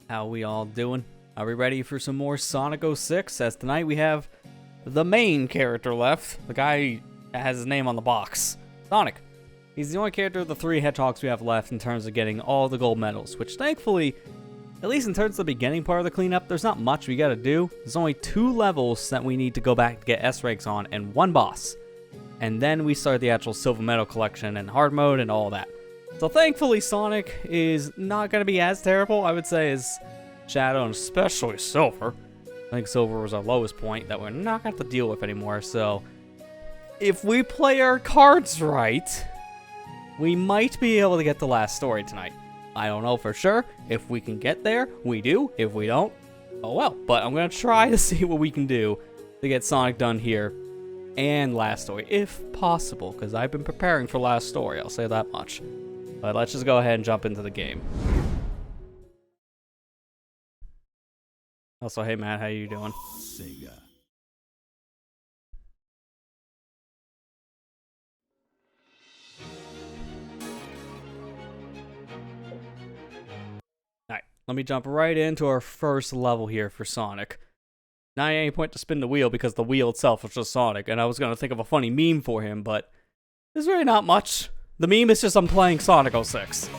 How we all doing? Are we ready for some more Sonic 06? As tonight we have the main character left. The guy that has his name on the box. Sonic. He's the only character of the 3 hedgehogs we have left in terms of getting all the gold medals, which thankfully, at least in terms of the beginning part of the cleanup, there's not much we gotta do. There's only 2 levels that we need to go back to get S ranks on, and 1 boss. And then we start the actual silver medal collection and hard mode and all that. So thankfully Sonic is not gonna be as terrible, I would say, as Shadow, and especially Silver. I think Silver was our lowest point that we're not gonna have to deal with anymore, so if we play our cards right, we might be able to get the last story tonight. I don't know for sure. If we can get there, we do. If we don't, oh well. But I'm gonna try to see what we can do to get Sonic done here and last story, if possible, because I've been preparing for last story, I'll say that much. But let's just go ahead and jump into the game. Also, hey Matt, how you doing? Sega. Alright, let me jump right into our first level here for Sonic. Not any point to spin the wheel because the wheel itself was just Sonic, and I was going to think of a funny meme for him, but there's really not much. The meme is just I'm playing Sonic 06.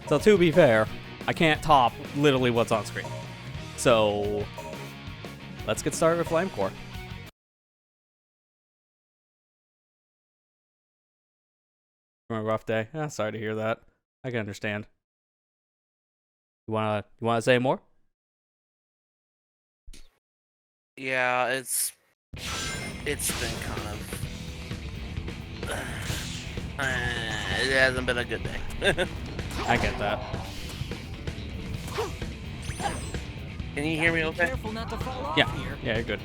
So to be fair, I can't top literally what's on screen. So, let's get started with Flame Core. A rough day. Sorry to hear that. I can understand. You wanna say more? Yeah, it's been kind of it hasn't been a good day. I get that. Can you hear me okay? Careful not to fall off Yeah, here. yeah, you're good.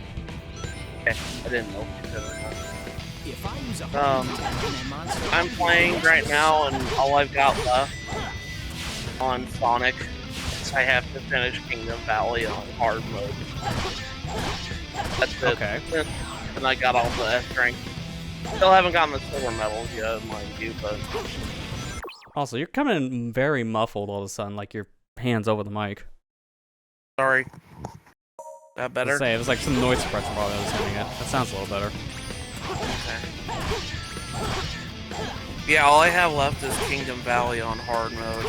Okay, I didn't know. If I use a monster, I'm playing right now, and all I've got left on Sonic is I have to finish Kingdom Valley on hard mode. That's it. Okay. And I got all the S rank. Still haven't gotten the silver medals yet, mind you, but Also, you're coming in very muffled all of a sudden, like your hands over the mic. sorry. That better? Say, it was like some noise suppression while I was hitting it. That sounds a little better. Okay. Yeah, all I have left is Kingdom Valley on hard mode,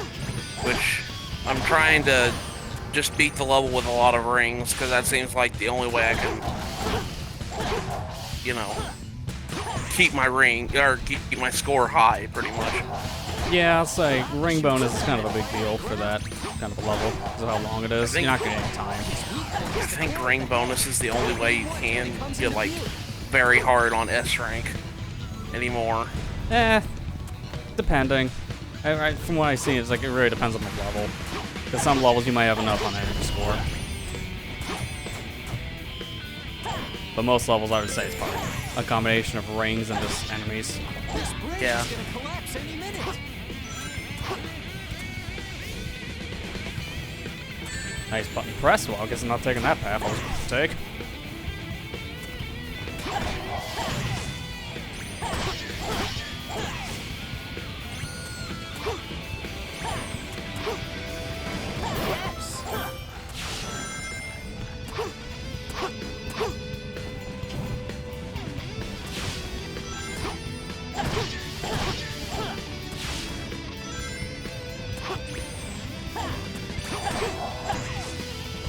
which I'm trying to just beat the level with a lot of rings, because that seems like the only way I can, you know, keep my keep my score high, pretty much. Yeah, I'll say ring bonus is kind of a big deal for that kind of a level, because of how long it is. You're not getting any time. I think ring bonus is the only way you can get, like, very hard on S rank anymore. Depending. From what I see, it's like it really depends on the level. Because some levels you might have enough on energy score. But most levels I would say is probably a combination of rings and just enemies. this bridge Yeah. is gonna collapse any minute. Nice button press. Well, I guess I'm not taking that path I was supposed to take.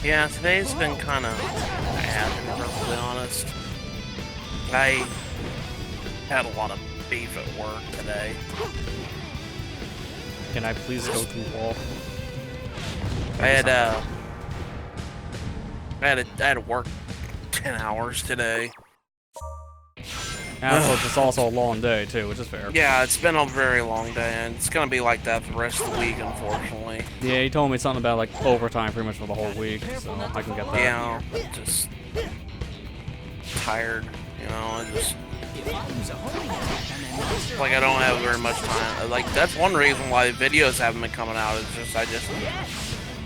Yeah, today's been kind of bad, to be perfectly honest. I had a lot of beef at work today. Can I please go through the wall? I had to work 10 hours today. And also, it's also a long day, too, which is fair. Yeah, it's been a very long day, and it's gonna be like that the rest of the week, unfortunately. Yeah, he told me something about, like, overtime pretty much for the whole week, so I can get that. Yeah, just tired, you know, I just, If I use a homing attack on that monster, like, I don't have very much time. Like, that's one reason why videos haven't been coming out, is just,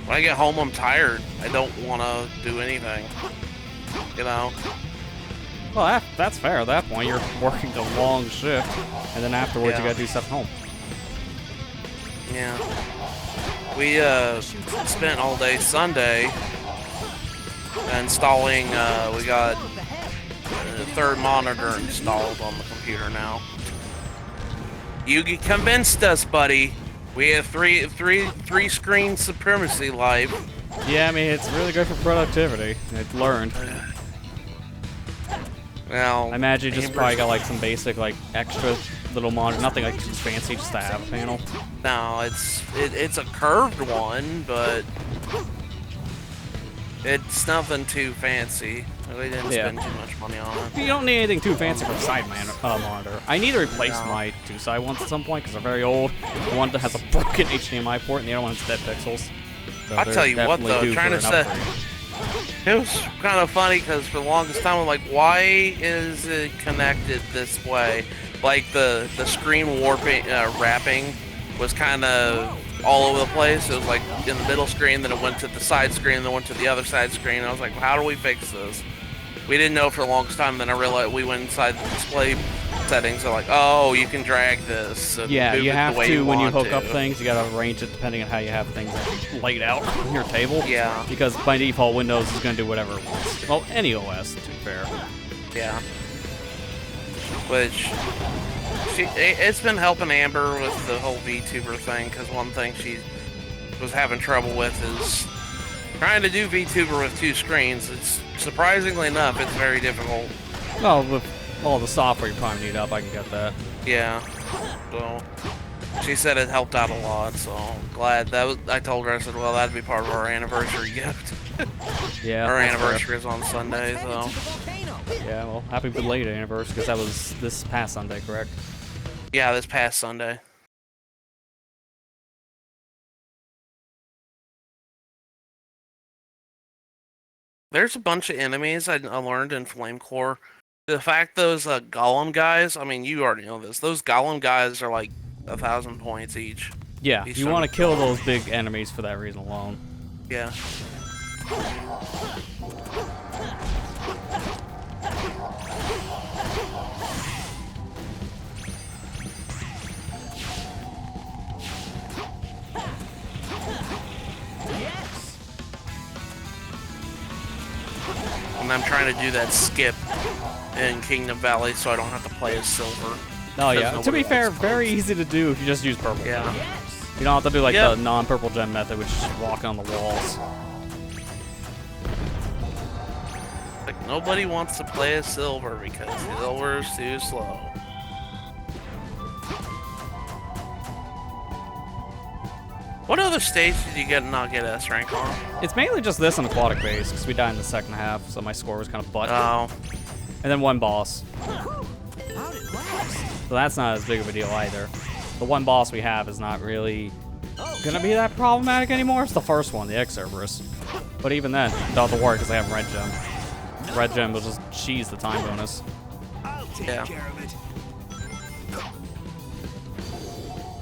when I get home, I'm tired. I don't want to do anything, you know? Well, that's fair at that point. You're working a long shift, and then afterwards Yeah. you gotta do stuff at home. Yeah. We spent all day Sunday installing. We got the third monitor installed on the computer now. You convinced us, buddy. We have three screen supremacy live. Yeah, I mean, it's really good for productivity. I've learned. Now, I imagine you just probably got like some basic, like extra little monitor, nothing like too fancy, just to have a panel. No, it's a curved one, but it's nothing too fancy. We didn't spend too much money on it. You don't need anything too fancy for a side monitor. I need to replace my two side ones at some point because they're very old. The one that has a broken HDMI port, and the other one has dead pixels. So I'll tell you what, though, trying to set. It was kind of funny because for the longest time I'm like, why is it connected this way? Like the screen wrapping was kind of all over the place. It was like in the middle screen, then it went to the side screen, then went to the other side screen. And I was like, how do we fix this? We didn't know for the longest time. Then I realized we went inside the display settings. They're like, oh, you can drag this. And yeah, move you it have the way to when you hook to. up things. You gotta arrange it depending on how you have things laid out on your table. Yeah. Because by default, Windows is gonna do whatever it wants. Well, any OS, to be fair. Yeah. Which it's been helping Amber with the whole VTuber thing, because one thing she was having trouble with is trying to do VTuber with two screens. It's surprisingly enough, it's very difficult. Well, with all the software you probably need up, I can get that. Yeah. So she said it helped out a lot, so I'm glad. I told her, I said, well, that'd be part of our anniversary gift. Yeah. Our anniversary is on Sunday, so. Yeah, well, happy belated anniversary, because that was this past Sunday, correct? Yeah, this past Sunday. There's a bunch of enemies I learned in Flame Core. The fact those Golem guys, I mean, you already know this. Those Golem guys are like 1,000 points each. Yeah, you want to kill those big enemies for that reason alone. Yeah. And I'm trying to do that skip in Kingdom Valley so I don't have to play as Silver. Oh yeah, to be fair, very easy to do if you just use purple. Yeah. You don't have to do like the non-purple gem method, which is just walking on the walls. Like, nobody wants to play as Silver because Silver is too slow. What other stage did you not get S rank on? It's mainly just this and Aquatic Base, because we died in the second half, so my score was kind of butt. Oh. And then one boss. So that's not as big of a deal either. The one boss we have is not really gonna be that problematic anymore. It's the first one, the X-Cerberus. But even then, don't have to worry because I have Red Gem. Red Gem will just cheese the time bonus. I'll take care of it.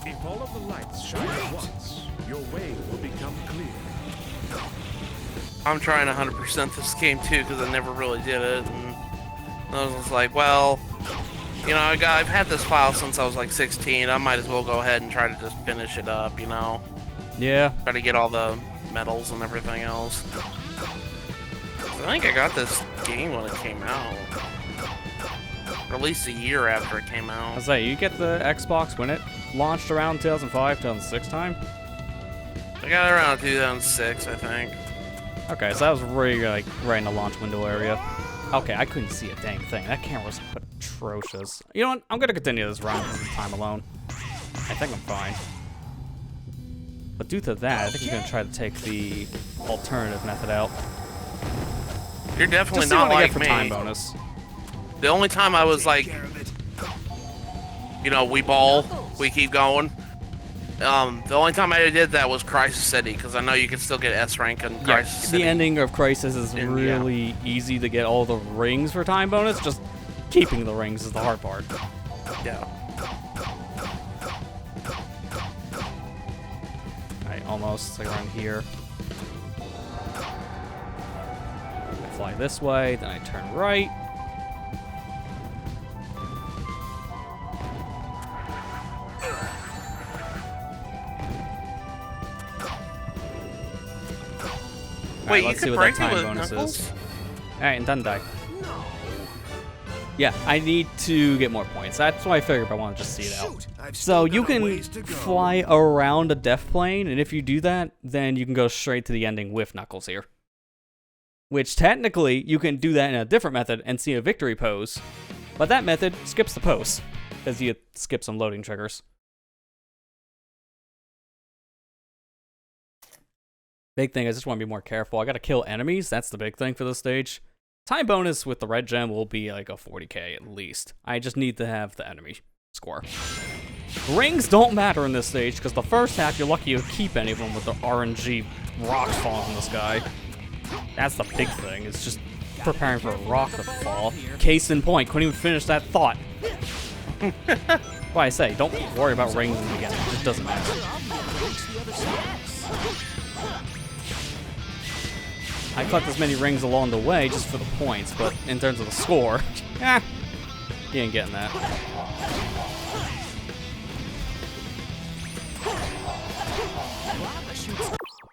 If all of the lights shine at once, your way will become clear. I'm trying 100% this game too because I never really did it, and I was just like, well, you know, I've had this file since I was like 16. I might as well go ahead and try to just finish it up, you know. Yeah. Try to get all the medals and everything else. I think I got this game when it came out, or at least a year after it came out. I was like, you get the Xbox when it launched around 2005, 2006 time? I got it around 2006, I think. Okay, so that was really like right in the launch window area. Okay, I couldn't see a dang thing. That camera was atrocious. You know what? I'm gonna continue this run for some time alone. I think I'm fine. But due to that, I think I'm gonna try to take the alternative method out. You're definitely Just see not what I like get for me. time bonus. The only time I was like, you know, we ball, we keep going. The only time I did that was Crisis City, because I know you can still get S rank in Crisis City. The ending of Crisis is really easy to get all the rings for time bonus. Just keeping the rings is the hard part. Yeah. Alright, almost. Like around here. I fly this way, then I turn right. Wait, you let's see can what break that it time with bonus Knuckles? is. Alright, and Dundee. Yeah, I need to get more points. That's why I figured I want to just see it out. So you can fly around a death plane, and if you do that, then you can go straight to the ending with Knuckles here. Which technically, you can do that in a different method and see a victory pose. But that method skips the pose, because you skip some loading triggers. Big thing, I just want to be more careful. I gotta kill enemies, that's the big thing for this stage. Time bonus with the red gem will be like a 40k at least. I just need to have the enemy score. Rings don't matter in this stage, because the first half you're lucky you keep any of them with the RNG rocks falling from the sky. That's the big thing, it's just preparing for a rock to fall. Case in point, couldn't even finish that thought. Why I say, don't worry about rings in the beginning, it just doesn't matter. I collect as many rings along the way just for the points, but in terms of the score, you ain't getting that.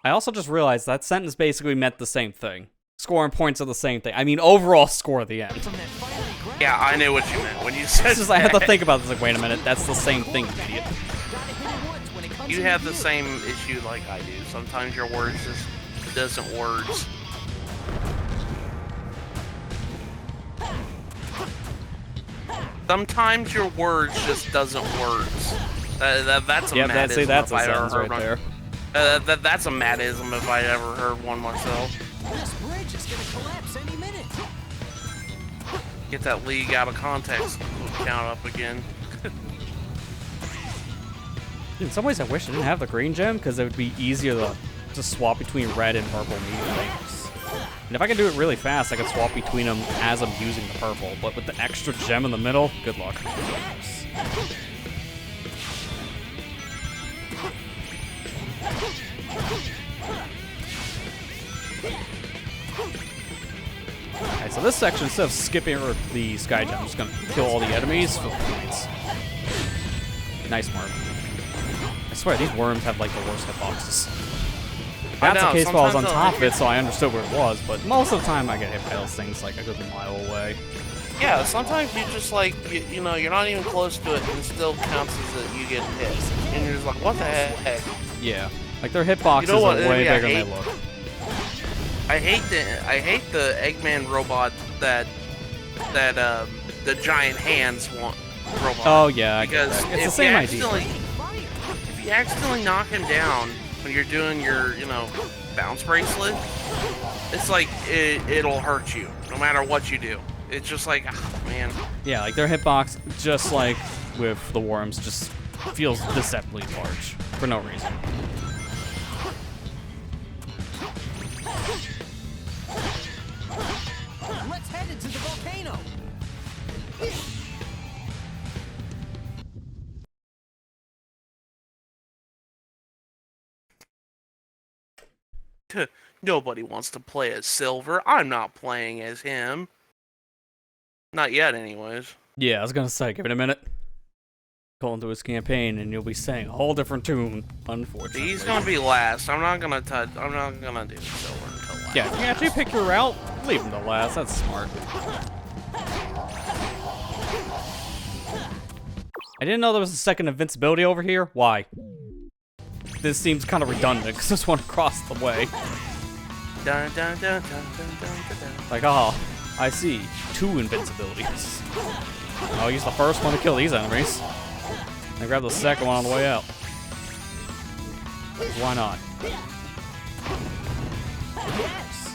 I also just realized that sentence basically meant the same thing. Score and points are the same thing. I mean, overall score at the end. Yeah, I knew what you meant when you said It's just, I had to think about this, like, wait a minute, that's the same thing, you idiot. You have the same issue like I do. Sometimes your words just doesn't words. Sometimes your words just doesn't words. That's a Yeah, madism that's if a I ever sentence heard right one. there. That's a madism if I ever heard one myself. This bridge is gonna collapse any minute. Get that league out of context. Count up again. In some ways, I wish I didn't have the green gem, because it would be easier to swap between red and purple immediately. And if I can do it really fast, I can swap between them as I'm using the purple. But with the extra gem in the middle, good luck. Alright, so this section, instead of skipping over the sky gem, I'm just gonna kill all the enemies for points. Nice worm. I swear, these worms have like the worst hitboxes. That's the case while I was on top of it, so I understood where it was, but most of the time I get hit by those things like a good mile away. Yeah, sometimes you just like, you know, you're not even close to it and it still counts as that you get hit. And you're just like, what the heck? Yeah, like their hitboxes are way bigger than they look. I hate the Eggman robot that the giant hands want robot. Oh yeah, because it's the same idea. If you accidentally knock him down when you're doing your, you know, bounce bracelet, it's like it'll hurt you no matter what you do. It's just like, oh, man. Yeah, like their hitbox, just like with the worms, just feels deceptively large for no reason. Let's head into the volcano. Nobody wants to play as Silver. I'm not playing as him. Not yet, anyways. Yeah, I was gonna say, give it a minute. Go into his campaign, and you'll be saying a whole different tune. Unfortunately, He's gonna be last. I'm not gonna do Silver until last. Yeah, if you actually pick your route, leave him to last. That's smart. I didn't know there was a second invincibility over here. Why? This seems kind of redundant, because there's one across the way. Dun, dun, dun, dun, dun, dun, dun, dun. Like, oh, I see. 2 invincibilities. I'll use the first one to kill these enemies. And grab the second one on the way out. Why not? Yes.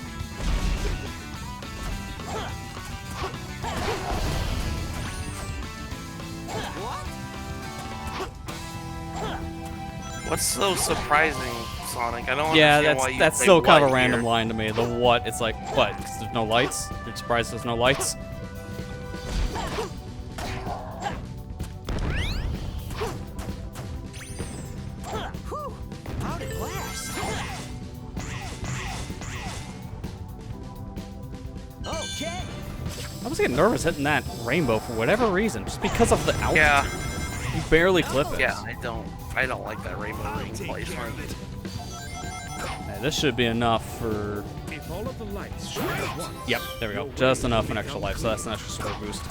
What's so surprising, Sonic? I don't Yeah, understand why you that's say still kind of a what random here. line to me. The what? It's like, what? 'Cause there's no lights? You're surprised there's no lights? Whew. How'd it last? Okay. I was getting nervous hitting that rainbow for whatever reason, just because of the altitude. Yeah, You barely clip it. yeah, I don't like that rainbow ring placement. Yeah, this should be enough for If all of the lights shine at once, Yep, there we go. Just enough an extra life, so that's an extra sword boost.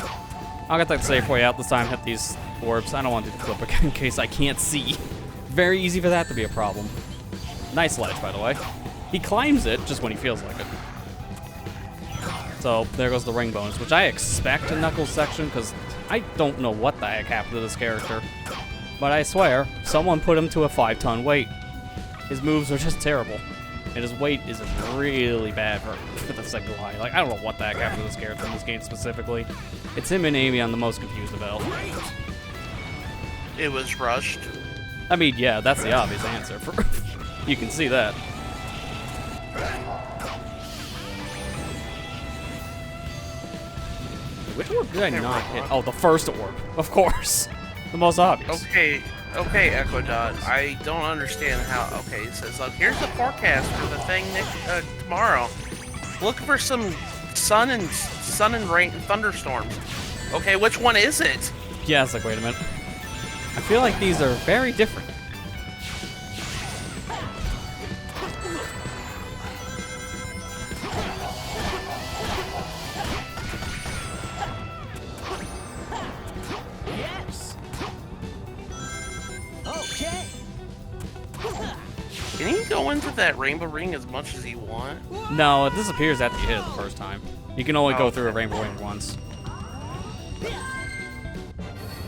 I'll get that safe way out this time, hit these orbs. I don't want to do the flip again in case I can't see. Very easy for that to be a problem. Nice ledge, by the way. He climbs it just when he feels like it. So there goes the ring bonus, which I expect in Knuckles section, because I don't know what the heck happened to this character. But I swear, someone put him to a 5-ton weight. His moves are just terrible. And his weight is really bad for the second line. Like, I don't know what the heck happened to this character in this game specifically. It's him and Amy I'm the most confused about. It was rushed. I mean, yeah, that's the obvious answer. You can see that. Which orb did I not hit? Oh, the first orb, of course. The most obvious. Okay, Echo Dot. I don't understand how. Okay, it says, look, here's the forecast for the thing tomorrow. Look for some sun and rain and thunderstorms. Okay, which one is it? Yeah, it's like, wait a minute. I feel like these are very different. Yes. Okay. Can you go into that rainbow ring as much as you want? No, it disappears after you hit it the first time. You can only go through a rainbow ring once.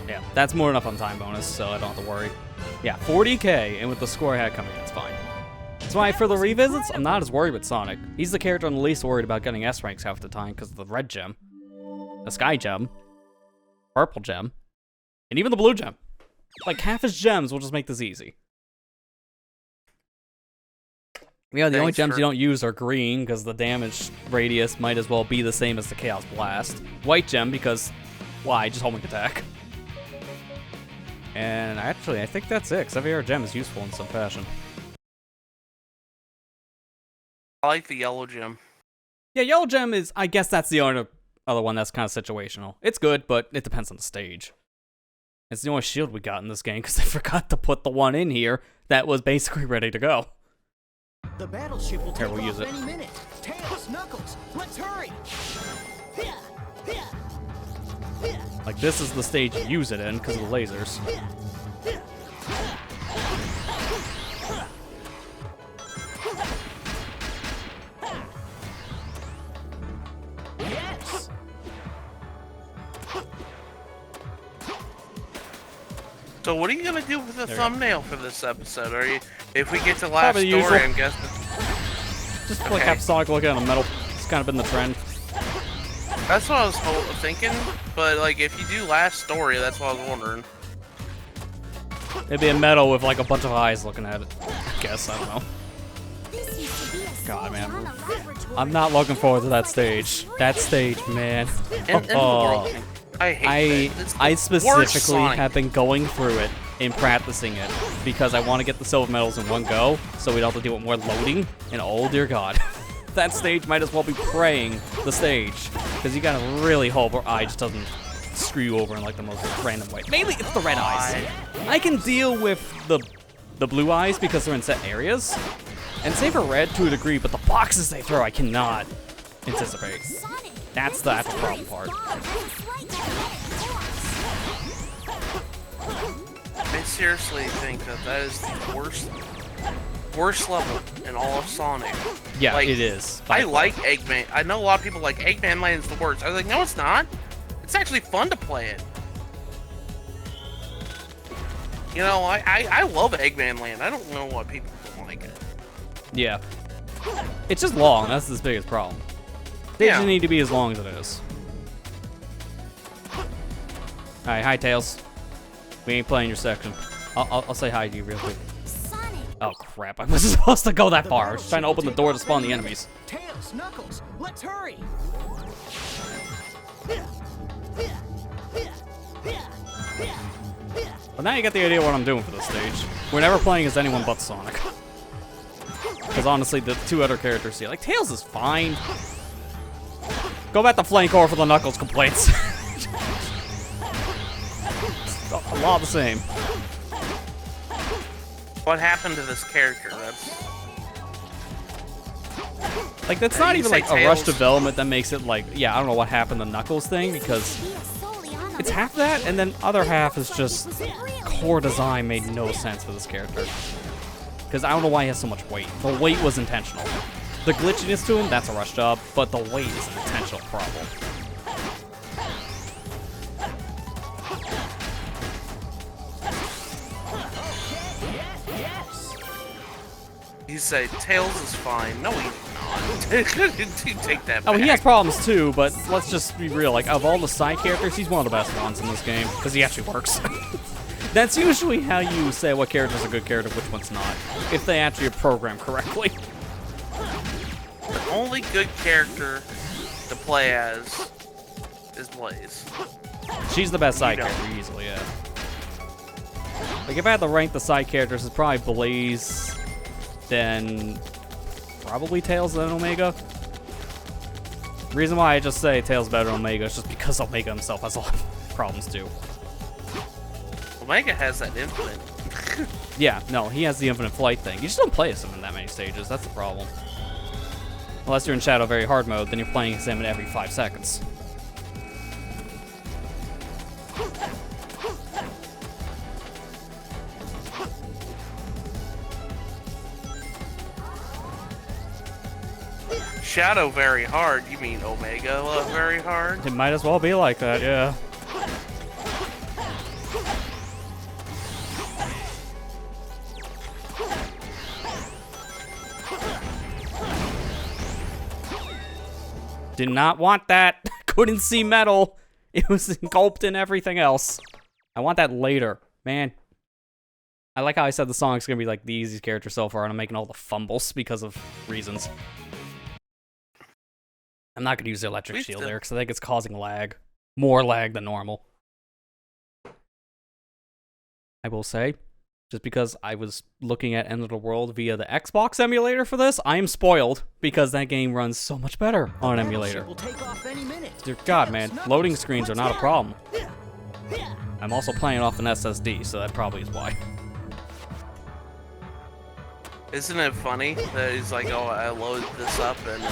Yeah, that's more than enough on time bonus, so I don't have to worry. Yeah, 40k, and with the score I had coming in, it's fine. That's why for the revisits, I'm not as worried with Sonic. He's the character I'm the least worried about getting S ranks half the time because of the red gem, the sky gem, purple gem, and even the blue gem. Like, half his gems will just make this easy. Yeah, the only gems you don't use are green, because the damage radius might as well be the same as the Chaos Blast. White gem, because, why, just homing attack. And actually, I think that's it, because every other gem is useful in some fashion. I like the yellow gem. Yeah, yellow gem is, I guess that's the only other one that's kind of situational. It's good, but it depends on the stage. It's the only shield we got in this game, because they forgot to put the one in here that was basically ready to go. The battleship will take we'll use off it. any minute. Tails, Knuckles, let's hurry. Like, this is the stage you use it in, because of the lasers. Yes. So what are you gonna do with the There we go. thumbnail for this episode? Are you, if we get to last Probably story, the usual. I'm guessing. Just like have Sonic looking on the metal. It's kind of been the trend. That's what I was thinking, but like if you do last story, that's what I was wondering. It'd be a metal with like a bunch of eyes looking at it. I guess, I don't know. God, man. I'm not looking forward to that stage. That stage, man. And the world. I hate that. It's the I worst specifically Sonic. have been going through it and practicing it because I want to get the silver medals in one go, so we don't have to deal with more loading. And oh dear God, that stage might as well be praying the stage because you gotta really hope our eye just doesn't screw you over in like the most random way. Mainly it's the red eyes. I can deal with the blue eyes because they're in set areas, and same for red to a degree, but the boxes they throw I cannot anticipate. That's the problem part. I seriously think that is the worst level in all of Sonic. Yeah, Like, it is. I like Eggman. I know a lot of people like Eggman Land is the worst. I was like, no, it's not. It's actually fun to play it. You know, I love Eggman Land. I don't know why people don't like it. Yeah. It's just long. That's the biggest problem. They Yeah. just need to be as long as it is. Alright, hi, Tails. We ain't playing your section. I'll say hi to you real quick. Oh, crap. I wasn't supposed to go that far. I was trying to open the door to spawn the enemies. Tails, Knuckles, let's hurry. But now you get the idea what I'm doing for this stage. We're never playing as anyone but Sonic. Because honestly, the two other characters here, like, Tails is fine. Go back to Flamecore for the Knuckles complaints. A lot the same. What happened to this character? That's Like, that's not even like a rush development that makes it like, yeah, I don't know what happened to Knuckles thing, because it's half that, and then other half is just core design made no sense for this character. Because I don't know why he has so much weight. The weight was intentional. The glitchiness to him, that's a rush job, but the weight is an intentional problem. You say Tails is fine. No, he's not. You take that back. Oh, he has problems too, but let's just be real. Like, of all the side characters, he's one of the best ones in this game, because he actually works. That's usually how you say what character's a good character, which one's not, if they actually are programmed correctly. The only good character to play as is Blaze. She's the best side character, easily, yeah. Like, if I had to rank the side characters, it's probably Blaze, then probably Tails, then Omega. The reason why I just say Tails better than Omega is just because Omega himself has a lot of problems too. Omega has that infinite. Yeah, no, he has the infinite flight thing. You just don't play as him in that many stages, that's the problem. Unless you're in Shadow Very Hard mode, then you're playing as him in every 5 seconds. Shadow Very Hard? You mean Omega Very Hard? It might as well be like that, yeah. Did not want that. Couldn't see metal. It was engulfed in everything else. I want that later. Man. I like how I said the Sonic's gonna be like the easiest character so far, and I'm making all the fumbles because of reasons. I'm not gonna use the electric shield there, because I think it's causing lag. More lag than normal. I will say, just because I was looking at End of the World via the Xbox emulator for this, I am spoiled because that game runs so much better on an emulator. Dear God, man, loading screens are not a problem. I'm also playing off an SSD, so that probably is why. Isn't it funny that he's like, oh, I loaded this up and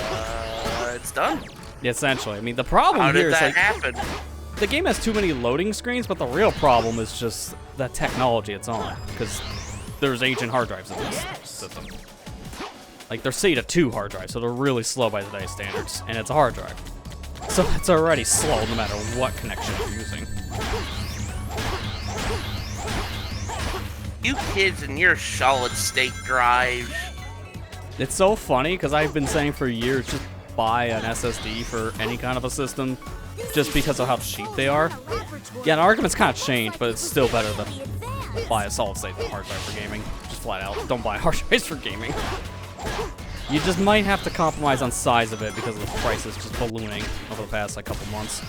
it's done? Yeah, essentially. I mean, the problem here is like, The game has too many loading screens, but the real problem is just the technology it's on, because there's ancient hard drives in this system. Like, they're SATA 2 hard drives, so they're really slow by today's standards, and it's a hard drive. So it's already slow no matter what connection you're using. You kids and your solid-state drives. It's so funny, because I've been saying for years, just buy an SSD for any kind of a system, just because of how cheap they are. Yeah, the argument's kind of changed, but it's still better to buy a solid-state hard drive for gaming. Just flat out, don't buy hard drives for gaming. You just might have to compromise on size of it because of the prices just ballooning over the past like couple months.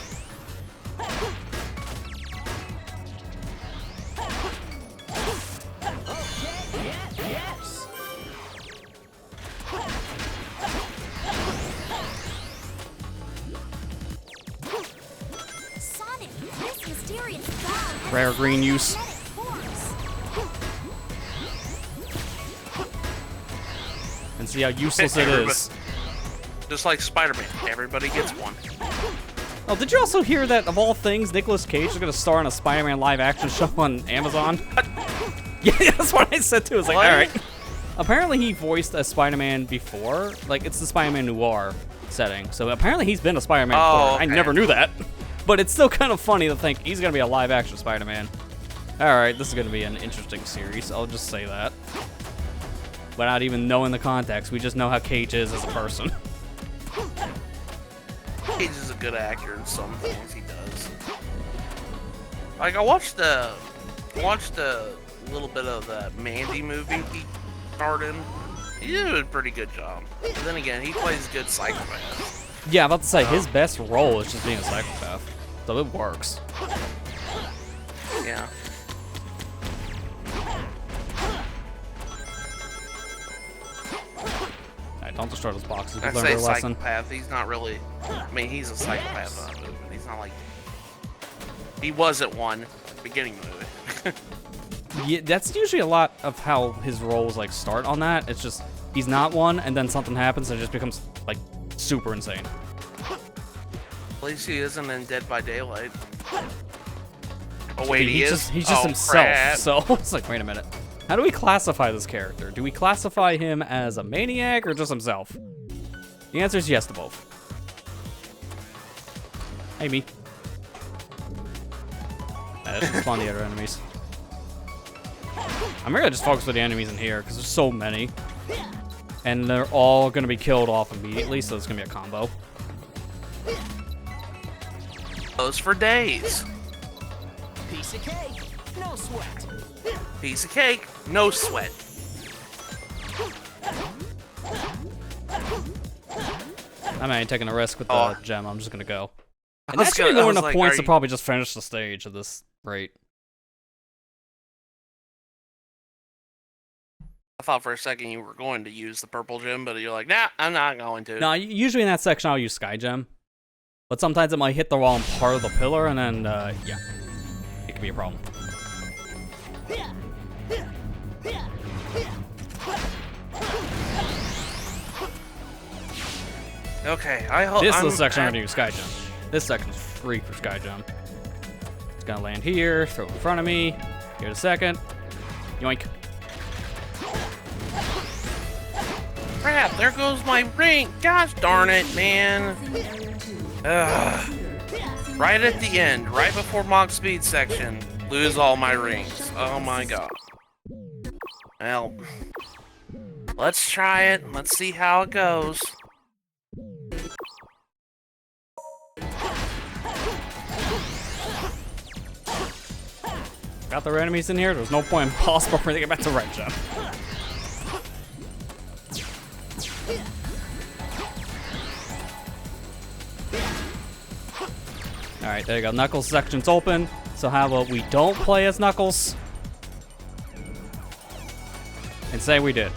Rare green use. And see how useless it is. Just like Spider-Man, everybody gets one. Oh, did you also hear that, of all things, Nicolas Cage is going to star in a Spider-Man live-action show on Amazon? Yeah, that's what I said too. I was like, alright. Apparently he voiced a Spider-Man before. Like, it's the Spider-Man noir setting. So apparently he's been a Spider-Man before. Okay. I never knew that. But it's still kind of funny to think he's going to be a live-action Spider-Man. Alright, this is going to be an interesting series. I'll just say that. Without even knowing the context, we just know how Cage is as a person. Cage is a good actor in some things he does. Like, I watched a little bit of that Mandy movie he starred in. He did a pretty good job. But then again, he plays a good psychopath. Yeah, I'm about to say, his best role is just being a psychopath. So it works. Yeah. Alright, don't destroy those boxes. I We've learned say our lesson. psychopath, he's not really... I mean, he's a psychopath in that movie, but he's not like... He was at one at the beginning of the movie. Yeah, that's usually a lot of how his roles like start on that. It's just he's not one, and then something happens and it just becomes like super insane. At least he isn't in Dead by Daylight. Oh wait, he is? He's just Oh, himself, crap. so it's like, wait a minute. How do we classify this character? Do we classify him as a maniac or just himself? The answer is yes to both. Hey, me. Let's just spawn the other enemies. I'm gonna just focus with the enemies in here, because there's so many. And they're all gonna be killed off immediately, so it's gonna be a combo. Goes for days. Piece of cake, no sweat. Piece of cake, no sweat. I ain't taking a risk with the gem. I'm just gonna go. And was that's gonna be gonna- I more was enough like, points are to you- probably just finish the stage at this rate. I thought for a second you were going to use the purple gem, but you're like, nah, I'm not going to. No, usually in that section I'll use Sky Gem. But sometimes it might hit the wrong part of the pillar, and then, yeah. It could be a problem. Okay, I hope. This is the section I'm gonna use Sky Gem. This section's free for Sky Gem. It's gonna land here, throw it in front of me. Give it a second. Yoink. Crap, there goes my ring. Gosh darn it, man. Ugh. Right at the end, right before Mach Speed section, lose all my rings. Oh my god. Well, let's try it. Let's see how it goes. Got their enemies in here. There's no point possible for me to get back to Red Gem. Alright, there you go. Knuckles section's open. So how about we don't play as Knuckles? And say we did.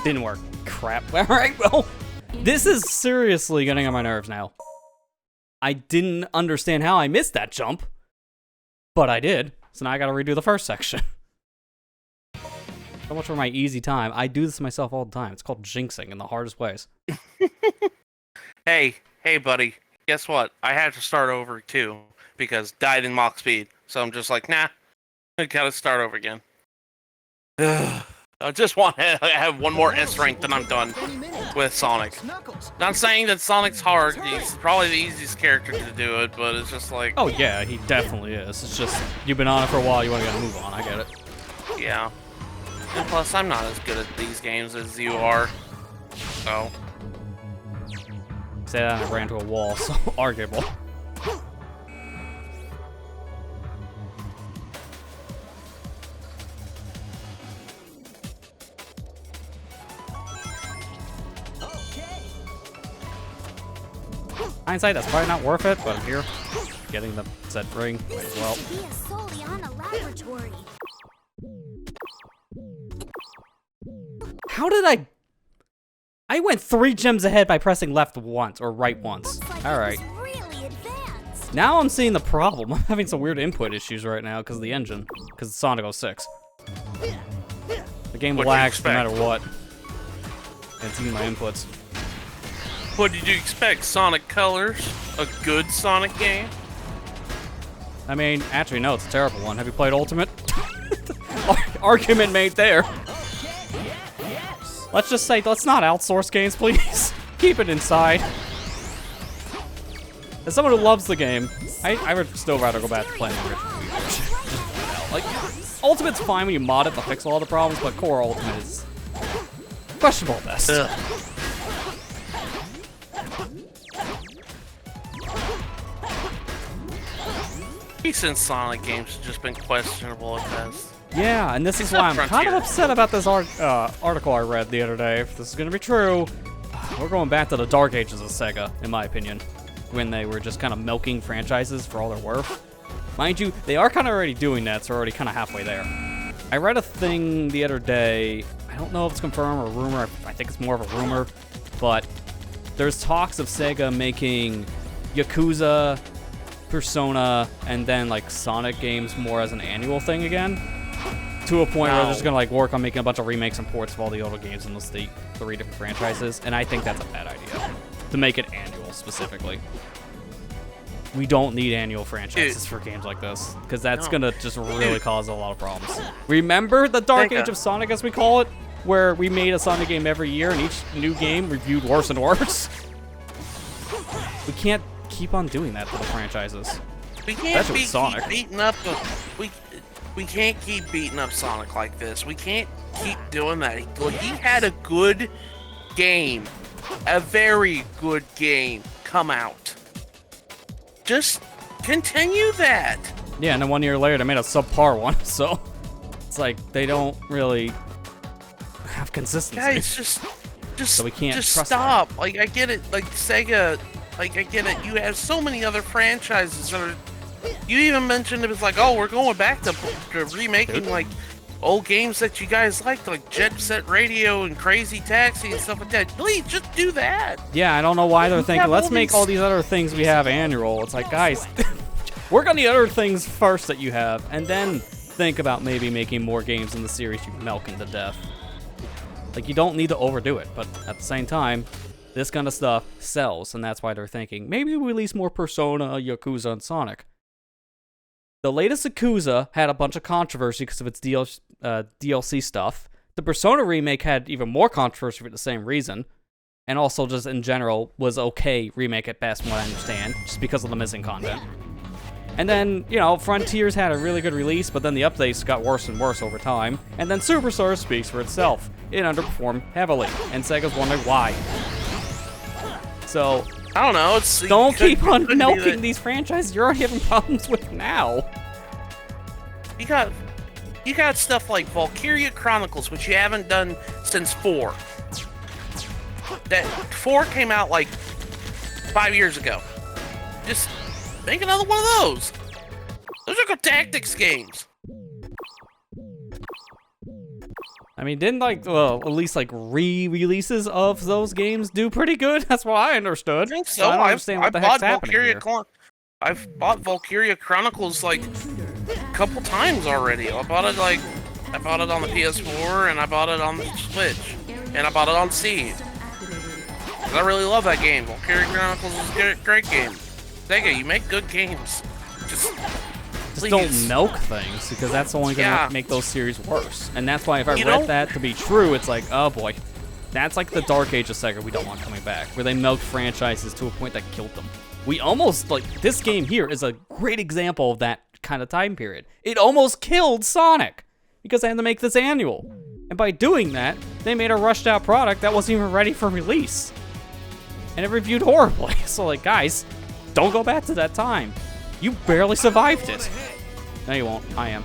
Didn't work. Crap. Alright, well, this is seriously getting on my nerves now. I didn't understand how I missed that jump, but I did. So now I gotta redo the first section. So much for my easy time. I do this to myself all the time. It's called jinxing in the hardest ways. Hey, buddy. Guess what? I had to start over too because died in Mach Speed. So I'm just like, nah. I gotta start over again. Ugh. I just want to have one more S rank, then I'm done with Sonic. Not saying that Sonic's hard. He's probably the easiest character to do it, but it's just like, Oh yeah, he definitely is. It's just, you've been on it for a while, you want to get a move on. I get it. yeah. And plus, I'm not as good at these games as you are. So, Say that and I ran into a wall, so arguable. Hindsight, that's probably not worth it, but I'm here. Getting the said ring, might as well. This used to be a Soliana laboratory. How did I went 3 gems ahead by pressing left once, or right once. Looks like Alright. it was really advanced. Now I'm seeing the problem. I'm having some weird input issues right now because of the engine. Because it's Sonic 06. The game What'd you lags no expect? matter what. And it's eating my inputs. what did you expect? Sonic Colors? A good Sonic game? I mean, actually, no, it's a terrible one. Have you played Ultimate? Argument made there. Let's just say, let's not outsource games, please. Keep it inside. As someone who loves the game, I would still rather go back to playing the original version. Like, Ultimate's fine when you mod it to fix all the problems, but core Ultimate is questionable at best. Ugh. Recent Sonic games have just been questionable at best. Yeah, and this is why I'm kind of Frontier. upset about this article I read the other day. If this is going to be true, we're going back to the dark ages of Sega, in my opinion, when they were just kind of milking franchises for all their worth. Mind you, they are kind of already doing that, so we're already kind of halfway there. I read a thing the other day. I don't know if it's confirmed or a rumor. I think it's more of a rumor, but there's talks of Sega making Yakuza Persona and then like Sonic games more as an annual thing again, to a point where they're just gonna like work on making a bunch of remakes and ports of all the older games in the 3 different franchises, and I think that's a bad idea to make it annual specifically. We don't need annual franchises for games like this, because that's gonna just really cause a lot of problems. Remember the Dark Age of Sonic, as we call it, where we made a Sonic game every year and each new game reviewed worse and worse? We can't keep on doing that to the franchises. We can't keep beating up we can't keep beating up Sonic like this. We can't keep doing that. He had a good game, a very good game come out. Just continue that. Yeah, and then 1 year later they made a subpar one, so it's like they don't really have consistency. Guys, just so we can't just trust stop. that. Like, I get it. Like Sega, like, I get it. You have so many other franchises that are. You even mentioned it was like, oh, we're going back to remaking like old games that you guys liked, like Jet Set Radio and Crazy Taxi and stuff like that. Please, just do that. Yeah, I don't know why they're thinking, have let's all make these- all these other things we have annual. It's like, guys, work on the other things first that you have, and then think about maybe making more games in the series you milking to death. Like, you don't need to overdo it, but at the same time, this kind of stuff sells, and that's why they're thinking, maybe release more Persona, Yakuza, and Sonic. The latest Yakuza had a bunch of controversy because of its DLC stuff. The Persona remake had even more controversy for the same reason, and also just in general was okay remake at best, from what I understand, just because of the missing content. And then, you know, Frontiers had a really good release, but then the updates got worse and worse over time. And then Superstar speaks for itself. It underperformed heavily, and Sega's wondering why. So, I don't know. don't keep on milking these franchises you're already having problems with now. You got stuff like Valkyria Chronicles, which you haven't done since 4. That 4 came out like 5 years ago. Just make another one of those. Those are good tactics games. I mean, didn't at least re-releases of those games do pretty good? That's what I understood. I think so. I don't understand what the heck's happening here. I've bought Valkyria Chronicles like a couple times already. I bought it on the PS4, and I bought it on the Switch, and I bought it on Steam. I really love that game. Valkyria Chronicles is a great game. Sega, you make good games. Just don't milk things, because that's only gonna make those series worse. And that's why if I read that to be true, it's like, oh boy, that's like the Dark Age of Sega we don't want coming back, where they milked franchises to a point that killed them. We almost, this game here is a great example of that kind of time period. It almost killed Sonic, because they had to make this annual. And by doing that, they made a rushed out product that wasn't even ready for release. And it reviewed horribly. So like, guys, don't go back to that time. You barely survived it. No, you won't. I am.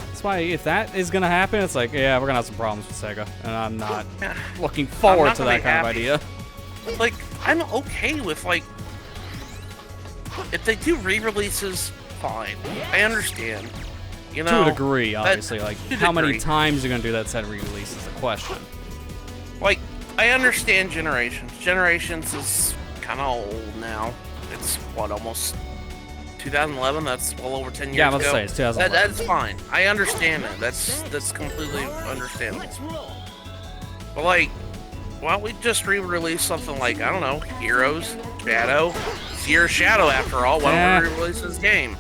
That's why if that is gonna happen, it's like, yeah, we're gonna have some problems with Sega, and I'm not looking forward to that kind of idea. Like, I'm okay with if they do re-releases, fine. I understand. You know, to a degree, obviously. How many times you're gonna do that set re-release is the question. Like, I understand Generations. Generations is kind of old now. It's what, almost 2011? That's well over 10 years ago. Yeah, let's say it's 2011. That's fine. I understand that. That's completely understandable. But like, why don't we just re-release something like, I don't know, Heroes, Shadow? It's Year Shadow after all. Why don't we re-release this game?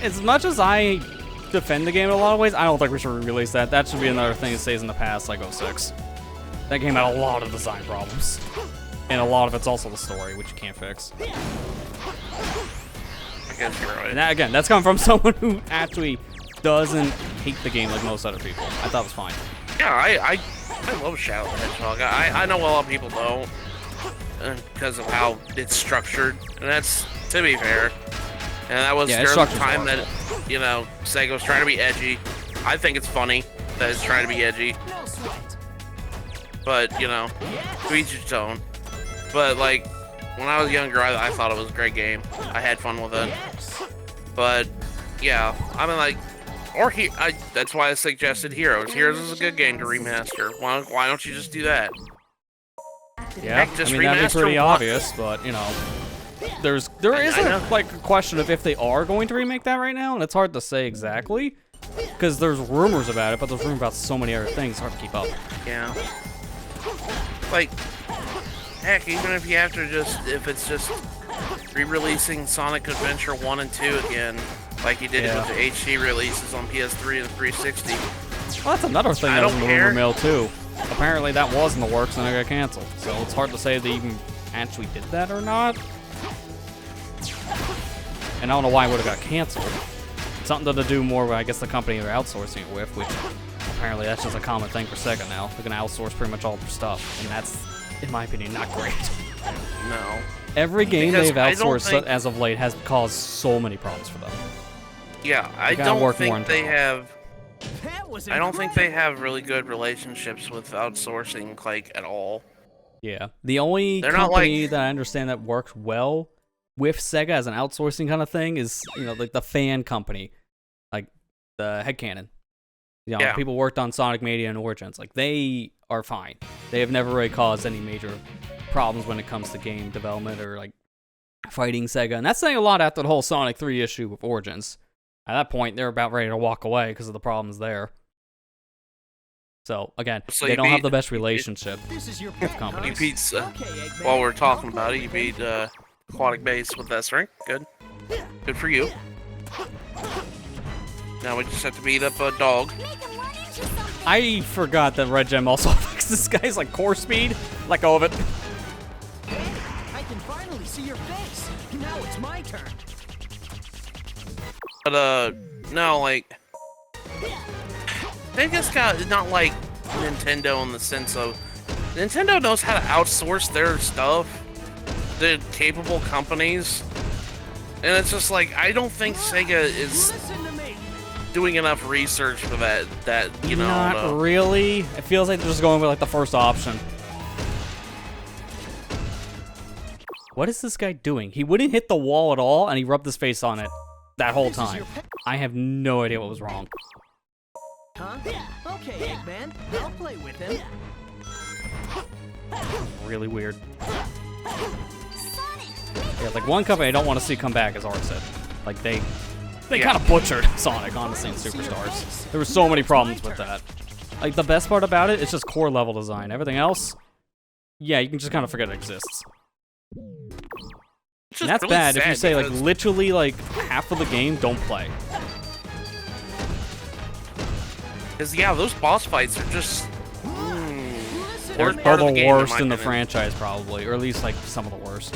As much as I defend the game in a lot of ways, I don't think we should re-release that. That should be another thing that stays in the past, like 06. That game had a lot of design problems. And a lot of it's also the story, which you can't fix. I guess you're right. And that, again, that's coming from someone who actually doesn't hate the game like most other people. I thought it was fine. Yeah, I love Shadow the Hedgehog. I know a lot of people don't, because of how it's structured, and that's, to be fair. And that was during the time that, you know, Sega was trying to be edgy. I think it's funny that it's trying to be edgy. But, you know, to each his own. But, like, when I was younger, I thought it was a great game. I had fun with it. But, yeah, I mean, like, that's why I suggested Heroes. Heroes is a good game to remaster. Why don't you just do that? Yeah, Heck, just I mean, that'd be remaster pretty one. obvious, but, you know, there is like a question of if they are going to remake that right now, and it's hard to say exactly, because there's rumors about it, but there's rumors about so many other things, it's hard to keep up. Yeah. Like, heck, even if you have to if it's just re-releasing Sonic Adventure 1 and 2 again, like you did with the HD releases on PS3 and 360. Well, that's another thing I that was don't in the rumor care. mill, too. Apparently that was in the works and it got canceled, so it's hard to say if they even actually did that or not. And I don't know why it would have got canceled. Something to do more with, I guess, the company they're outsourcing it with, which apparently that's just a common thing for Sega now. They're going to outsource pretty much all their stuff, and that's, in my opinion, not great. No. Every game Because they've I don't outsourced think- as of late has caused so many problems for them. Yeah, I gotta don't work more think they internal. have. That was I don't think they have really good relationships with outsourcing, like, at all. Yeah. The only They're not company like- that I understand that works well with Sega as an outsourcing kind of thing is, you know, like the fan company, like the Headcanon. You know, Yeah. people worked on Sonic Mania and Origins. Like, they are fine. They have never really caused any major problems when it comes to game development or, like, fighting Sega. And that's saying a lot after the whole Sonic 3 issue with Origins. At that point, they're about ready to walk away because of the problems there. So, again, So they you don't have beat- the best relationship. This is your With pick, companies. You huh? beat, Okay, Eggman. while we're talking I'll about play it, you with beat Aquatic Base with that strength. Good. Good for you. Now we just have to beat up a dog. Make him run into something. I forgot that Red Gem also affects this guy's, like, core speed. Let go of it. I can finally see your face. Now it's my turn. But, no, like... They just got, not like Nintendo in the sense of... Nintendo knows how to outsource their stuff. The capable companies. And it's just like, I don't think Sega is Listen to me. doing enough research for that, you know... Not really. It feels like they're just going with, like, the first option. What is this guy doing? He wouldn't hit the wall at all, and he rubbed his face on it that whole This is time. your pick, I have no idea what was wrong. huh? Okay, Eggman. I'll play with him. Really weird. Sonic, Yeah, like, one company I don't want to see come back is Arcsid. Like, they Yeah. kind of butchered Sonic, honestly, in Superstars. There were so many problems with that. Like, the best part about it is just core level design. Everything else, yeah, you can just kind of forget it exists. It's just And that's really bad if you sad say, like, because- literally, like, half of the game don't play. Because, yeah, those boss fights are just... Listen They're Worst to me. part of the the game, in worst my in the opinion. franchise, probably. Or at least, like, some of the worst.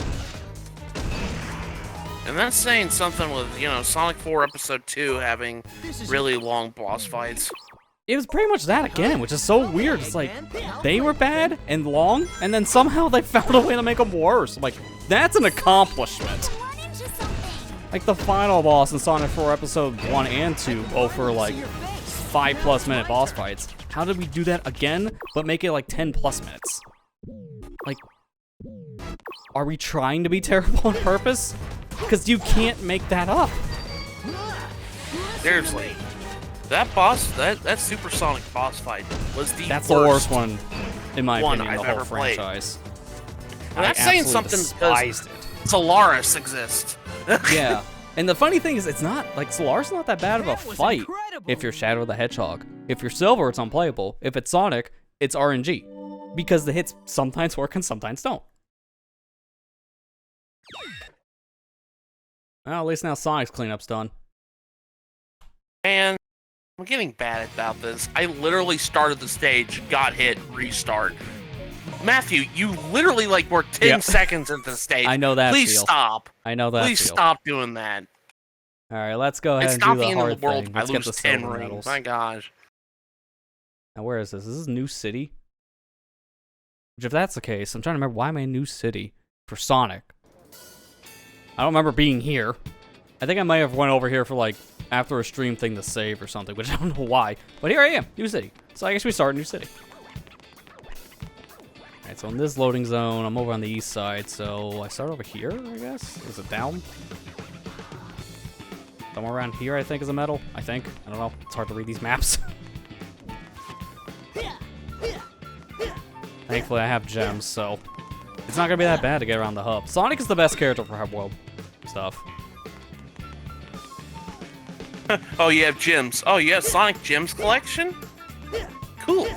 And that's saying something with, you know, Sonic 4 Episode 2 having This is really long boss fights. It was pretty much that again, which is so weird. It's like, they were bad and long, and then somehow they found a way to make them worse. Like, that's an accomplishment. run into something. Like, the final boss in Sonic 4 Episode 1 and 2 go for, like, 5+ minute boss fights. How did we do that again, but make it, like, 10+ minutes? Like, are we trying to be terrible on purpose? Because you can't make that up. Seriously. That boss, that Supersonic boss fight was the That's worst. the worst one, in my one opinion, I've the whole ever played. franchise. And that's I saying absolutely something because despised it. Solaris exists. Yeah. And the funny thing is, it's not, like, Solar's not that bad of a That was fight incredible. if you're Shadow the Hedgehog. If you're Silver, it's unplayable. If it's Sonic, it's RNG. Because the hits sometimes work and sometimes don't. Well, at least now Sonic's cleanup's done. And I'm getting bad about this. I literally started the stage, got hit, restart. Matthew, you literally, like, were 10 Yep. seconds into the stage. I know that Please feel. stop. I know that Please feel. stop doing that. Alright, let's go ahead It's and not do the the end of hard the world thing. if I Let's get lose the 10 silver rings. medals. My gosh. Now, where is this? Is this New City? Which, if that's the case, I'm trying to remember, why am I in New City for Sonic? I don't remember being here. I think I might have went over here for, like, after a stream thing to save or something, which I don't know why. But here I am, New City. So I guess we start in New City. Alright, so in this loading zone, I'm over on the east side, so I start over here, I guess? Is it down? Somewhere around here, I think, is a medal. I think. I don't know. It's hard to read these maps. Thankfully, I have gems, so It's not gonna be that bad to get around the hub. Sonic is the best character for hub world stuff. Oh, you have gems. Oh, you have Sonic Gems collection? Cool.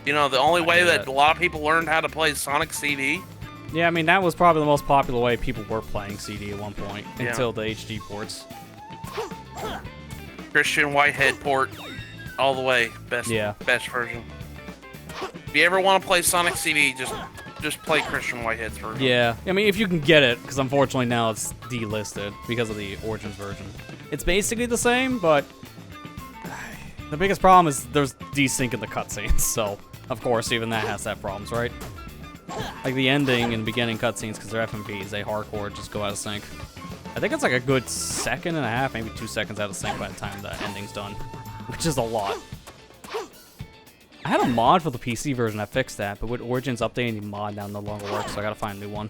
You know, the only way that a lot of people learned how to play Sonic CD. Yeah, I mean, that was probably the most popular way people were playing CD at one point, until the HD ports. Christian Whitehead port, all the way. Best version. If you ever want to play Sonic CD, just play Christian Whitehead's version. Yeah, I mean, if you can get it, because unfortunately now it's delisted because of the Origins version. It's basically the same, but the biggest problem is there's desync in the cutscenes, so of course even that has to have problems, right? Like the ending and beginning cutscenes, because they're FMVs, they hardcore just go out of sync. I think it's like a good second and a half, maybe 2 seconds out of sync by the time the ending's done, which is a lot. I had a mod for the PC version that fixed that, but with Origins updating, the mod now no longer works, so I gotta find a new one.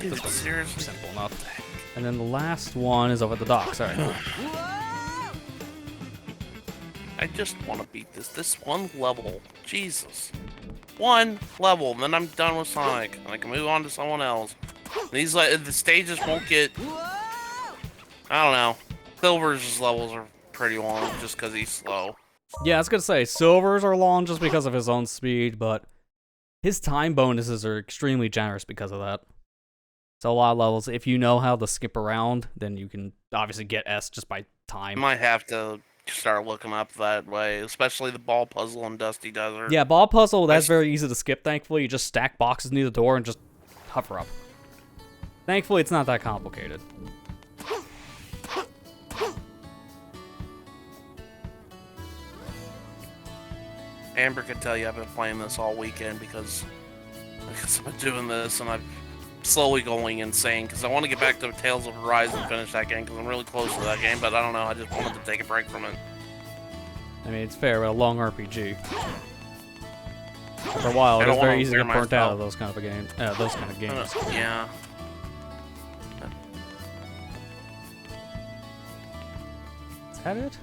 Dude, seriously? Simple enough. And then the last one is over at the docks. Alright. I just want to beat this one level. Jesus. One level, and then I'm done with Sonic, and I can move on to someone else. These the stages won't get. I don't know. Silver's levels are pretty long just because he's slow. Yeah, I was gonna say Silver's are long just because of his own speed, but his time bonuses are extremely generous because of that. So a lot of levels, if you know how to skip around, then you can obviously get S just by time. I might have to start looking up that way, especially the ball puzzle in Dusty Desert. Yeah, ball puzzle, that's very easy to skip, thankfully. You just stack boxes near the door and just hover up. Thankfully, it's not that complicated. Amber could tell you I've been playing this all weekend because I've been doing this and I'm slowly going insane because I want to get back to Tales of Horizon and finish that game because I'm really close to that game, but I don't know, I just wanted to take a break from it. I mean, it's fair, but a long RPG. For a while, it was very easy to get burnt out of those kind of games. Yeah. Is that it?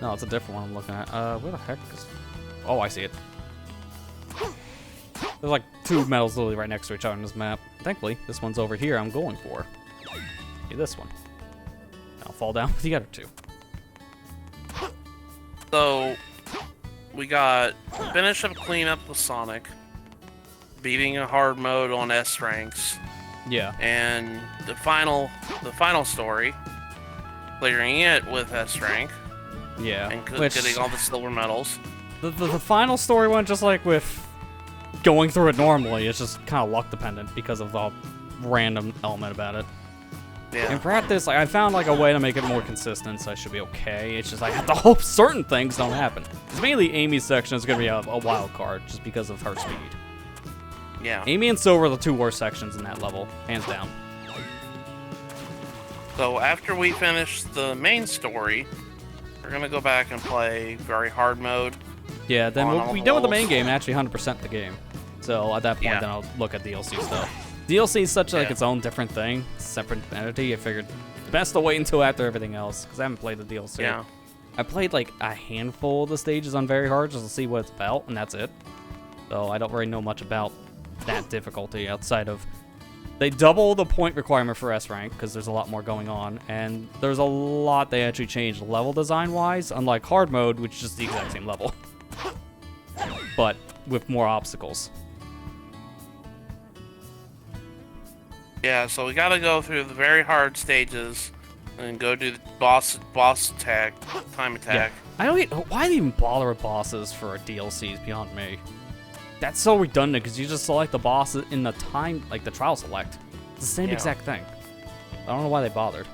No, it's a different one I'm looking at. Where the heck is... Oh, I see it. There's like 2 medals literally right next to each other on this map. Thankfully, this one's over here I'm going for. Okay, this one. I'll fall down with the other 2. So, we got finish up cleanup with Sonic, beating a hard mode on S ranks. Yeah. And the final story, clearing it with S rank. Yeah. And getting all the silver medals. The final story went just like with going through it normally. It's just kind of luck dependent because of the random element about it. Yeah. And for this, like, I found like a way to make it more consistent, so I should be okay. It's just I have to hope certain things don't happen. It's mainly Amy's section is gonna be a wild card just because of her speed. Yeah. Amy and Silver are the 2 worst sections in that level, hands down. So after we finish the main story, we're gonna go back and play very hard mode. Yeah, then on we'll be done with the main game, actually 100% the game. So at that point, then I'll look at DLC stuff. DLC is such like its own different thing, separate entity. I figured best to wait until after everything else, because I haven't played the DLC. Yeah. I played like a handful of the stages on very hard just to see what it's about, and that's it. So I don't really know much about that difficulty outside of they double the point requirement for S rank because there's a lot more going on, and there's a lot they actually changed level design wise, unlike hard mode, which is just the exact same level, but with more obstacles. Yeah, so we gotta go through the very hard stages and go do the boss attack, time attack. Yeah. I don't get why they even bother with bosses for DLCs beyond me. That's so redundant because you just select the boss in the time, like the trial select. It's the same exact thing. I don't know why they bothered.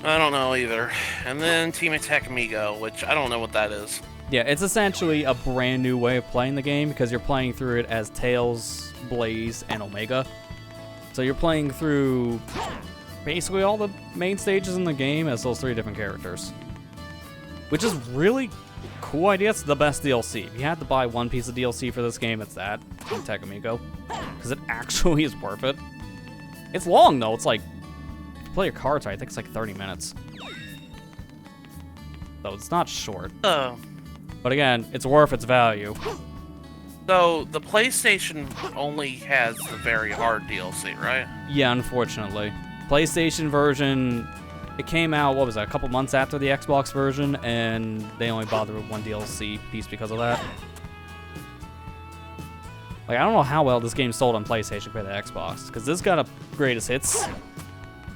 I don't know either. And then Team Attack Amigo, which I don't know what that is. Yeah, it's essentially a brand new way of playing the game because you're playing through it as Tails, Blaze, and Omega. So you're playing through basically all the main stages in the game as those 3 different characters. Which is really cool idea. It's the best DLC. If you had to buy one piece of DLC for this game, it's that, Team Attack Amigo. Because it actually is worth it. It's long though. It's like, if you play your cards right, I think it's like 30 minutes. So it's not short. Oh. But again, it's worth its value. So the PlayStation only has the very hard DLC, right? Yeah, unfortunately. PlayStation version, it came out, what was that, a couple months after the Xbox version, and they only bothered with one DLC piece because of that. Like, I don't know how well this game sold on PlayStation compared to Xbox, because this got a greatest hits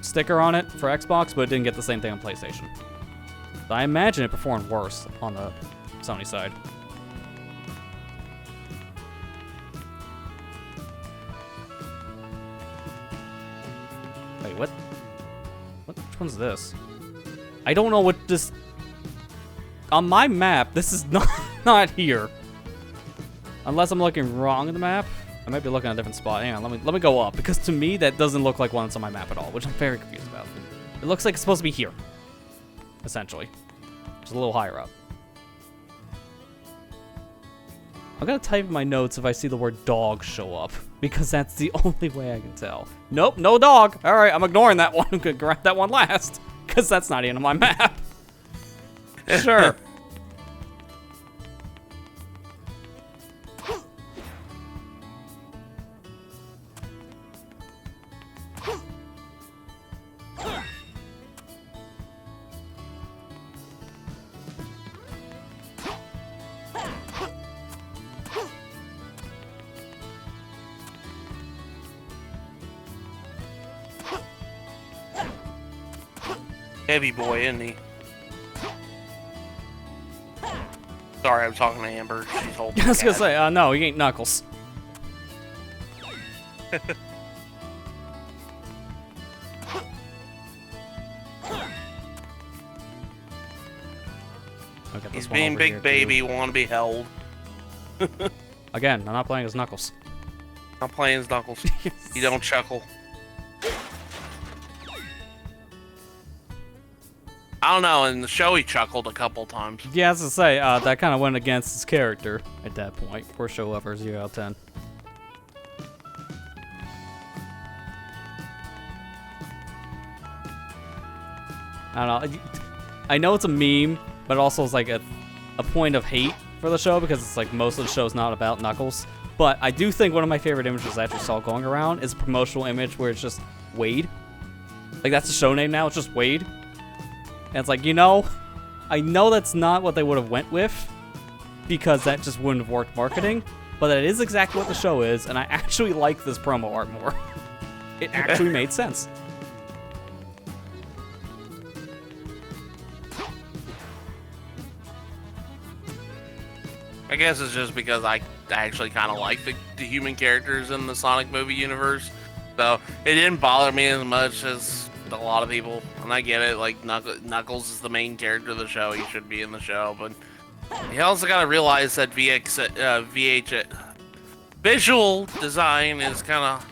sticker on it for Xbox, but it didn't get the same thing on PlayStation. So I imagine it performed worse on the Sony side. Wait, what? Which one's this? I don't know what this... On my map, this is not here. Unless I'm looking wrong in the map. I might be looking at a different spot. Hang on, let me go up. Because to me, that doesn't look like one that's on my map at all. Which I'm very confused about. It looks like it's supposed to be here. Essentially. Just a little higher up. I'm gonna type in my notes if I see the word dog show up. Because that's the only way I can tell. Nope, no dog. Alright, I'm ignoring that one. I'm gonna grab that one last. Because that's not even on my map. Sure. Heavy boy, isn't he? Sorry, I'm talking to Amber. She's holding I was gonna cat. say, no, he ain't Knuckles. He's being big baby, want to be held. Again, I'm not playing as Knuckles. I'm playing as Knuckles. You don't chuckle. I don't know, in the show he chuckled a couple times. Yeah, as I say, that kind of went against his character at that point. Poor show lover, 0 out of 10. I don't know. I know it's a meme, but also it's like a point of hate for the show because it's like most of the show's not about Knuckles. But I do think one of my favorite images I actually saw going around is a promotional image where it's just Wade. Like, that's the show name now, it's just Wade. And it's like, you know, I know that's not what they would have went with because that just wouldn't have worked marketing, but that is exactly what the show is, and I actually like this promo art more. It actually made sense. I guess it's just because I actually kind of like the human characters in the Sonic movie universe. So it didn't bother me as much as a lot of people. And I get it, like Knuckles is the main character of the show. He should be in the show. But you also got to realize that visual design is kind of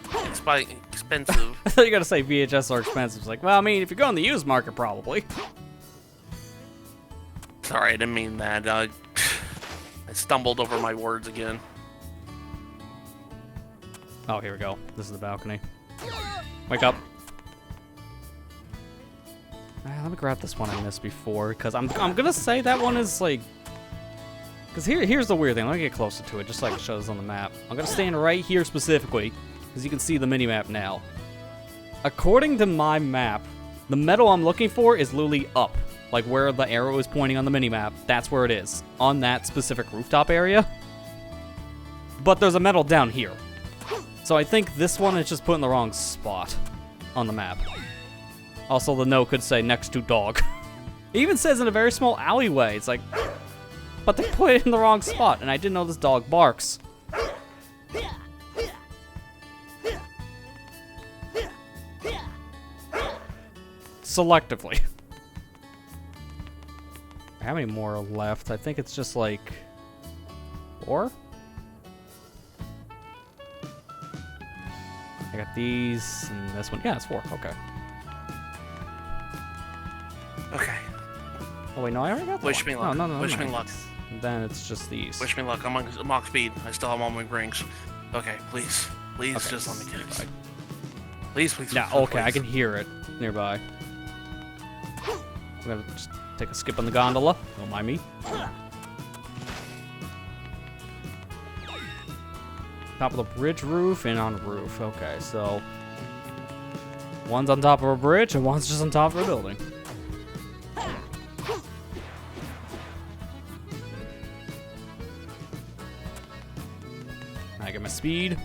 expensive. I thought you were going to say VHS are expensive. It's like, well, I mean, if you go on the used market, probably. Sorry, I didn't mean that. I stumbled over my words again. Oh, here we go. This is the balcony. Wake up. Let me grab this one I missed before, because I'm gonna say that one is like... Because here's the weird thing. Let me get closer to it, just so I can show this on the map. I'm gonna stand right here specifically, because you can see the mini-map now. According to my map, the metal I'm looking for is literally up. Like where the arrow is pointing on the mini-map, that's where it is. On that specific rooftop area. But there's a metal down here. So I think this one is just put in the wrong spot on the map. Also, the note could say next to dog. It even says in a very small alleyway. It's like, but they put it in the wrong spot, and I didn't know this dog barks. Selectively. How many more are left? I think it's just like 4? I got these and this one. Yeah, it's 4. Okay. Okay. Oh wait, no, I already got that. Wish me luck. No. Wish me luck. And then it's just these. Wish me luck. I'm on Mach speed. I still have all my rings. Okay, please. Please Okay, just let me get it. fine. Please, please, Yeah, please, okay, I please. can hear it nearby. I'm gonna just take a skip on the gondola. Don't mind me. Top of the bridge roof and on the roof. Okay, so one's on top of a bridge and one's just on top of a building. I get my speed.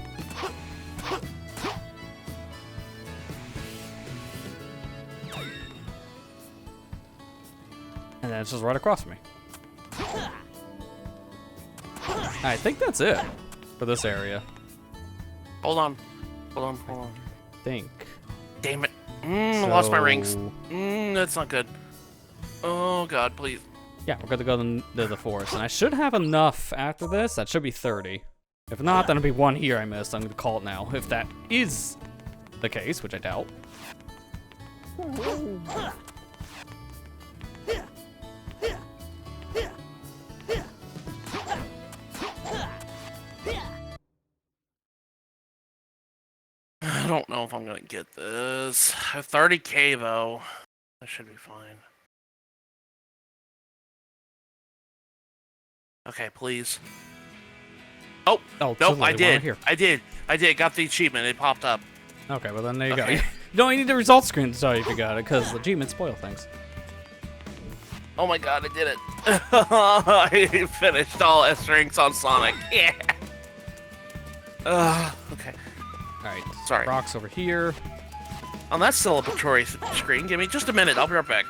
And then it's just right across from me. I think that's it for this area. Hold on. Hold on, hold on. Think. Damn it. Lost my rings. So- That's not good. Oh, God, please. Yeah, we're gonna go to the forest. And I should have enough after this. That should be 30. If not, then it'll be one here I missed. I'm gonna call it now. If that is the case, which I doubt. I don't know if I'm gonna get this. I have 30K though. That should be fine. Okay, please. Oh, Oh, nope, I totally, did. here. I did. Got the achievement. It popped up. Okay, well then there you go. Okay. You don't even need the results screen to tell you if you got it, because the achievements spoil things. Oh my God, I did it. I finished all S ranks on Sonic. Yeah. Okay. Alright, Sorry. rocks over here. On that celebratory screen, give me just a minute. I'll be right back.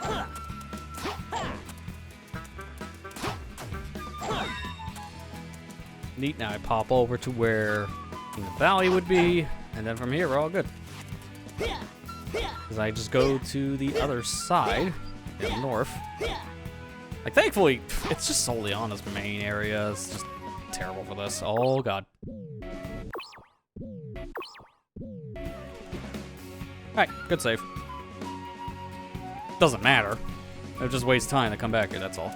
Neat, now I pop over to where the valley would be, and then from here we're all good. Because I just go to the other side, in north. Like, thankfully, it's just solely on this main area. It's just terrible for this. Oh, God. Alright, good save. Doesn't matter. It just wastes time to come back here, that's all.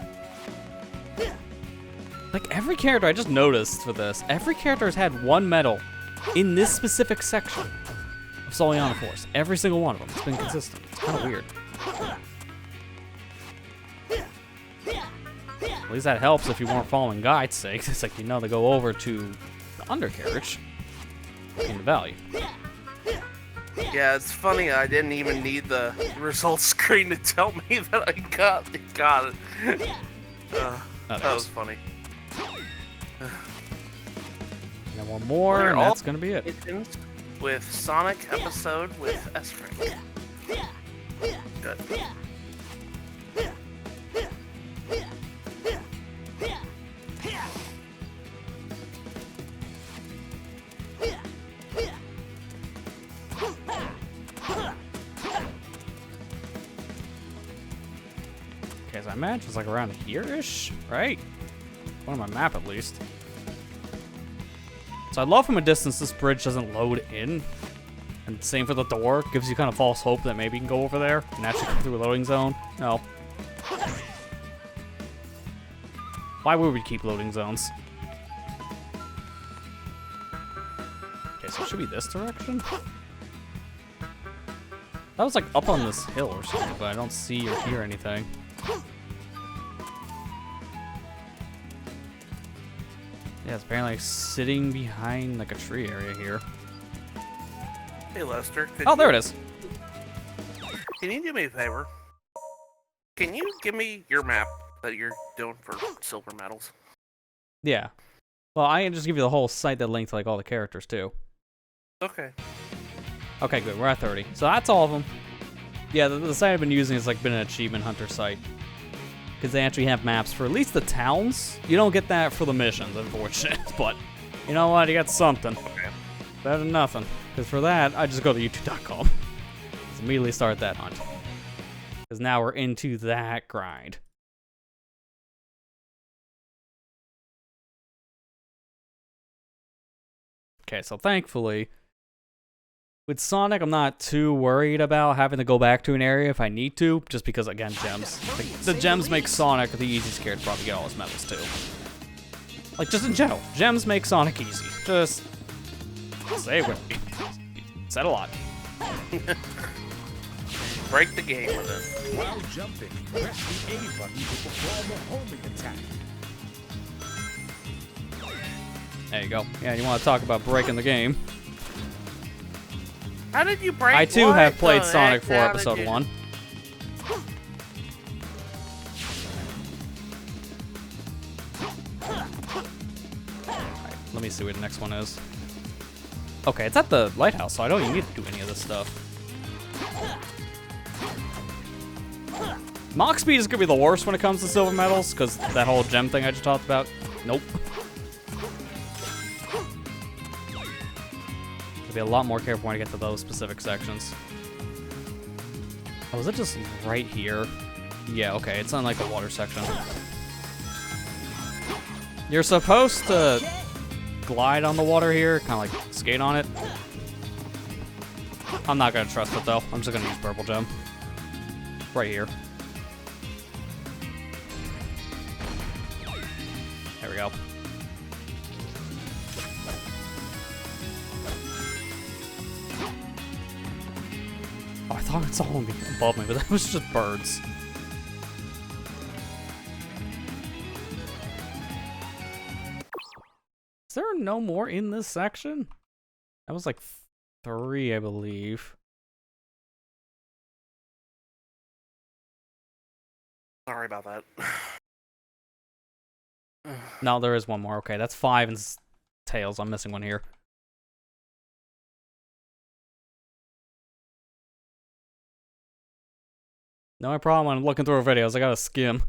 Like, every character, I just noticed for this, every character has had one medal in this specific section of Soliana Force. Every single one of them. It's been consistent. It's kind of weird. At least that helps if you weren't following guide's sake. It's like, you know, to go over to the undercarriage in the valley. Yeah, it's funny. I didn't even need the results screen to tell me that I got it. That was funny. And then one more, They're and all that's gonna be it. missions with Sonic episode with S rank. Good. Okay, so I imagine it's like around here-ish, right? On my map, at least. So I love from a distance this bridge doesn't load in. And same for the door. Gives you kind of false hope that maybe you can go over there and actually go through a loading zone. No. Why would we keep loading zones? Okay, so it should be this direction? That was like up on this hill or something, but I don't see or hear anything. Yeah, it's apparently like sitting behind like a tree area here. Hey Lester. Oh, there it is. Can you do me a favor? Can you give me your map that you're doing for silver medals? Yeah. Well, I can just give you the whole site that linked to like all the characters too. Okay. Okay, good. We're at 30. So that's all of them. Yeah, the site I've been using has like been an achievement hunter site. Because they actually have maps for at least the towns. You don't get that for the missions, unfortunately. But you know what? You got something. Okay. Better than nothing. Because for that, I just go to youtube.com. Just immediately start that hunt. Because now we're into that grind. Okay, so thankfully, with Sonic, I'm not too worried about having to go back to an area if I need to, just because, again, gems. Like, the gems make Sonic the easiest character to probably get all his medals, too. Like, just in general, gems make Sonic easy. Just say it with me. Said a lot. Break the game with it. While jumping, press the A button to perform a homing attack. There you go. Yeah, you want to talk about breaking the game. How did you break? I too what have played the Sonic heck? 4 How did Episode you- 1. Alright, let me see where the next one is. Okay, it's at the lighthouse, so I don't even need to do any of this stuff. Mach speed is gonna be the worst when it comes to silver medals, because that whole gem thing I just talked about. Nope. Be a lot more careful when I get to those specific sections. Oh, is it just right here? Yeah, okay, it's on like the water section. You're supposed to glide on the water here, kind of like skate on it. I'm not gonna trust it though. I'm just gonna use purple gem. Right here. There we go. Oh, I thought I saw one above me, but that was just birds. Is there no more in this section? That was like 3, I believe. Sorry about that. No, there is one more. Okay, that's 5 and Tails. I'm missing one here. No problem when I'm looking through videos. I gotta skim.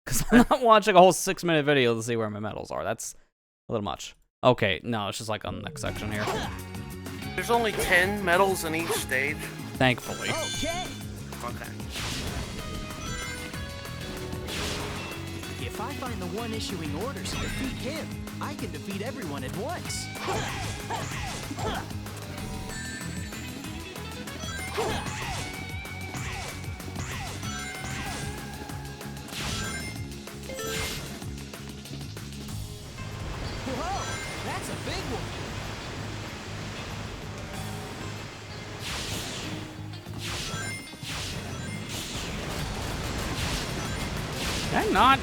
Because I'm not watching a whole 6-minute video to see where my medals are. That's a little much. Okay, no, it's just like on the next section here. There's only 10 medals in each stage. Thankfully. Okay. Okay. If I find the one issuing orders and defeat him, I can defeat everyone at once. Whoa, that's a big one. Can I not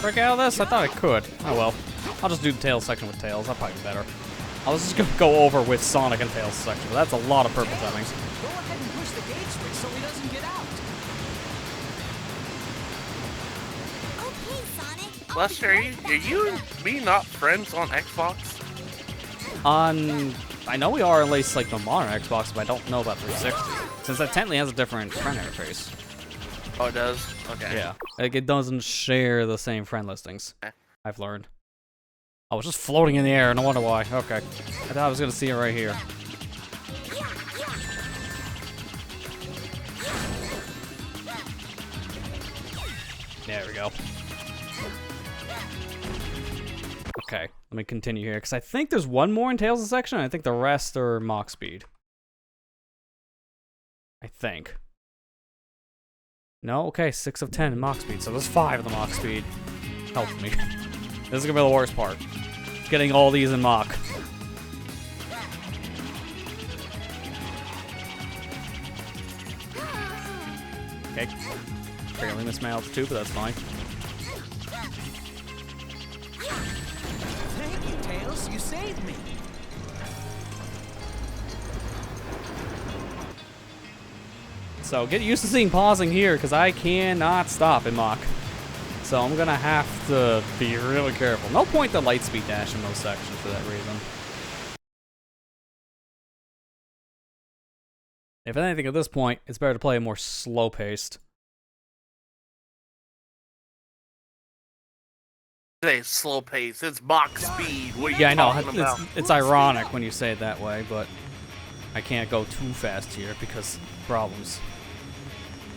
break out of this? I thought I could. Oh well. I'll just do the Tails section with Tails. That'll probably be better. I was just gonna go over with Sonic and Tails section, but that's a lot of purple timings. Go ahead and push the gate switch so he doesn't get out. Okay, Sonic. Lester, are you and me not friends on Xbox? I know we are at least like the modern Xbox, but I don't know about 360. Since that technically has a different friend interface. Oh, it does? Okay. Yeah. Like it doesn't share the same friend listings. Okay. I've learned. I was just floating in the air, no wonder why. Okay. I thought I was gonna see it right here. There we go. Okay, let me continue here, because I think there's one more in Tails' section, and I think the rest are Mach speed. I think. No? Okay, 6 of 10 in Mach speed, so there's 5 of the Mach speed. Help me. This is gonna be the worst part. Getting all these in Mach. Okay. Barely missed my altitude, but that's fine. Thank you, Tails. You saved me. So get used to seeing pausing here, because I cannot stop in Mach. So I'm gonna have to be really careful. No point to light speed dash in those sections for that reason. If anything at this point, it's better to play more slow-paced. Say slow pace. It's Mach speed. What are you Yeah, I know. talking about? It's ironic when you say it that way, but I can't go too fast here because problems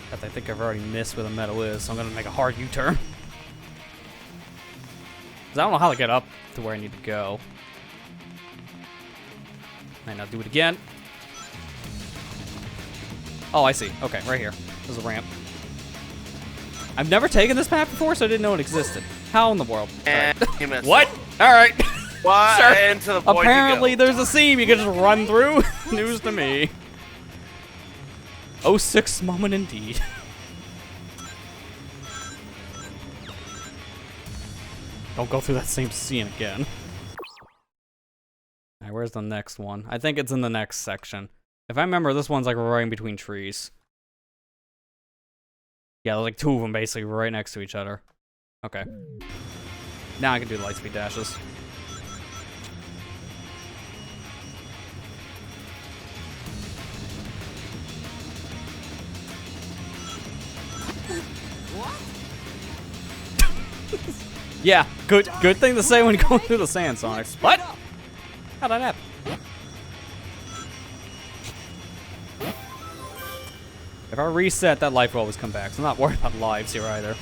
that I think I've already missed where the metal is, so I'm gonna make a hard U-turn. 'Cause I don't know how to get up to where I need to go. Might not do it again. Oh, I see. Okay, right here. There's a ramp. I've never taken this path before, so I didn't know it existed. How in the world? And you missed. What? Alright. What? Sure. And to the point Apparently you go. there's a seam you can just run through. News to me. 06 moment indeed. Don't go through that same scene again. Alright, where's the next one? I think it's in the next section. If I remember, this one's like right in between trees. Yeah, there's like two of them basically right next to each other. Okay. Now I can do light speed dashes. Yeah, good thing to say when you're going through the sand, Sonic. What? How'd that happen? If I reset, that life will always come back, so I'm not worried about lives here either.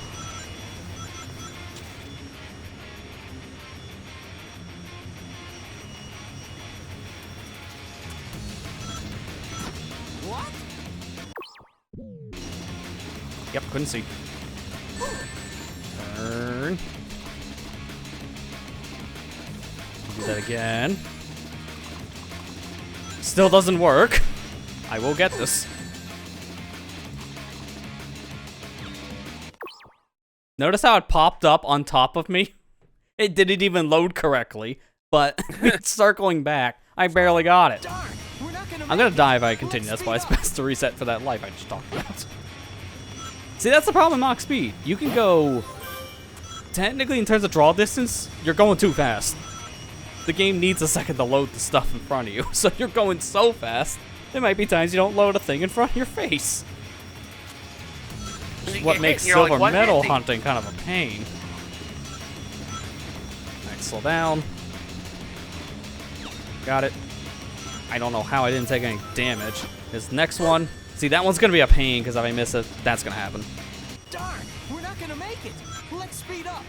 What? Yep, couldn't see. Turn. Do that again. Still doesn't work. I will get this. Notice how it popped up on top of me? It didn't even load correctly, but it's circling back. I barely got it. Darn, we're not gonna I'm gonna die if I continue. That's why it's best to reset for that life I just talked about. See, that's the problem with Mach Speed. You can go... Technically, in terms of draw distance, you're going too fast. The game needs a second to load the stuff in front of you, so you're going so fast, there might be times you don't load a thing in front of your face. Which is what makes silver medal hunting kind of a pain. Alright, slow down. Got it. I don't know how I didn't take any damage. This next one, see, that one's gonna be a pain, because if I miss it, that's gonna happen. Darn, we're not gonna make it. Let's speed up.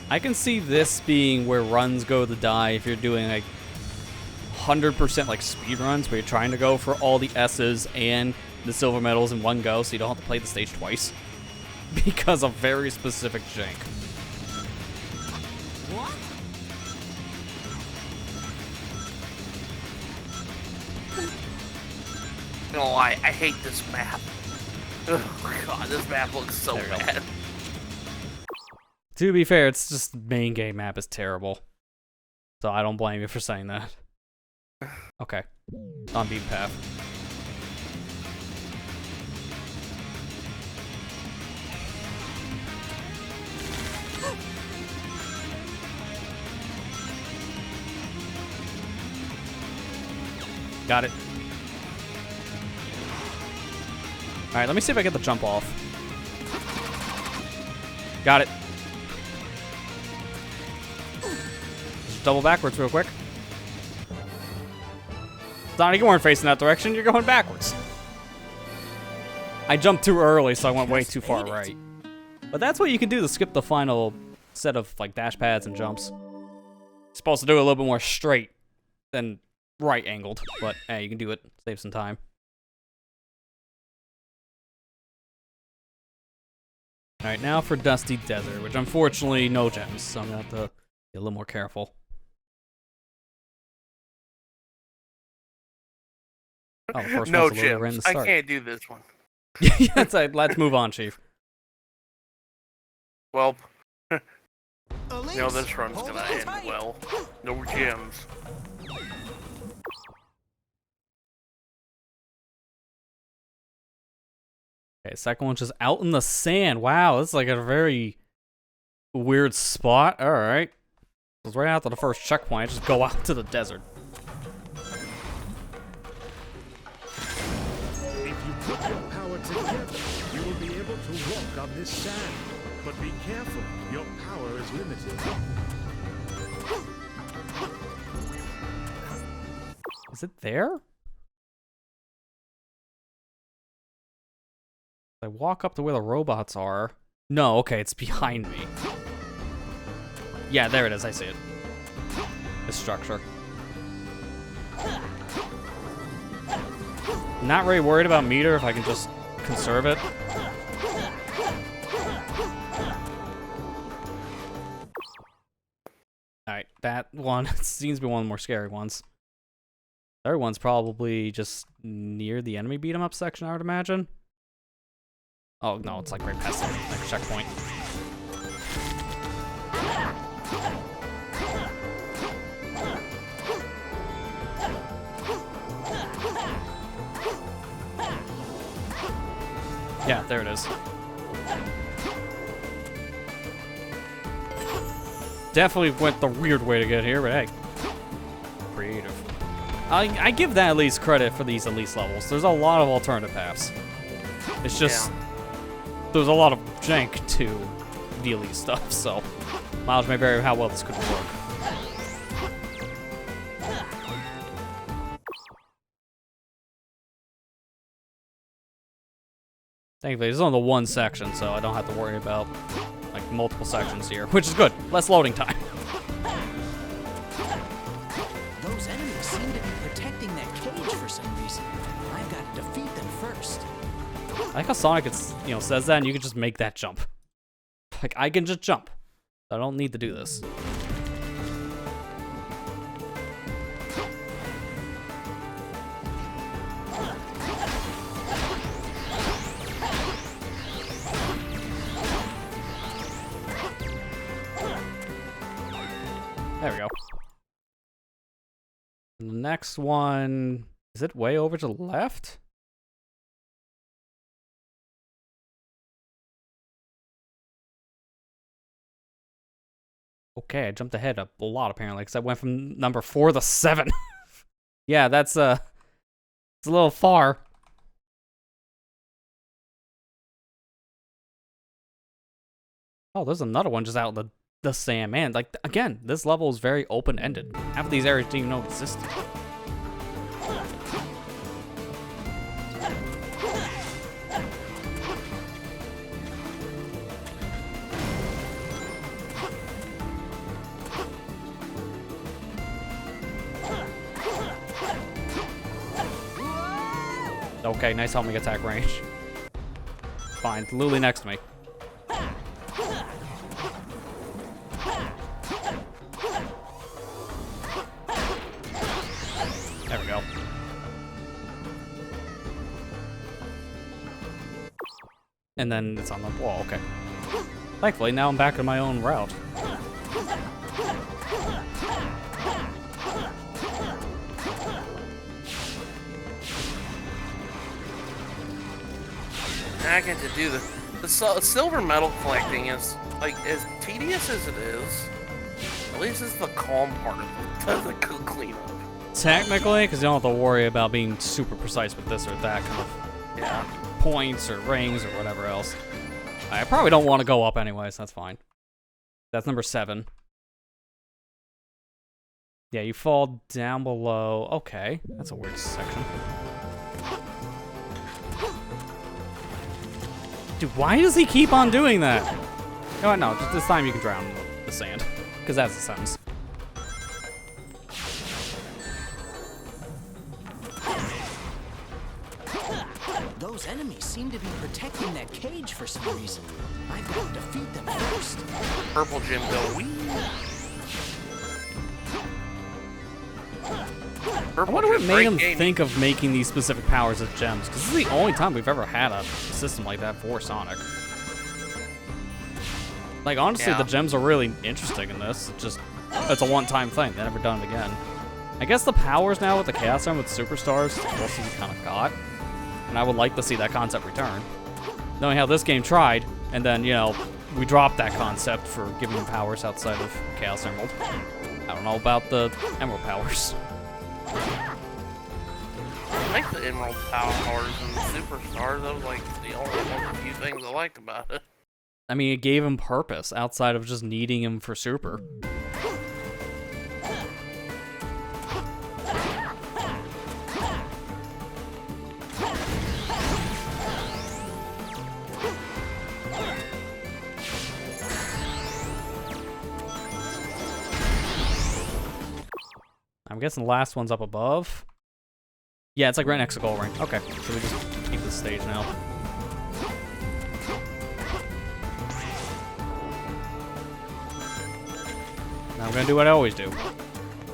I can see this being where runs go to die if you're doing like 100% like speed runs where you're trying to go for all the S's and the silver medals in one go so you don't have to play the stage twice. Because of very specific jank. What? No lie, I hate this map. Oh god, this map looks so bad. To be fair, it's just main game map is terrible. So I don't blame you for saying that. Okay. On beat path. Got it. Alright, let me see if I get the jump off. Got it. Just double backwards real quick. Sonic, you weren't facing that direction. You're going backwards. I jumped too early, so I went way too far right. But that's what you can do to skip the final set of like dash pads and jumps. You're supposed to do it a little bit more straight than right angled, but hey, you can do it. Save some time. Alright, now for Dusty Desert, which unfortunately no gems, so I'm gonna have to be a little more careful. Oh, the first No one's a little right in the gems. I start. can't do this one. That's right. Let's move on, Chief. Well, Elise, you know this run's hold gonna on end tight. well. No gems. Okay, second one's just out in the sand. Wow, this is like a very weird spot. Alright. It's right after the first checkpoint. Just go out to the desert. If you put your power together, you will be able to walk on this sand. But be careful, your power is limited. Is it there? I walk up to where the robots are. No, okay, it's behind me. Yeah, there it is. I see it. This structure. Not really worried about meter if I can just conserve it. Alright, that one seems to be one of the more scary ones. Third one's probably just near the enemy beat 'em up section, I would imagine. Oh no, it's like right past the next checkpoint. Yeah, there it is. Definitely went the weird way to get here, but hey. Creative. I give that at least credit for these Elise levels. There's a lot of alternative paths. It's just, there's a lot of jank to the Elise stuff, so mileage may vary how well this could work. Thankfully, this is only the one section, so I don't have to worry about like multiple sections here, which is good. Less loading time. Those enemies seem to be protecting that cage for some reason. I've got to defeat them first. I like how Sonic says that, and you can just make that jump. Like, I can just jump. I don't need to do this. There we go. And the next one, is it way over to the left? Okay, I jumped ahead a lot apparently, because I went from number 4 to 7. Yeah, that's it's a little far. Oh, there's another one just out in the sand. Man, like, again, this level is very open-ended. Half of these areas didn't even know existed. Okay, nice homing attack range. Fine, Luli next to me. There we go. And then it's on the wall, okay. Thankfully, now I'm back in my own route. I get to do the silver medal collecting is like as tedious as it is. At least it's the calm part of the cleanup. Technically, because you don't have to worry about being super precise with this or that kind of points or rings or whatever else. I probably don't want to go up anyways. That's fine. That's number 7. Yeah, you fall down below. Okay, that's a weird section. Dude, why does he keep on doing that? Oh, no, just this time you can drown in the sand. Because that's the sentence. Those enemies seem to be protecting that cage for some reason. I've got to defeat them first. Purple gem go wee. I wonder what made him think of making these specific powers as gems, because this is the only time we've ever had a system like that for Sonic. Like, honestly, the gems are really interesting in this. It's a one-time thing. They've never done it again. I guess the powers now with the Chaos Emerald with Superstars is the closest we kind of got. And I would like to see that concept return. Knowing how this game tried, and then, we dropped that concept for giving them powers outside of Chaos Emerald. I don't know about the Emerald powers. I like the Emerald powers and the Superstars. That was like the only few things I liked about it. I mean, it gave him purpose outside of just needing him for Super. I'm guessing the last one's up above. Yeah, it's like right next to Gold Ring. Okay, so we just keep this stage now. Now I'm gonna do what I always do.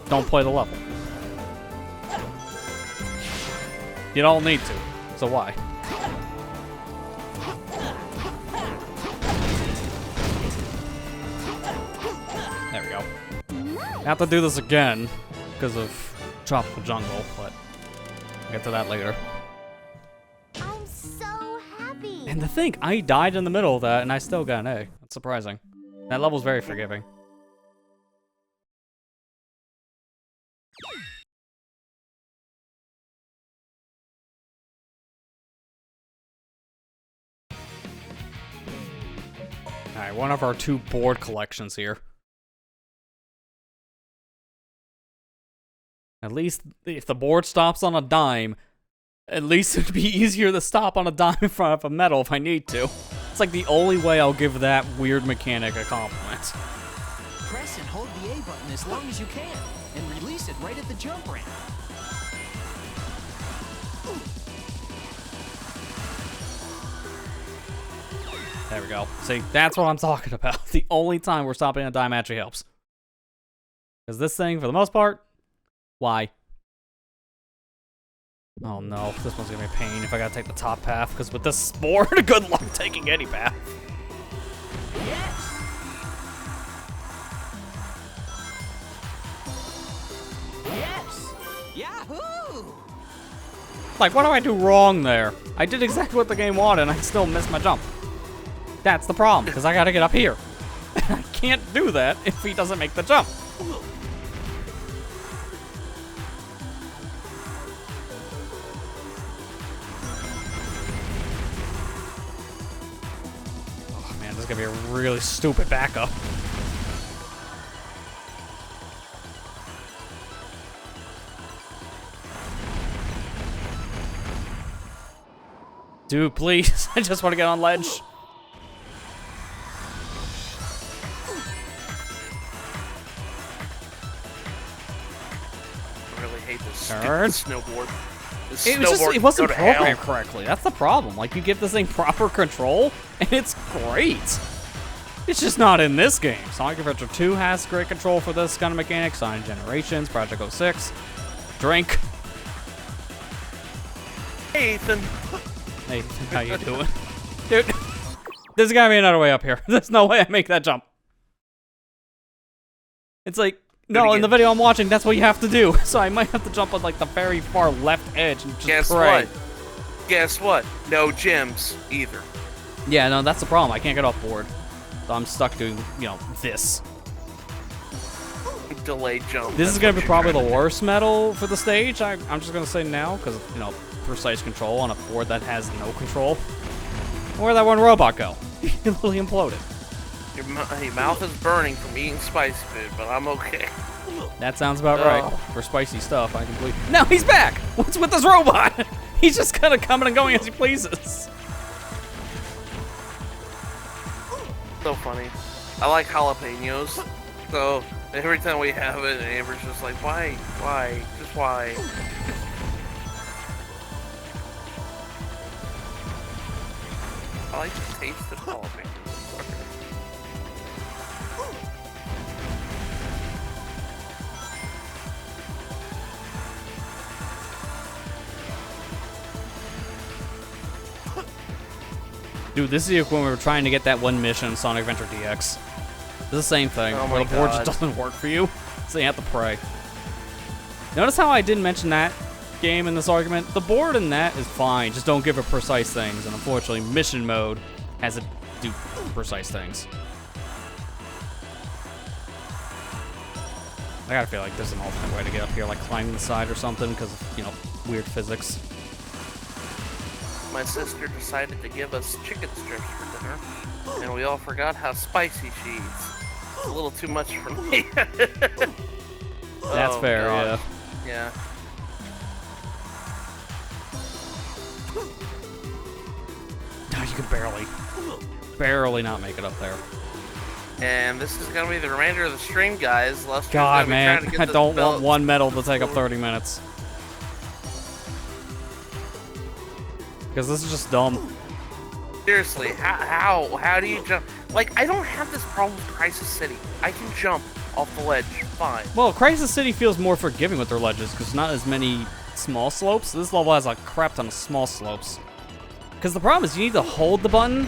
Don't play the level. You don't need to. So why? There we go. I have to do this again because of Tropical Jungle, but I'll get to that later. I'm so happy. And to think, I died in the middle of that and I still got an A. That's surprising. That level's very forgiving. Alright, one of our 2 board collections here. At least if the board stops on a dime, at least it'd be easier to stop on a dime in front of a metal if I need to. It's like the only way I'll give that weird mechanic a compliment. Press and hold the A button as long as you can, and release it right at the jump ramp. There we go. See, that's what I'm talking about. The only time we're stopping a dime actually helps. Because this thing, for the most part, why? Oh no, this one's gonna be a pain if I gotta take the top path, because with this board, good luck taking any path. Yes! Yes! Yahoo! Like, what do I do wrong there? I did exactly what the game wanted, and I still missed my jump. That's the problem, because I gotta get up here. I can't do that if he doesn't make the jump. Oh man, this is gonna be a really stupid backup. Dude, please. I just want to get on ledge. I really hate this Turn. stupid snowboard. This It was just, snowboard it wasn't go to hell. programmed correctly. That's the problem. Like, you give this thing proper control, and it's great. It's just not in this game. Sonic Adventure 2 has great control for this kind of mechanic. Sonic Generations, Project 06, Drink. Hey, Ethan. Hey, how you doing? Dude, there's gotta be another way up here. There's no way I make that jump. It's like, no, in the video I'm watching, that's what you have to do. So I might have to jump on like the very far left edge and just Guess pray. what? Guess what? No gems either. Yeah, no, that's the problem. I can't get off board. So I'm stuck doing, you know, this. Delayed jump. This is That's gonna what be you're probably the trying to do. worst metal for the stage. I'm just gonna say now, because, you know, precise control on a board that has no control. Where'd that one robot go? He literally imploded. Your mouth is burning from eating spicy food, but I'm okay. That sounds about Oh. right. For spicy stuff, I can believe. No, he's back! What's with this robot? He's just kind of coming and going as he pleases. So funny. I like jalapenos, so every time we have it, Amber's just like, why, just why? I like the taste of jalapenos. Dude, this is when we were trying to get that one mission in Sonic Adventure DX. It's the same thing. Oh where my the board God. just doesn't work for you, so you have to pray. Notice how I didn't mention that game in this argument? The board in that is fine, just don't give it precise things, and unfortunately, mission mode has it do precise things. I gotta feel like there's an alternate way to get up here, like climbing the side or something, because of, you know, weird physics. My sister decided to give us chicken strips for dinner, and we all forgot how spicy she eats. It's a little too much for me. That's Oh, fair, God. yeah. Yeah. Oh, you can barely not make it up there. And this is gonna be the remainder of the stream, guys. Lester's God, gonna be man, trying to get I this don't want belt. one medal to take up 30 minutes. Because this is just dumb. Seriously, how do you jump? Like, I don't have this problem with Crisis City. I can jump off the ledge, fine. Well, Crisis City feels more forgiving with their ledges, because not as many small slopes. This level has a crap ton of small slopes. Because the problem is you need to hold the button,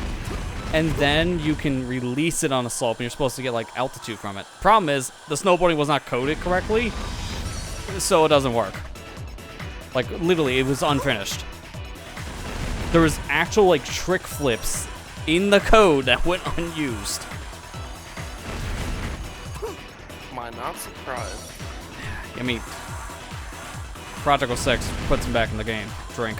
and then you can release it on a slope, and you're supposed to get, like, altitude from it. Problem is, the snowboarding was not coded correctly, so it doesn't work. Like, literally, it was unfinished. There was actual, like, trick flips in the code that went unused. Am I not surprised? I mean, Project 06 puts him back in the game. Drink.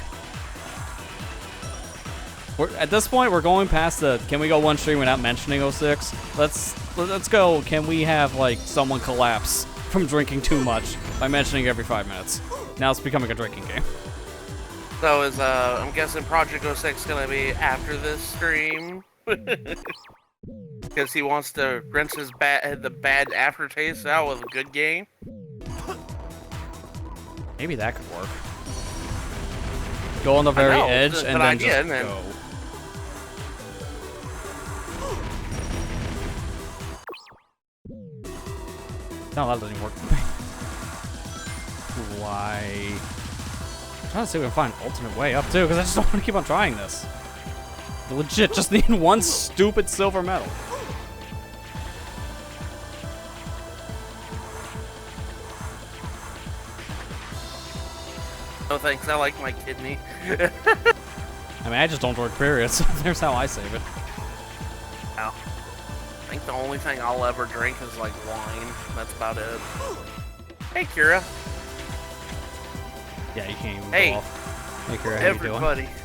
At this point, we're going past the, can we go one stream without mentioning 06? Let's go. Can we have, like, someone collapse from drinking too much by mentioning every 5 minutes? Now it's becoming a drinking game. So is, I'm guessing Project 06 gonna be after this stream? Because he wants to rinse his the bad aftertaste out with a good game? Maybe that could work. Go on the very edge and then just go. No, that doesn't work for me. Why? I'm trying to see if we can find an alternate way up too, because I just don't want to keep on trying this. I legit just need one stupid silver medal. No thanks, I like my kidney. I mean, I just don't drink, period, so there's how I save it. Ow. I think the only thing I'll ever drink is like wine. That's about it. Hey, Kira. Yeah, you can't even Hey, go off. Hey, Kira, how everybody. you doing?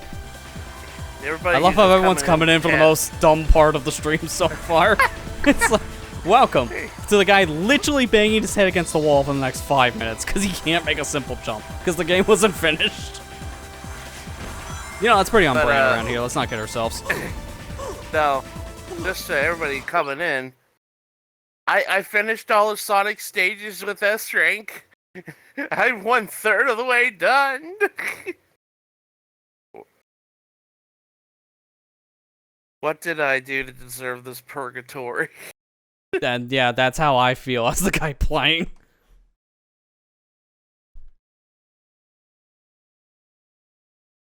Everybody. I love how everyone's coming in for the most dumb part of the stream so far. It's like, welcome to the guy literally banging his head against the wall for the next 5 minutes because he can't make a simple jump because the game wasn't finished. You know, that's pretty on brand around here. Let's not get ourselves. No, just to everybody coming in, I finished all the Sonic stages with S rank. I'm 1/3 of the way done. What did I do to deserve this purgatory? And yeah, that's how I feel as the guy playing.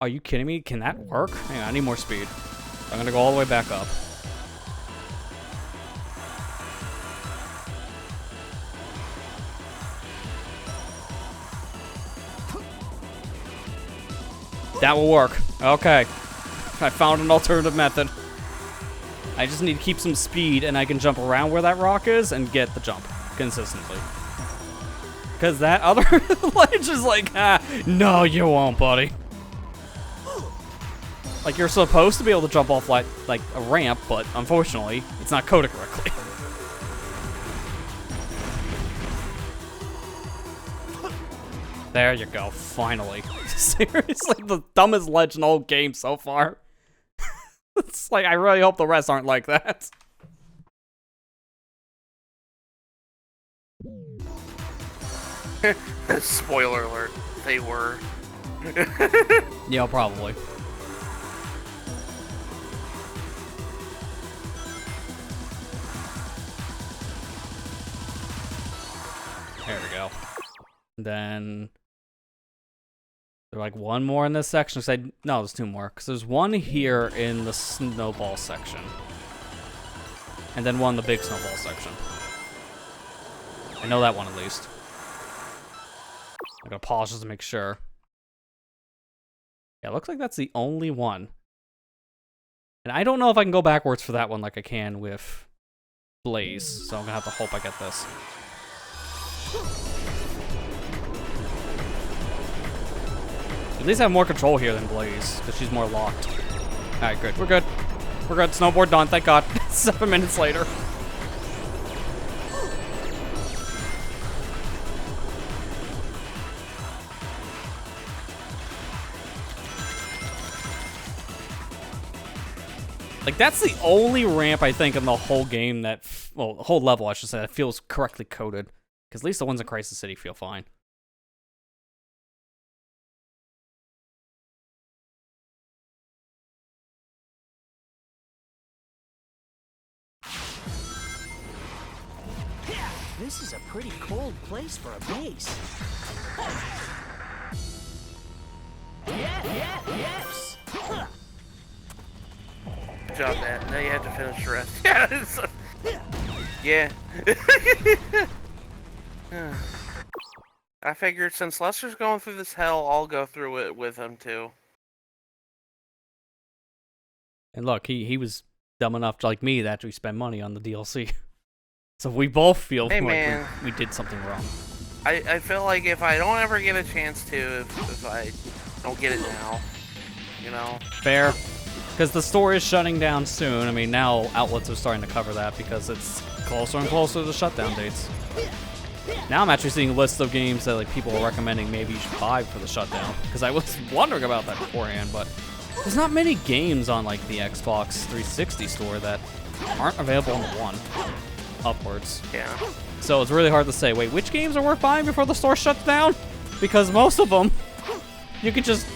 Are you kidding me? Can that work? Hang on, I need more speed. I'm gonna go all the way back up. That will work. Okay. I found an alternative method. I just need to keep some speed and I can jump around where that rock is and get the jump consistently. Because that other ledge is like, no, you won't, buddy. Like, you're supposed to be able to jump off like a ramp, but unfortunately, it's not coded correctly. There you go, finally. Seriously, the dumbest ledge in the whole game so far. It's like, I really hope the rest aren't like that. Spoiler alert, they were. Yeah, probably. There we go. Then there's like one more in this section. No, there's two more. Because there's one here in the snowball section. And then one in the big snowball section. I know that one at least. I'm gonna pause just to make sure. Yeah, it looks like that's the only one. And I don't know if I can go backwards for that one like I can with Blaze. So I'm gonna have to hope I get this. At least I have more control here than Blaze, because she's more locked. Alright, good. We're good. We're good. Snowboard done, thank God. 7 minutes later. Like, that's the only ramp, I think, in the whole game that... Well, the whole level, I should say, that feels correctly coded. Because at least the ones in Crisis City feel fine. This is a pretty cold place for a base. Yes. Good job, man. Now you have to finish the rest. Yeah. I figured since Lester's going through this hell, I'll go through it with him too. And look, he was dumb enough, like me, to actually spend money on the DLC. So we both feel Hey, like man. we did something wrong. I feel like if I don't ever get a chance to, if I don't get it now, you know. Fair. Because the store is shutting down soon. I mean, now outlets are starting to cover that because it's closer and closer to shutdown dates. Now I'm actually seeing lists of games that like people are recommending maybe you should buy for the shutdown. Because I was wondering about that beforehand, but there's not many games on like the Xbox 360 store that aren't available on the One upwards. Yeah. So it's really hard to say, wait, which games are worth buying before the store shuts down? Because most of them you can just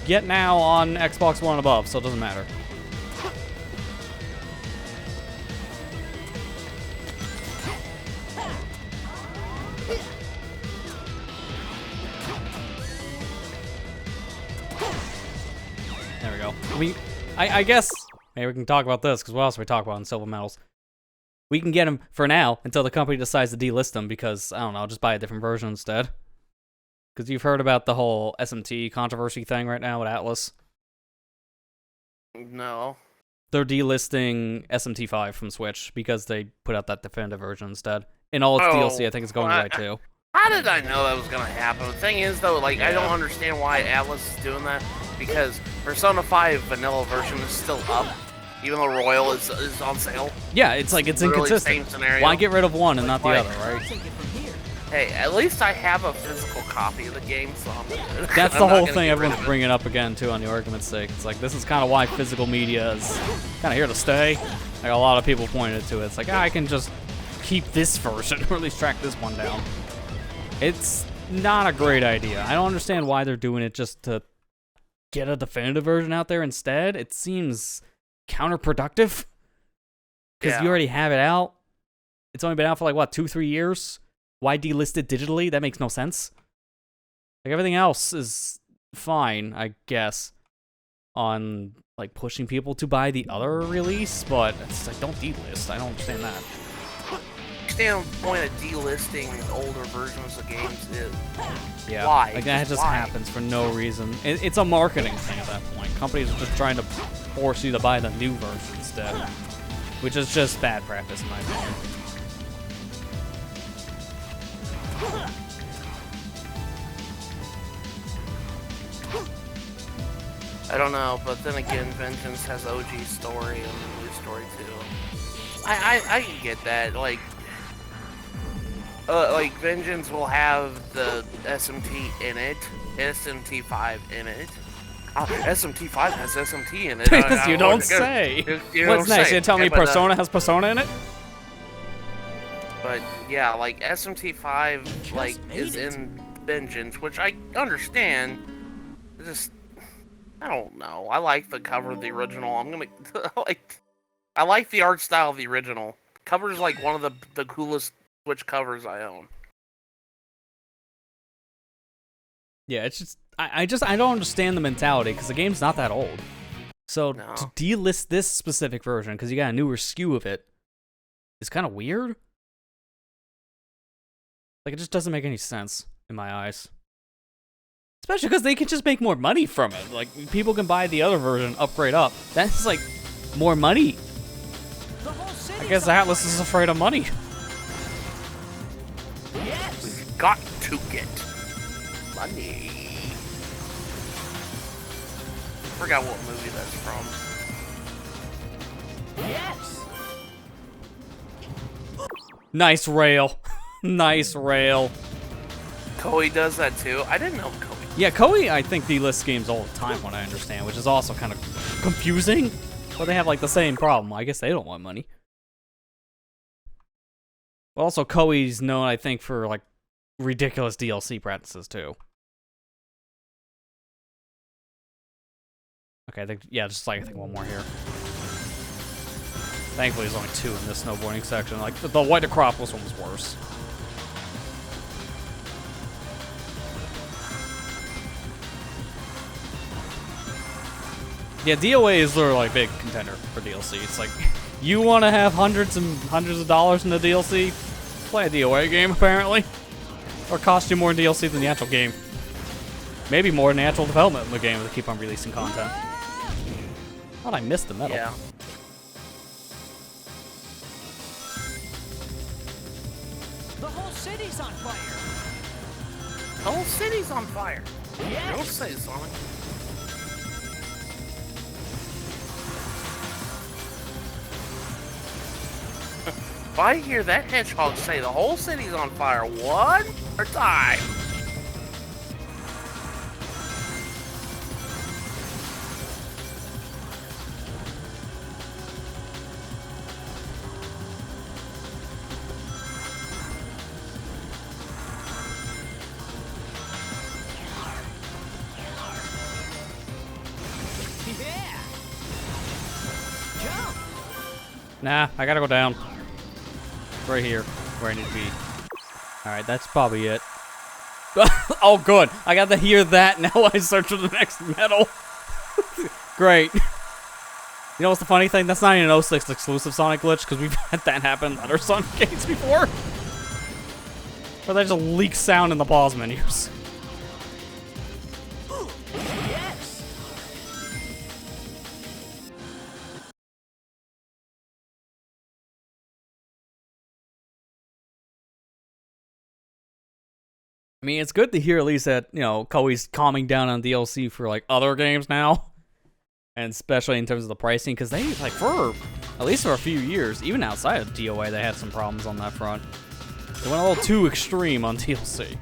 get now on Xbox One and above, so it doesn't matter. There we go. I guess maybe we can talk about this, because what else are we talk about in Silver Medals? We can get them for now until the company decides to delist them because, I don't know, just buy a different version instead. Because you've heard about the whole SMT controversy thing right now with Atlas. No. They're delisting SMT5 from Switch because they put out that definitive version instead. And all its DLC, I think, is going away too. How did I know that was going to happen? The thing is, though, like, I don't understand why Atlas is doing that. Because Persona 5 vanilla version is still up. Even though Royal is on sale. Yeah, it's like, it's Literally inconsistent. same scenario. Why get rid of one and not the Why? other, right? Take it from here. Hey, at least I have a physical copy of the game, so That's I'm the not whole gonna thing get rid everyone's of it. bringing up again, too, on the argument's sake. It's like, this is kind of why physical media is kind of here to stay. Like, a lot of people pointed to it. It's like, I can just keep this version, or at least track this one down. It's not a great idea. I don't understand why they're doing it just to get a definitive version out there instead. It seems counterproductive. Because you already have it out. It's only been out for like, what, 2-3 years? Why delist it digitally? That makes no sense. Like, everything else is fine, I guess, on, like, pushing people to buy the other release, but it's like, don't delist. I don't understand that. Understand the point of delisting older versions of games is Yeah. why? Like, that just Why? happens for no reason. It's a marketing thing at that point. Companies are just trying to force you to buy the new version instead. Which is just bad practice, in my opinion. I don't know, but then again, Vengeance has OG story and the new story too. I can get that. Like Vengeance will have the SMT in it, SMT5 in it. Oh, SMT5 has SMT in it. You don't say. You What's don't next? say. You tell me Yeah, but, Persona has Persona in it? But yeah, like SMT5 like is in Vengeance, which I understand. It's just I don't know. I like the cover of the original. I'm gonna I like the art style of the original. Cover's like one of the coolest Switch covers I own. Yeah, it's just I don't understand the mentality because the game's not that old. So No. to delist this specific version because you got a newer SKU of it is kind of weird. Like, it just doesn't make any sense in my eyes. Especially because they can just make more money from it. Like, people can buy the other version, upgrade up. That's like more money. I guess Atlas is afraid of money. Yes. Got to get money. Forgot what movie that's from. Yes. Nice rail. Nice rail. Koei does that too. I didn't know Koei. Yeah, Koei, I think, delists games all the time, what I understand, which is also kind of confusing. But they have, like, the same problem. I guess they don't want money. But also, Koei's known, I think, for, like, ridiculous DLC practices, too. Okay, I think, yeah, just, like, I think one more here. Thankfully, there's only 2 in this snowboarding section. Like, the White Acropolis one was worse. Yeah, DOA is their like big contender for DLC. It's like, you want to have hundreds and hundreds of dollars in the DLC? Play a DOA game, apparently. Or cost you more in DLC than the actual game. Maybe more than the actual development of the game if they keep on releasing content. Thought I missed the medal. Yeah. The whole city's on fire. The whole city's on fire. Yes. Don't say, Sonic. If I hear that hedgehog say the whole city's on fire one more time. Yeah. Jump. Nah, I gotta go down. Right here, where I need to be. Alright, that's probably it. Oh, good. I got to hear that. Now I search for the next medal. Great. You know what's the funny thing? That's not even an 06 exclusive Sonic glitch, because we've had that happen in other Sonic games before. Where there's a leak sound in the pause menus. Yes. I mean, it's good to hear at least that, you know, Koei's calming down on DLC for, like, other games now. And especially in terms of the pricing, because they, like, for, at least for a few years, even outside of DOA, they had some problems on that front. They went a little too extreme on DLC.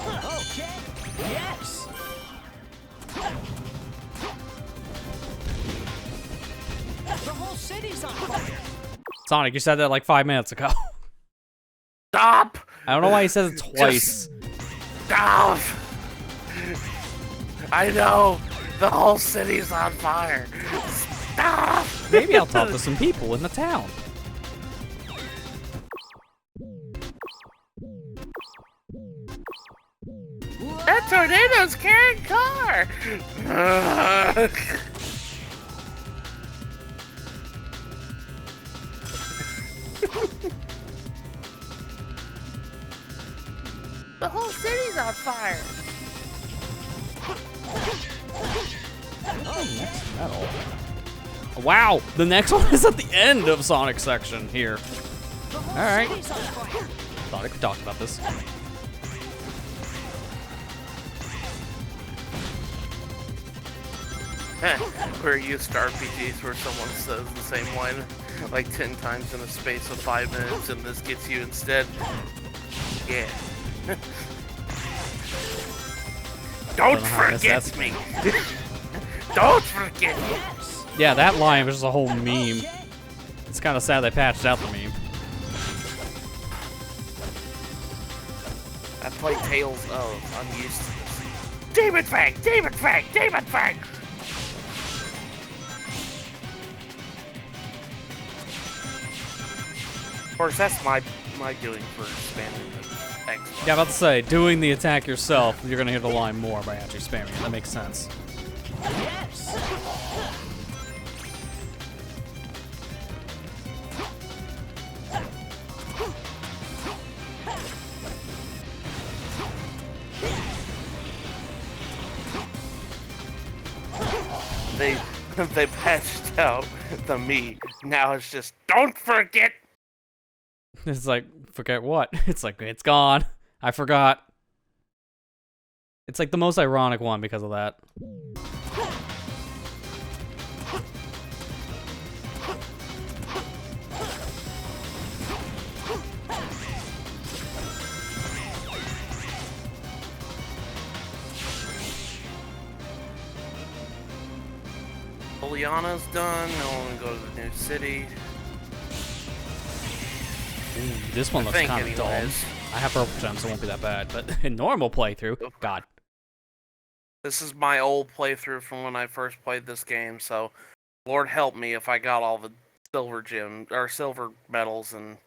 Okay. Yes. The whole city's on fire. Sonic, you said that like 5 minutes ago. Stop! I don't know why he says it twice. Stop! I know! The whole city's on fire! Stop! Maybe I'll talk to some people in the town. That tornado's carrying car! The whole city's on fire! Metal. Wow, the next one is at the end of Sonic section here. Alright. Thought I could talk about this. We're used to RPGs where someone says the same line like 10 times in a space of 5 minutes, and this gets you instead. Yeah. Don't forget me! Don't forget me! Yeah, that line was just a whole meme. It's kind of sad they patched out the meme. I play Tales of. I'm used to this. Demon Fang! Demon Fang! Demon Fang! Of course, that's my doing for spamming the Xbox. Yeah, about to say, doing the attack yourself, you're gonna hear the line more by actually spamming it. That makes sense. Yes. They patched out the me. Now it's just don't forget. It's like, forget what? It's like, it's gone. I forgot. It's like the most ironic one because of that. Juliana's done. Now I'm gonna go to the new city. Ooh, this one looks kind of dull. I have purple gems, so it won't be that bad. But in normal playthrough, God. This is my old playthrough from when I first played this game, so Lord help me if I got all the silver gems or silver medals and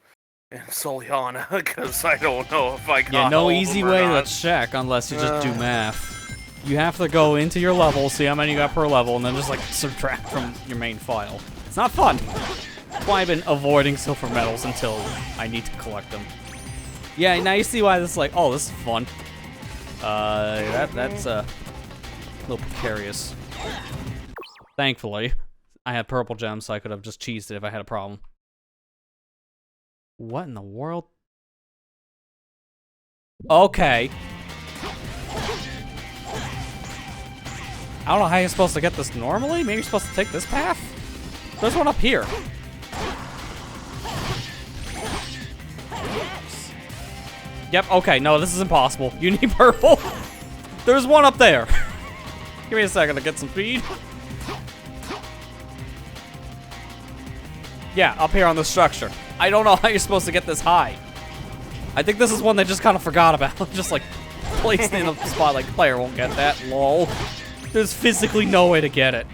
and Soliana, because I don't know if I got Yeah, no all of easy them or way to not. check unless you just do math. You have to go into your level, see how many you got per level, and then just like subtract from your main file. It's not fun. That's why I've been avoiding silver medals until I need to collect them. Yeah, now you see why this is like, oh, this is fun. That's a little precarious. Thankfully, I had purple gems, so I could have just cheesed it if I had a problem. What in the world? Okay. I don't know how you're supposed to get this normally. Maybe you're supposed to take this path? There's one up here. Yep, okay, no, this is impossible. You need purple. There's one up there. Give me a second to get some speed. Yeah, up here on the structure. I don't know how you're supposed to get this high. I think this is one they just kind of forgot about. Just like placed in a spot like player won't get that. Lol. There's physically no way to get it.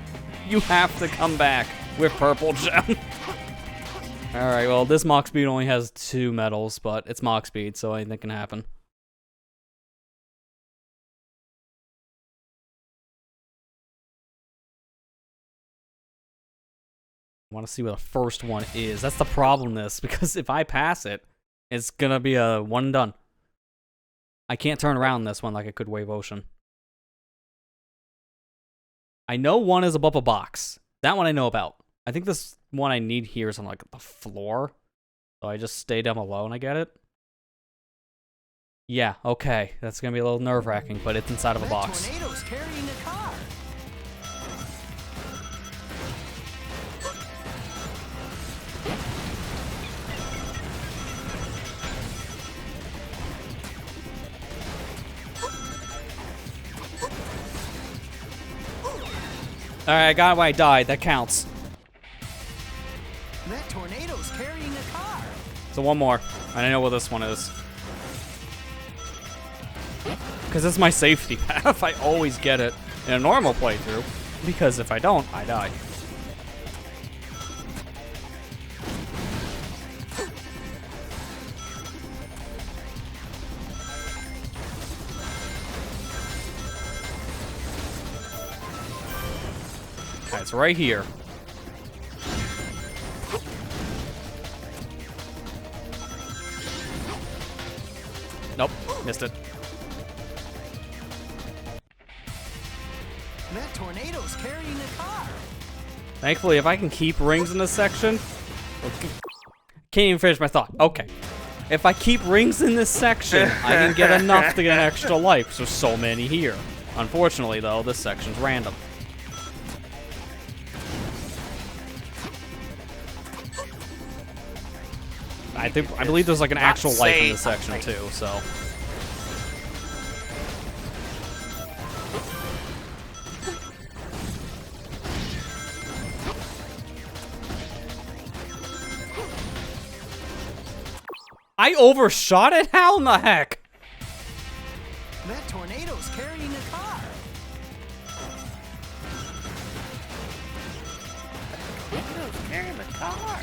You have to come back with purple gem. Alright, well, this Mach Speed only has 2 medals, but it's Mach Speed, so anything can happen. I want to see what the first one is. That's the problem this, because if I pass it, it's gonna be a one and done. I can't turn around this one like I could Wave Ocean. I know one is above a box. That one I know about. I think this one I need here is on like the floor. So I just stay down below and I get it. Yeah, okay. That's gonna be a little nerve-wracking, but it's inside of a box. Tornado's carrying a car. Alright, I got it when I died. That counts. That tornado's carrying a car. So one more. I know what this one is. Because it's my safety path. I always get it in a normal playthrough. Because if I don't, I die. Okay, it's right here. Nope, missed it. That tornado's carrying a car. Thankfully, if I can keep rings in this section... Can't even finish my thought. Okay. If I keep rings in this section, I can get enough to get an extra life. There's so many here. Unfortunately, though, this section's random. I believe there's like an actual life in this section too, so. I overshot it? How in the heck? That tornado's carrying a car. Tornado's carrying the car.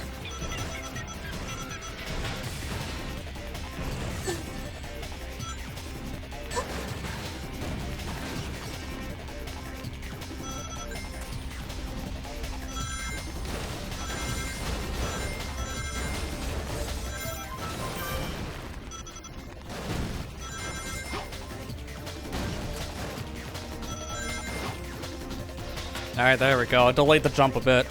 Alright, there we go. I delayed the jump a bit.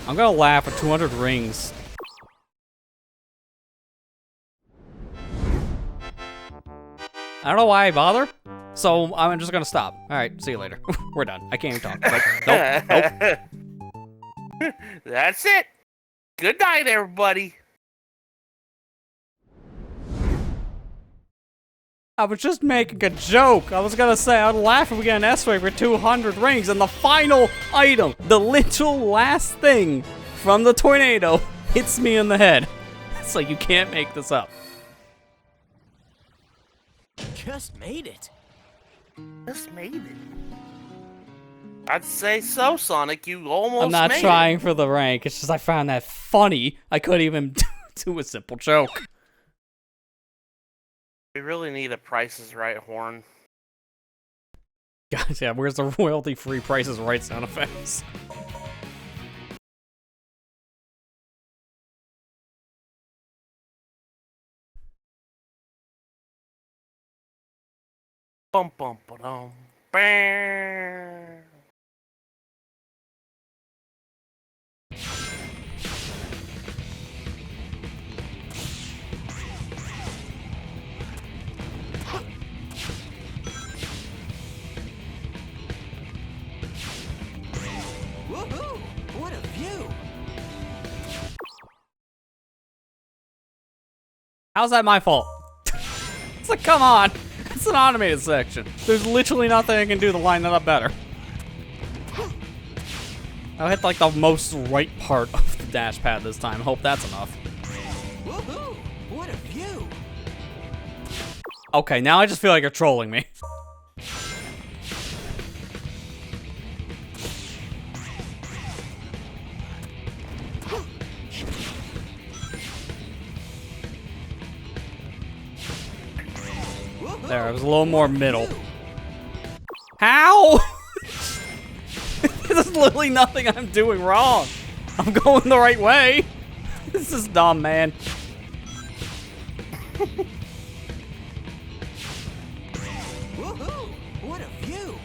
I'm gonna laugh at 200 rings. I don't know why I bother, so I'm just gonna stop. Alright, see you later. We're done. I can't even talk. Nope. That's it. Good night, everybody. I was just making a joke. I was gonna say I'd laugh if we get an S-Wave for 200 rings, and the final item, the literal last thing from the tornado, hits me in the head. So you can't make this up. Just made it. Just made it. I'd say so, Sonic. You almost I'm not made trying it. for the rank. It's just I found that funny. I couldn't even do a simple joke. We really need a Price is Right horn. God, yeah, where's the royalty-free Price is Right sound effects? Bum bum ba-dum. Bam. Woohoo! What a view! How's that my fault? It's like, come on. It's an automated section. There's literally nothing I can do to line that up better. I'll hit like the most right part of the dash pad this time. Hope that's enough. Woohoo! What a view! Okay, now I just feel like you're trolling me. There, it was a little more middle. How? There's literally nothing I'm doing wrong. I'm going the right way. This is dumb, man. Woohoo! What a view!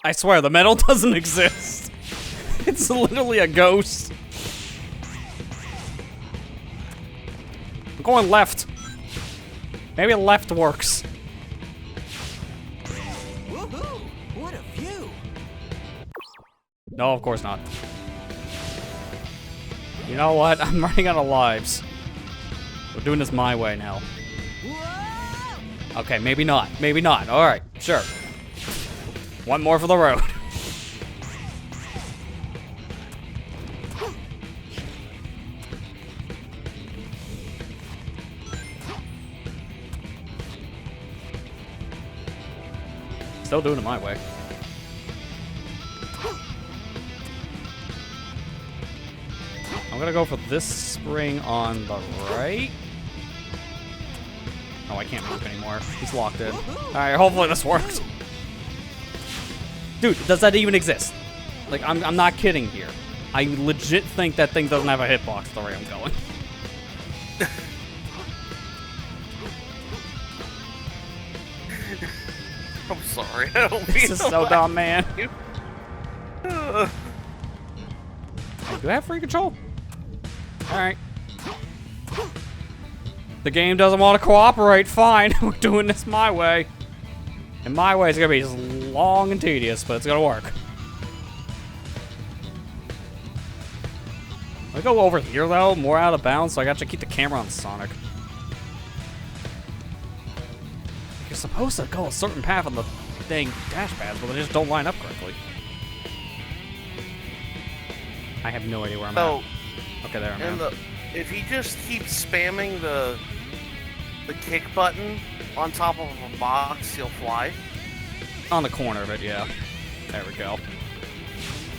I swear, the metal doesn't exist. It's literally a ghost. I'm going left. Maybe left works. Woohoo! What a view! No, of course not. You know what? I'm running out of lives. We're doing this my way now. Whoa! Okay, maybe not. Maybe not. Alright, sure. One more for the road. Still doing it my way. I'm gonna go for this spring on the right. Oh, I can't move anymore. He's locked in. Alright, hopefully this works. Dude, does that even exist? Like, I'm not kidding here. I legit think that thing doesn't have a hitbox the way I'm going. I'm sorry. I don't This mean is to so laugh dumb, man. at you. Do I have free control? Alright. The game doesn't want to cooperate. Fine. We're doing this my way. And my way is going to be just long and tedious, but it's going to work. I go over here, though, more out of bounds, so I got to keep the camera on Sonic. You're supposed to go a certain path on the dang dash pads, but they just don't line up correctly. I have no idea where I'm So, at. Okay, there I'm and at. if he just keeps spamming the kick button on top of a box, he'll fly. On the corner of it, yeah. There we go.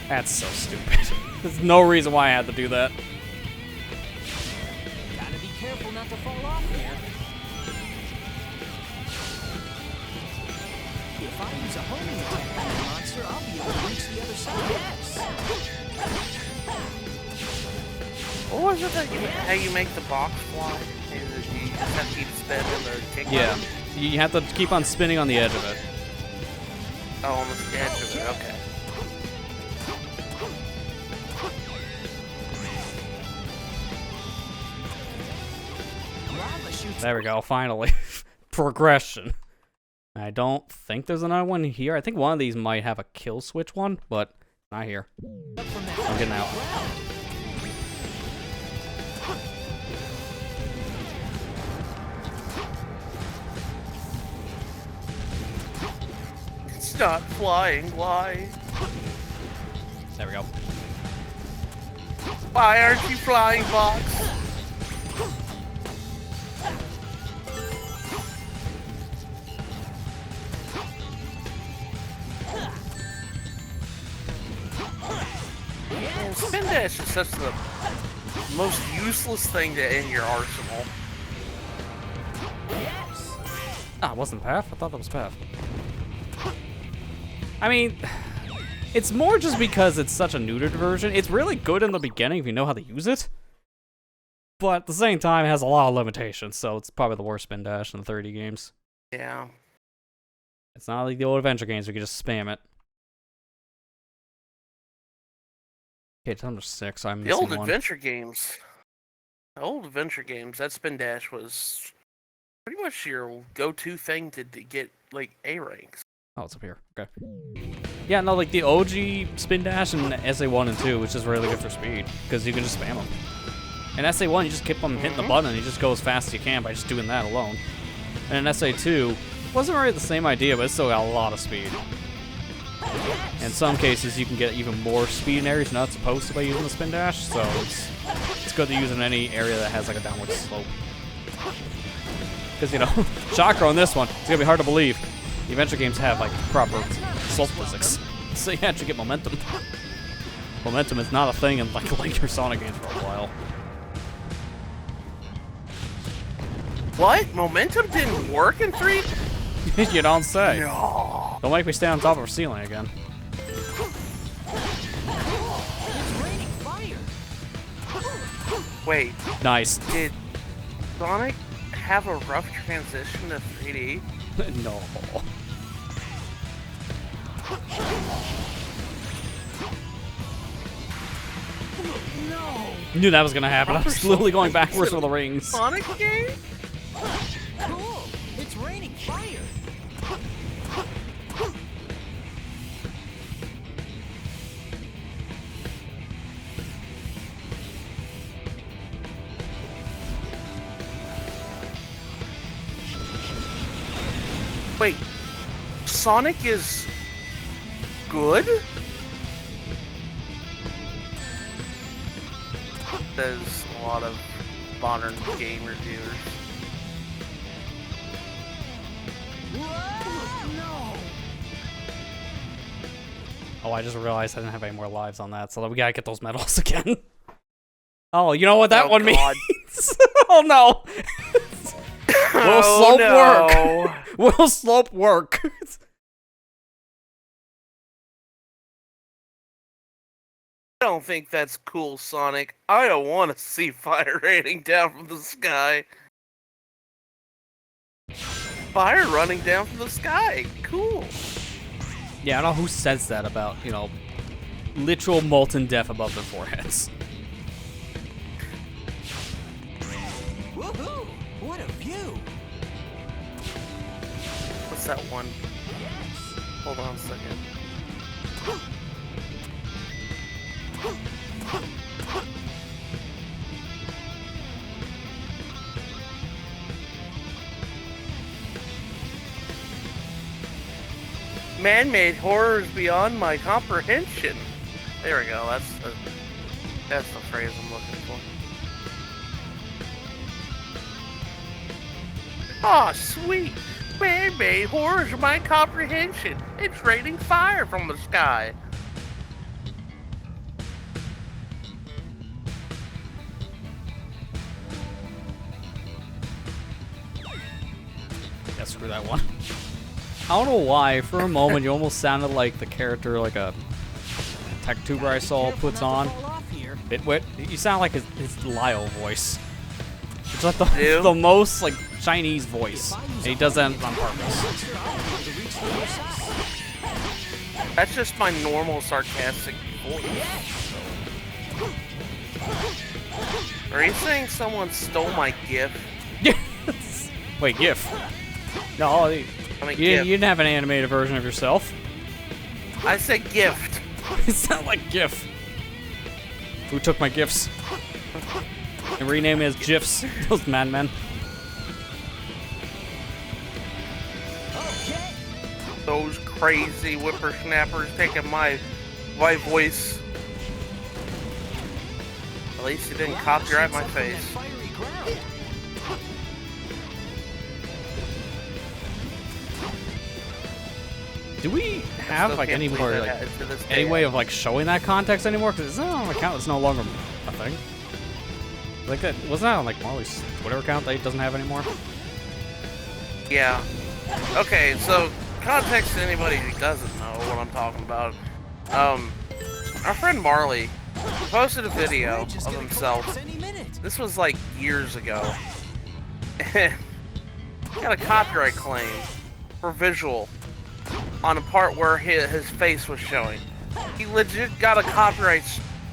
That's so stupid. There's no reason why I had to do that. Gotta be careful not to fall off here. If I use a homing attack on the monster, I'll be able to reach the other side. Yes! What was it that how you make the box fly? You just have to keep spinning the kick Yeah. button? You have to keep on spinning on the edge of it. Oh, on the edge of it, okay. Lava shoots. There we go, finally. Progression. I don't think there's another one here. I think one of these might have a kill switch one, but not here. I'm getting out. It's not flying, why? There we go. Why aren't you flying, box? dash is such the most useless thing in your arsenal. Ah, it wasn't Path? I thought that was Path. I mean, it's more just because it's such a neutered version. It's really good in the beginning if you know how to use it. But at the same time, it has a lot of limitations, so it's probably the worst spin dash in the 30 games. Yeah. It's not like the old adventure games where you can just spam it. Okay, it's number 6. I'm The missing old one. adventure games. The old adventure games, that spin dash was pretty much your go-to thing to get, like, A ranks. Oh, it's up here. Okay. Yeah, no, like the OG spin dash in SA1 and 2, which is really good for speed, because you can just spam them. In SA1, you just keep on hitting the button, and you just go as fast as you can by just doing that alone. And in SA2, it wasn't really the same idea, but it still got a lot of speed. In some cases, you can get even more speed in areas you're not supposed to by using the spin dash, so it's good to use in any area that has like a downward slope. Because, you know, shocker on this one, it's gonna be hard to believe. The adventure games have like proper slope physics, so you actually get momentum. Momentum is not a thing in like later Sonic games for a while. What? Momentum didn't work in 3? You don't say. No. Don't make me stay on top of a ceiling again. Wait, Nice. did Sonic have a rough transition to 3D? No. Knew that was gonna happen. I was literally going backwards with the rings. Sonic game? Cool! It's raining fire! Wait, Sonic is good? Says a lot of modern game reviewers. Oh, I just realized I didn't have any more lives on that, so we gotta get those medals again. Oh, you know what that Oh, one God. means? Oh no! Will slope no. work? Will slope work? I don't think that's cool, Sonic. I don't want to see fire raining down from the sky. Fire running down from the sky. Cool. Yeah, I don't know who says that about, you know, literal molten death above their foreheads. Woohoo! What a view! What's that one? Hold on a second. Man-made horrors beyond my comprehension. There we go. That's the phrase I'm looking for. Aw, sweet. Man-made horrors of my comprehension. It's raining fire from the sky. Yeah, screw that one. I don't know why, for a moment you almost sounded like the character like a tech tuber I saw puts on. Bitwit. You sound like his Lyle voice. It's like the most like Chinese voice. And he does that on purpose. That's just my normal sarcastic voice. Are you saying someone stole my GIF? Wait, GIF? No, I mean, you GIF. didn't have an animated version of yourself. I said gift. It sounded like GIF. Who took my GIFs? And rename it as GIFs. Those madmen. Those crazy whippersnappers taking my voice. At least you didn't copyright my face. Do we have still like can't any believe more that like to this any day. way of like showing that context anymore? Because it's not on an account. It's no longer a thing. Like that wasn't that on like Marley's Twitter account that he doesn't have anymore? Yeah. Okay, so context to anybody who doesn't know what I'm talking about. Our friend Marley posted a video This bridge is of gonna himself. collapse any minute. This was like years ago. He got a copyright claim for visual on a part where his face was showing. He legit got a copyright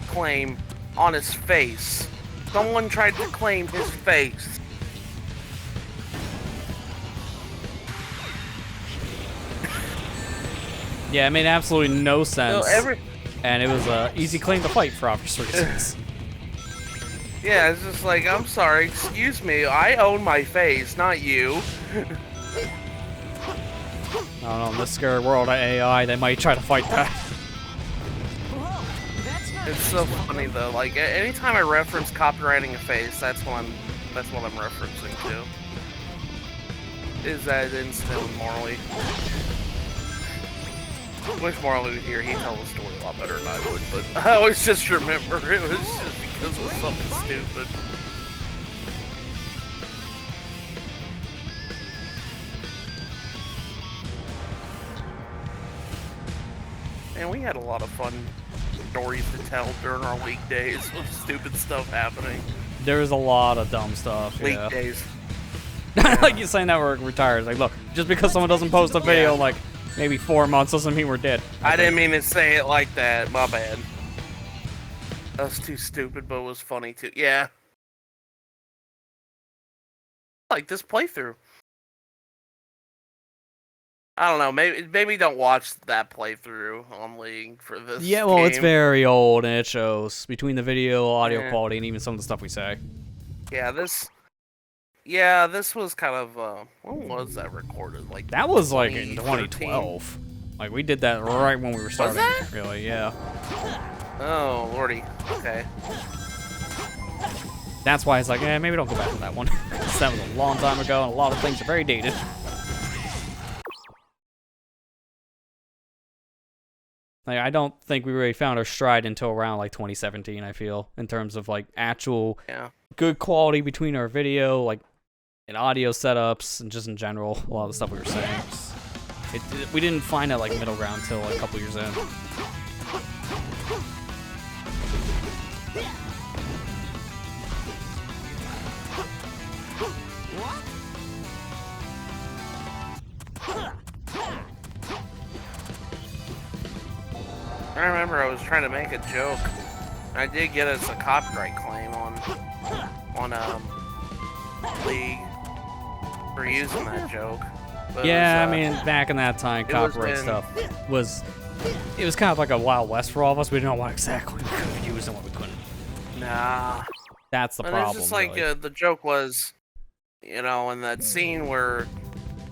claim on his face. Someone tried to claim his face. Yeah, it made absolutely no sense. So and it was an easy claim to fight for obvious reasons. yeah, it's just like, I'm sorry, excuse me, I own my face, not you. I don't know, in this scary world of AI, they might try to fight that. Whoa, that's not It's so funny though. Like anytime I reference copywriting a face, that's what I'm referencing to. Is that incident with Marley? Wish Marley was here. He'd tell the story a lot better than I would. But I always just remember it was just because it was something stupid. And we had a lot of fun stories to tell during our weekdays with stupid stuff happening. There was a lot of dumb stuff. Yeah. Weekdays. Like you saying that we're retired. Like, look, just because someone doesn't post a video in like maybe 4 months doesn't mean we're dead. I didn't mean to say it like that. My bad. That was too stupid, but it was funny too. Yeah. Like this playthrough. I don't know. Maybe don't watch that playthrough on League for this. Yeah, well, it's game. very old and it shows between the video, audio Yeah. quality, and even some of the stuff we say. Yeah, this. Yeah, this was kind of. When was that recorded? Like That was like in 2013? 2012. Like we did that right when we were starting. that? Really, yeah. Oh lordy. Okay. That's why it's like, maybe don't go back to that one. 'Cause that was a long time ago, and a lot of things are very dated. Like, I don't think we really found our stride until around like 2017. I feel in terms of like actual Yeah. good quality between our video, like and audio setups, and just in general, a lot of the stuff we were saying. We didn't find that like middle ground until like, a couple years in. I remember I was trying to make a joke. I did get us a copyright claim on League for using that joke. But Yeah, it was, I mean, back in that time, it was copyright in- stuff was kind of like a Wild West for all of us. We didn't know what exactly we could have used and what we couldn't. nah. That's the And problem. it's just like really. the joke was, in that scene where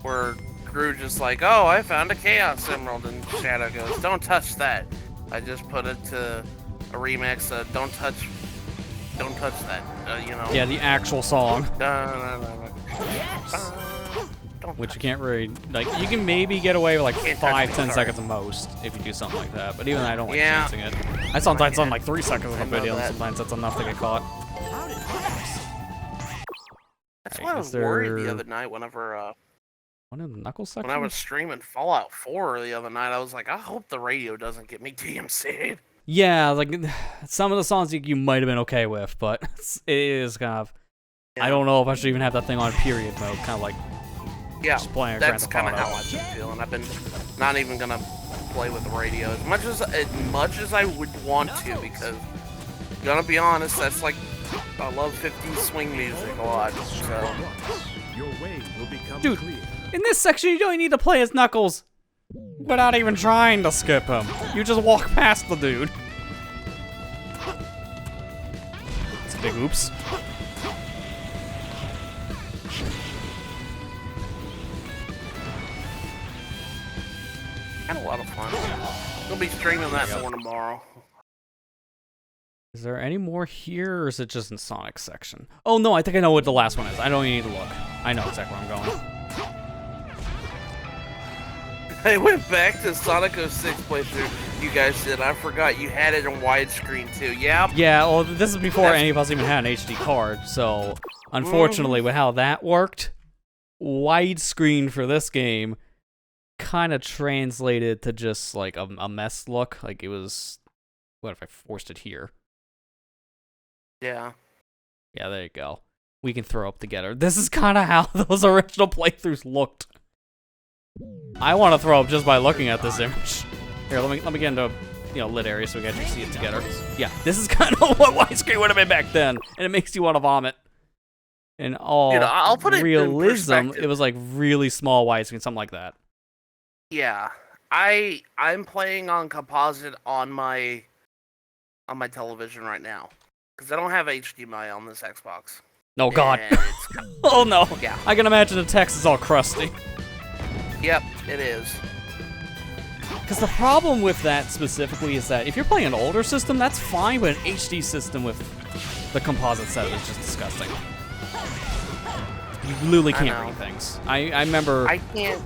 Gru just like, oh, I found a Chaos Emerald, and Shadow goes, don't touch that. I just put it to a remix. Don't touch that. Yeah, the actual song, Don't which touch you can't really like. You can maybe get away with like Can't touch 5-10 me, seconds at most if you do something like that. But even I don't like Yeah. chancing it. I sometimes on like 3 seconds of I a know video, and that. sometimes that's enough to get caught. How did that? That's Right, why I is was worried there- the other night whenever One in the knuckle section. when I was streaming Fallout 4 the other night. I was like, I hope the radio doesn't get me DMC'd. Yeah, like some of the songs you might have been okay with, but it is kind of. I don't know if I should even have that thing on period mode, kind of like Yeah, just playing a Grand that's Theft kind of Auto. how I've been feeling. I've been not even gonna play with the radio as much as I would want to, because gonna be honest, that's like I love 50s swing music a lot. So Your way will become Dude. clear. In this section, you don't need to play as Knuckles without even trying to skip him. You just walk past the dude. It's a big oops. had a lot of fun. We'll be streaming that more tomorrow. Is there any more here, or is it just in Sonic's section? Oh no, I think I know what the last one is. I don't even need to look. I know exactly where I'm going. I went back to Sonic 06 playthrough you guys did. I forgot you had it in widescreen too. Yeah. Yeah, well, this is before any of us even had an HD card, so unfortunately, with how that worked, widescreen for this game kind of translated to just like a mess look. Like it was, what if I forced it here? Yeah. Yeah, there you go. We can throw up together. This is kind of how those original playthroughs looked. I want to throw up just by looking at this image. Here, let me get into lit area so we can actually see it together. Yeah, this is kind of what widescreen would have been back then, and it makes you want to vomit. In all I'll put it realism, in it was like really small widescreen, something like that. Yeah, I'm playing on composite on my television right now because I don't have HDMI on this Xbox. Oh God! And it's Oh no! Yeah. I can imagine the text is all crusty. Yep, it is. Because the problem with that specifically is that if you're playing an older system, that's fine, but an HD system with the composite setup is just disgusting. You literally can't read things. I remember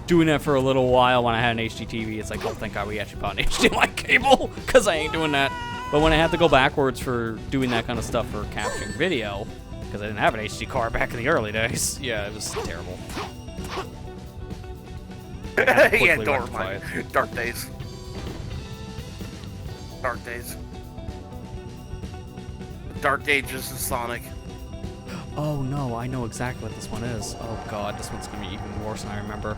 doing it for a little while when I had an HD TV. It's like, oh, thank God we actually bought an HDMI cable, because I ain't doing that. But when I had to go backwards for doing that kind of stuff for capturing video, because I didn't have an HD card back in the early days, yeah, it was terrible. Yeah, dark days. Dark days. Dark Ages of Sonic. Oh no, I know exactly what this one is. Oh God, this one's gonna be even worse than I remember.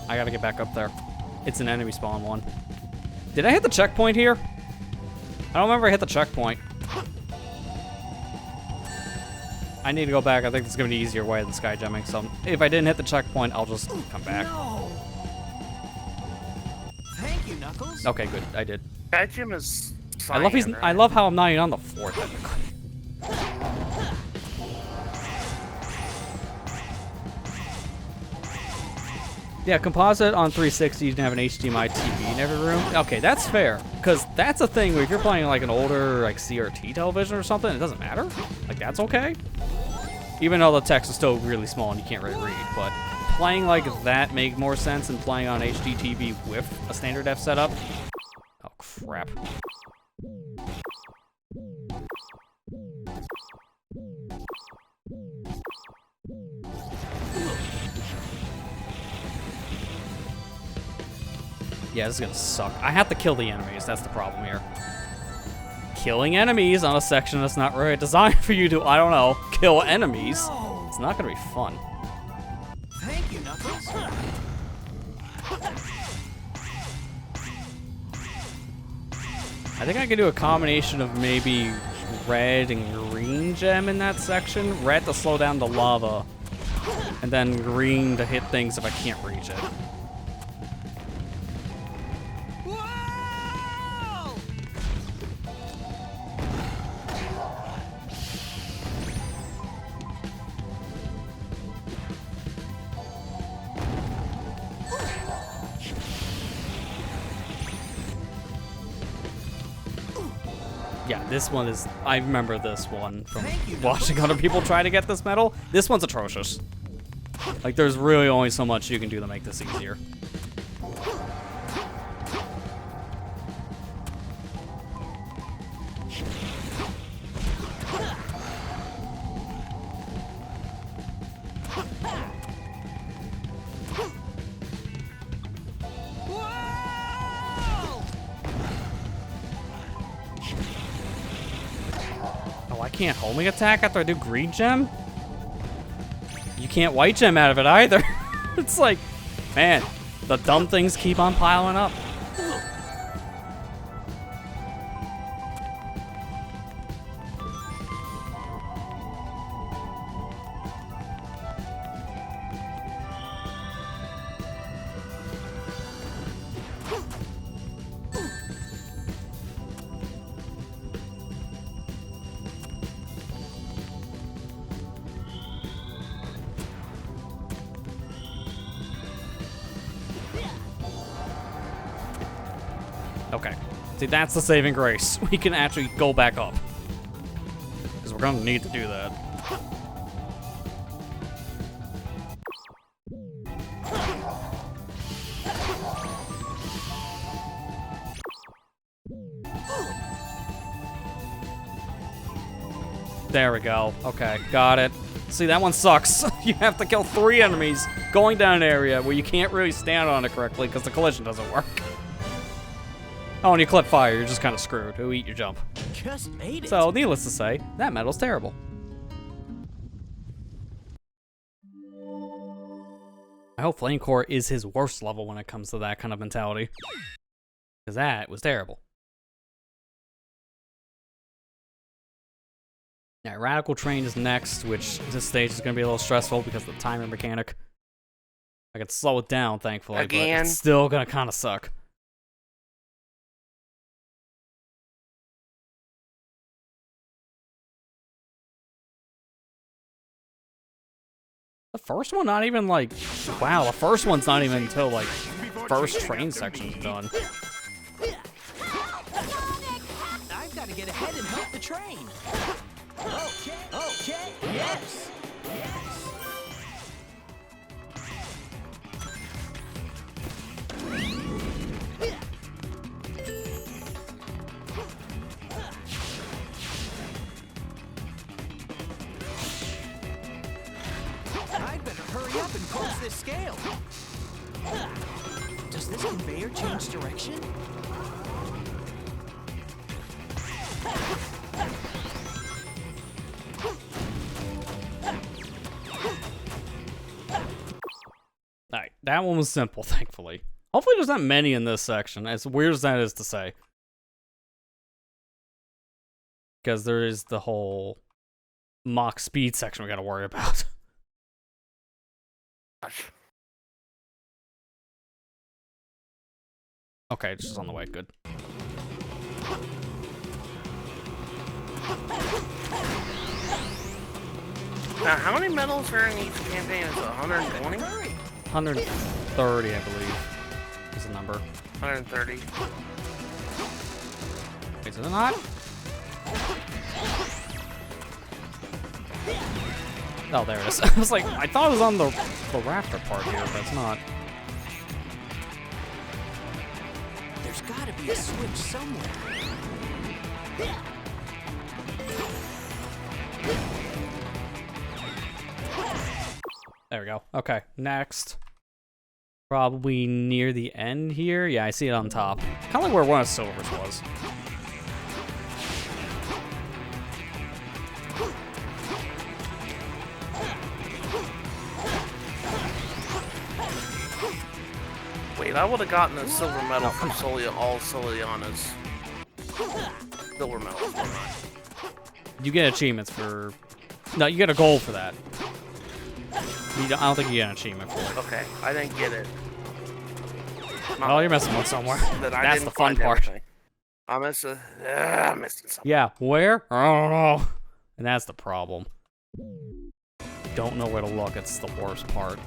I gotta get back up there. It's an enemy spawn one. Did I hit the checkpoint here? I don't remember I hit the checkpoint. I need to go back. I think it's gonna be an easier way than sky jumping. So if I didn't hit the checkpoint, I'll just come back. No. Thank you, Knuckles. Okay, good. I did. Sky Jim is. I love how I'm not even on the floor technically. Yeah, composite on 360, you can have an HDMI TV in every room. Okay, that's fair, because that's a thing where if you're playing like an older like CRT television or something, it doesn't matter. Like that's okay. Even though the text is still really small and you can't really read, but playing like that makes more sense than playing on HD TV with a standard F setup. Oh crap. Yeah, this is gonna suck. I have to kill the enemies, that's the problem here. Killing enemies on a section that's not really designed for you to, I don't know, kill enemies. No. It's not gonna be fun. Thank you, Knuckles. I think I can do a combination of maybe red and green gem in that section. Red to slow down the lava, and then green to hit things if I can't reach it. Yeah, this one is, I remember this one from watching other people try to get this medal. This one's atrocious. Like, there's really only so much you can do to make this easier. Oh, I can't homing attack after I do green gem? You can't white gem out of it either. It's like, man, the dumb things keep on piling up. Okay. See, that's the saving grace. We can actually go back up. Because we're going to need to do that. There we go. Okay, got it. See, that one sucks. You have to kill 3 enemies going down an area where you can't really stand on it correctly because the collision doesn't work. Oh, and you clip fire, you're just kind of screwed. Who eat your jump. Just made it. So, needless to say, that medal's terrible. I hope Flame Core is his worst level when it comes to that kind of mentality. Because that was terrible. Yeah, Radical Train is next, which this stage is going to be a little stressful because of the timer mechanic. I can slow it down, thankfully, Again? but it's still going to kind of suck. The first one, not even like... Wow, the first one's not even until, like, first train section's done. I've got to get ahead and help the train. Okay, yes. I'd better hurry up and close this scale. Does this conveyor change direction? Alright, that one was simple, thankfully. Hopefully there's not many in this section, as weird as that is to say. Because there is the whole Mach speed section we gotta worry about. Okay, it's just on the way, good. Now, how many medals are in each campaign? Is it 120? 130, I believe, is the number. 130. Wait, is it not? Oh, there it is. I was like, I thought it was on the rafter part here, but it's not. There's gotta be a switch somewhere. There we go. Okay, next. Probably near the end here. Yeah, I see it on top. Kind of like where one of Silver's was. Wait, I would have gotten a silver medal from all Soliana's silver medals. You get achievements for... No, you get a gold for that. I don't think you get an achievement for it. Okay, I didn't get it. Oh, you're missing one somewhere. That's the fun part. I'm missing something. Yeah, where? I don't know. And that's the problem. Don't know where to look. It's the worst part.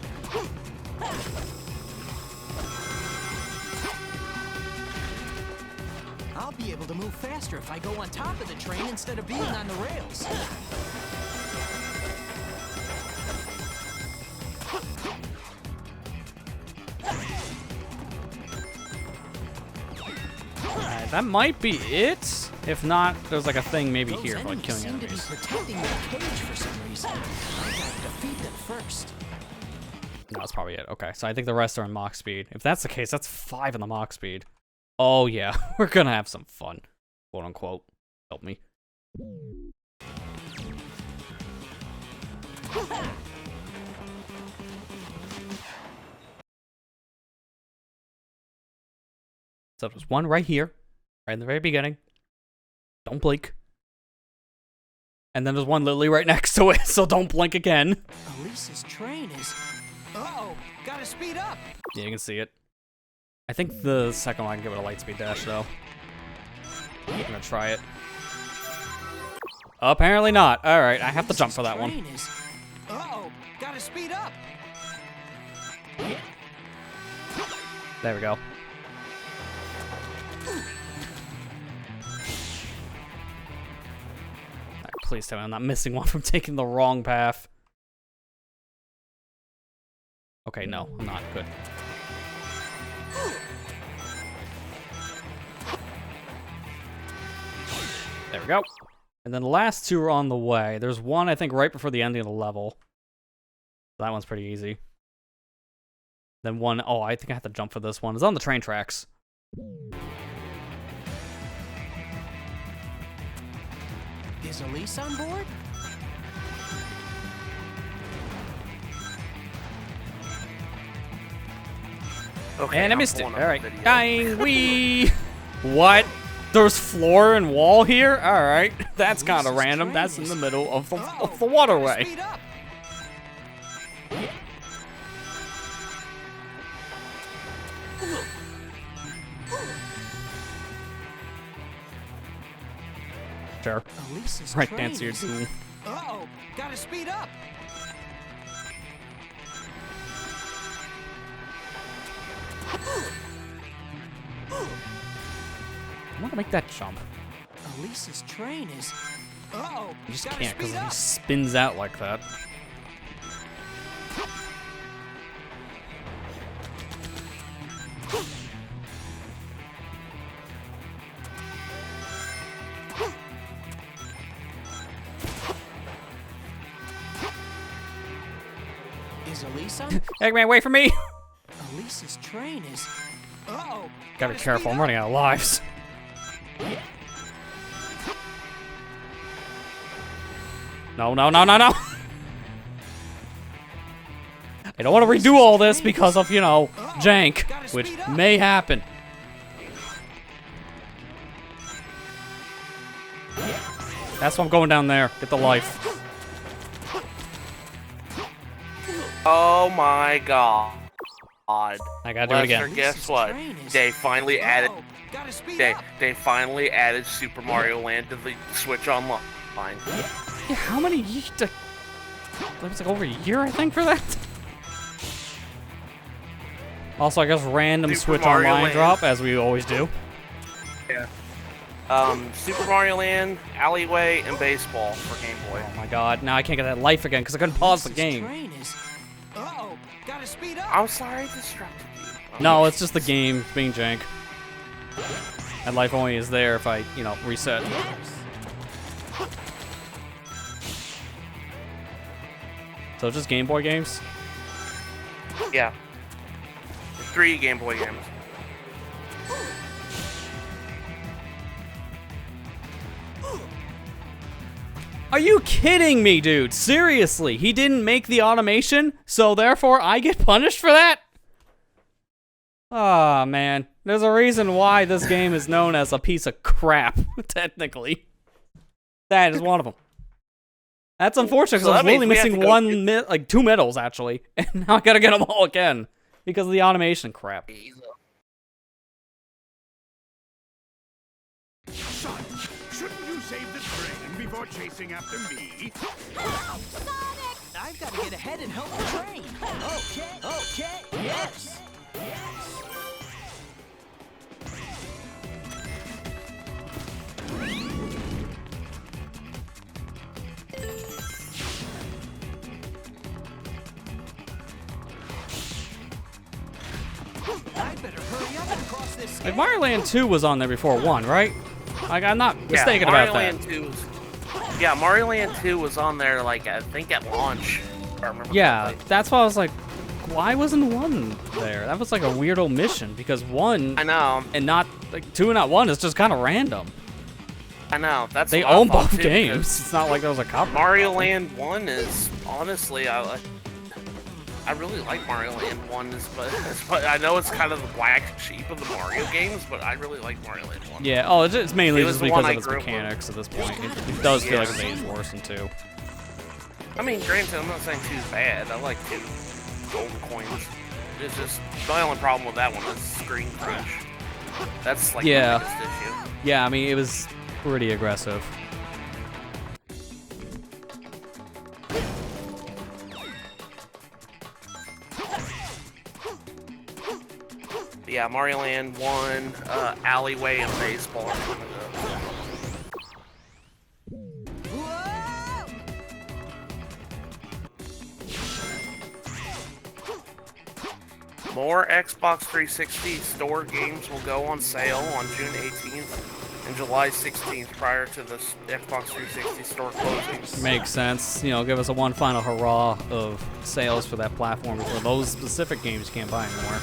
I'll be able to move faster if I go on top of the train instead of being on the rails. That might be it. If not, there's like a thing maybe here for like killing enemies enemies. seem to be protecting that cage for some reason. I gotta defeat them first. No, that's probably it. Okay, so I think the rest are in Mach speed. If that's the case, that's 5 in the Mach speed. Oh yeah, we're gonna have some fun. Quote unquote. Help me. So there's one right here, right in the very beginning. Don't blink. And then there's one literally right next to it, so don't blink again. Elisa's train is... Uh-oh, gotta speed up. Yeah, you can see it. I think the second one I can give it a light speed dash, though. I'm gonna try it. Apparently not. Alright, I have to jump for that one. Uh-oh, gotta speed up. There we go. Alright, please tell me I'm not missing one from taking the wrong path. Okay, no, I'm not. Good. There we go. And then the last two are on the way. There's one, I think, right before the ending of the level. That one's pretty easy. Then one, oh, I think I have to jump for this one. It's on the train tracks. Is Elise on board? Okay, And I I'm missed it. pulling up All right. the video. Dying. Wee. What? There's floor and wall here? All right. That's kind of random. That's in the middle of the waterway. Speed up. Sure. Elise's Right, train dance your is- tune. Uh-oh, gotta speed up. I want to make that jump. Elise's train is... Uh-oh, You just gotta can't because speed he up. spins out like that. Is Elise on? Eggman, wait for me! Elise's train is... Uh-oh, Gotta be speed careful, I'm up. running out of lives. No, no, no, no, no! I don't want to redo all this because of, you know, jank, which may happen. That's why I'm going down there. Get the life. Oh my god. I gotta do it Lester, again. guess what? They finally added Uh-oh, gotta speed they up. they finally added Super Mario Land to the Switch Online. Yeah, how many years? That was like over a year, I think, for that. Also, I guess random Super Switch Mario Online Land. drop, as we always do. Yeah. Super Mario Land, Alleyway, and Baseball for Game Boy. Oh my god, now I can't get that life again because I couldn't pause the Elise's game. train is... Uh-oh, gotta speed up. I'm sorry I disrupted you. No, it's just the game being jank. And life only is there if I, you know, reset. So it's just Game Boy games? Yeah. 3 Game Boy games. Are you kidding me, dude? Seriously, he didn't make the automation, so therefore I get punished for that? Aw, man. There's a reason why this game is known as a piece of crap, technically. That is one of them. That's unfortunate So because I that was only means we have missing to go like 2 medals, actually. And now I gotta get them all again because of the automation crap. Son, shouldn't you save the train before chasing after me? I've got to get ahead and help the train. Okay, yes. I better hurry up and cross this. Like, Mario Land 2 was on there before 1, right? Like, I'm not mistaken Mario about that. Land 2 was, yeah, Mario Land 2 was on there, like, I think at launch. If I remember Yeah, correctly. that's why I was like, why wasn't 1 there? That was like a weird omission because 1 I know, and not, like, 2 and not 1 is just kind of random. I know. That's They what I own thought, both too, games. because It's not like there was a copy. Mario Land 1 is, honestly, I really like Mario Land 1, but I know it's kind of the black sheep of the Mario games, but I really like Mario Land 1. Yeah, oh, it's mainly It was just the because one I of its grew up with. mechanics at this point. It does feel like Yeah. it's aged worse than 2. I mean, granted, I'm not saying 2's bad. I like 2 golden coins. It's just, my only problem with that one is screen crunch. That's like Yeah. the biggest issue. Yeah, I mean, it was pretty aggressive. Yeah, Mario Land 1, Alleyway, and Baseball are kind of More Xbox 360 store games will go on sale on June 18th in July 16th prior to the Xbox 360 store closing. Makes sense. You know, give us a one final hurrah of sales for that platform before those specific games you can't buy anymore.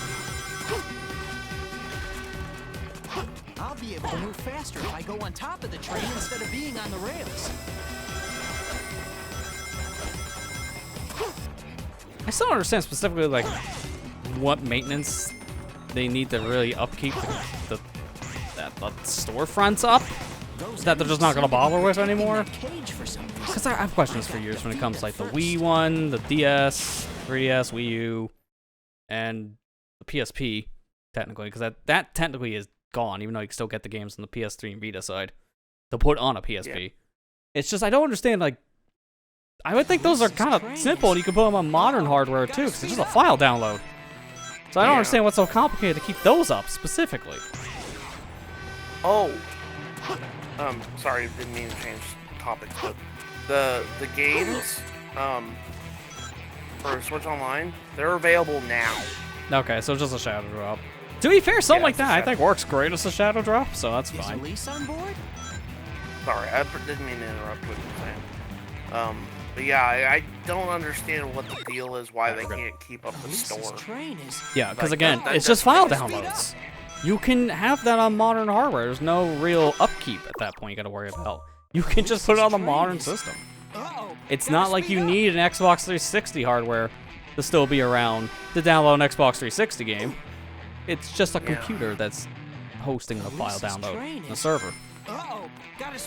I'll be able to move faster if I go on top of the train instead of being on the rails. I still don't understand specifically, like, what maintenance they need to really upkeep the storefronts up that they're just not gonna bother with anymore. Because I have questions for years when it comes to, like, the Wii one, the DS, 3DS, Wii U, and the PSP, technically, because that technically is gone, even though you can still get the games on the PS3 and Vita side to put on a PSP. Yeah. It's just, I don't understand, like, I would think those are kind of simple, and you can put them on modern hardware too, because it's just a file download. So I don't understand what's so complicated to keep those up specifically. Oh, sorry, didn't mean to change topics, but the games for Switch Online, they're available now. Okay, so just a shadow drop. To be fair, something like that I think works great as a shadow drop, so that's fine. Is Elise on board? Sorry, I didn't mean to interrupt what you were saying. But yeah, I don't understand what the deal is, why they can't keep up the store. Yeah, because again, it's just file downloads. You can have that on modern hardware. There's no real upkeep at that point you gotta worry about. You can just put it on the modern system. It's not like you need an Xbox 360 hardware to still be around to download an Xbox 360 game. It's just a computer that's hosting the file download on the server.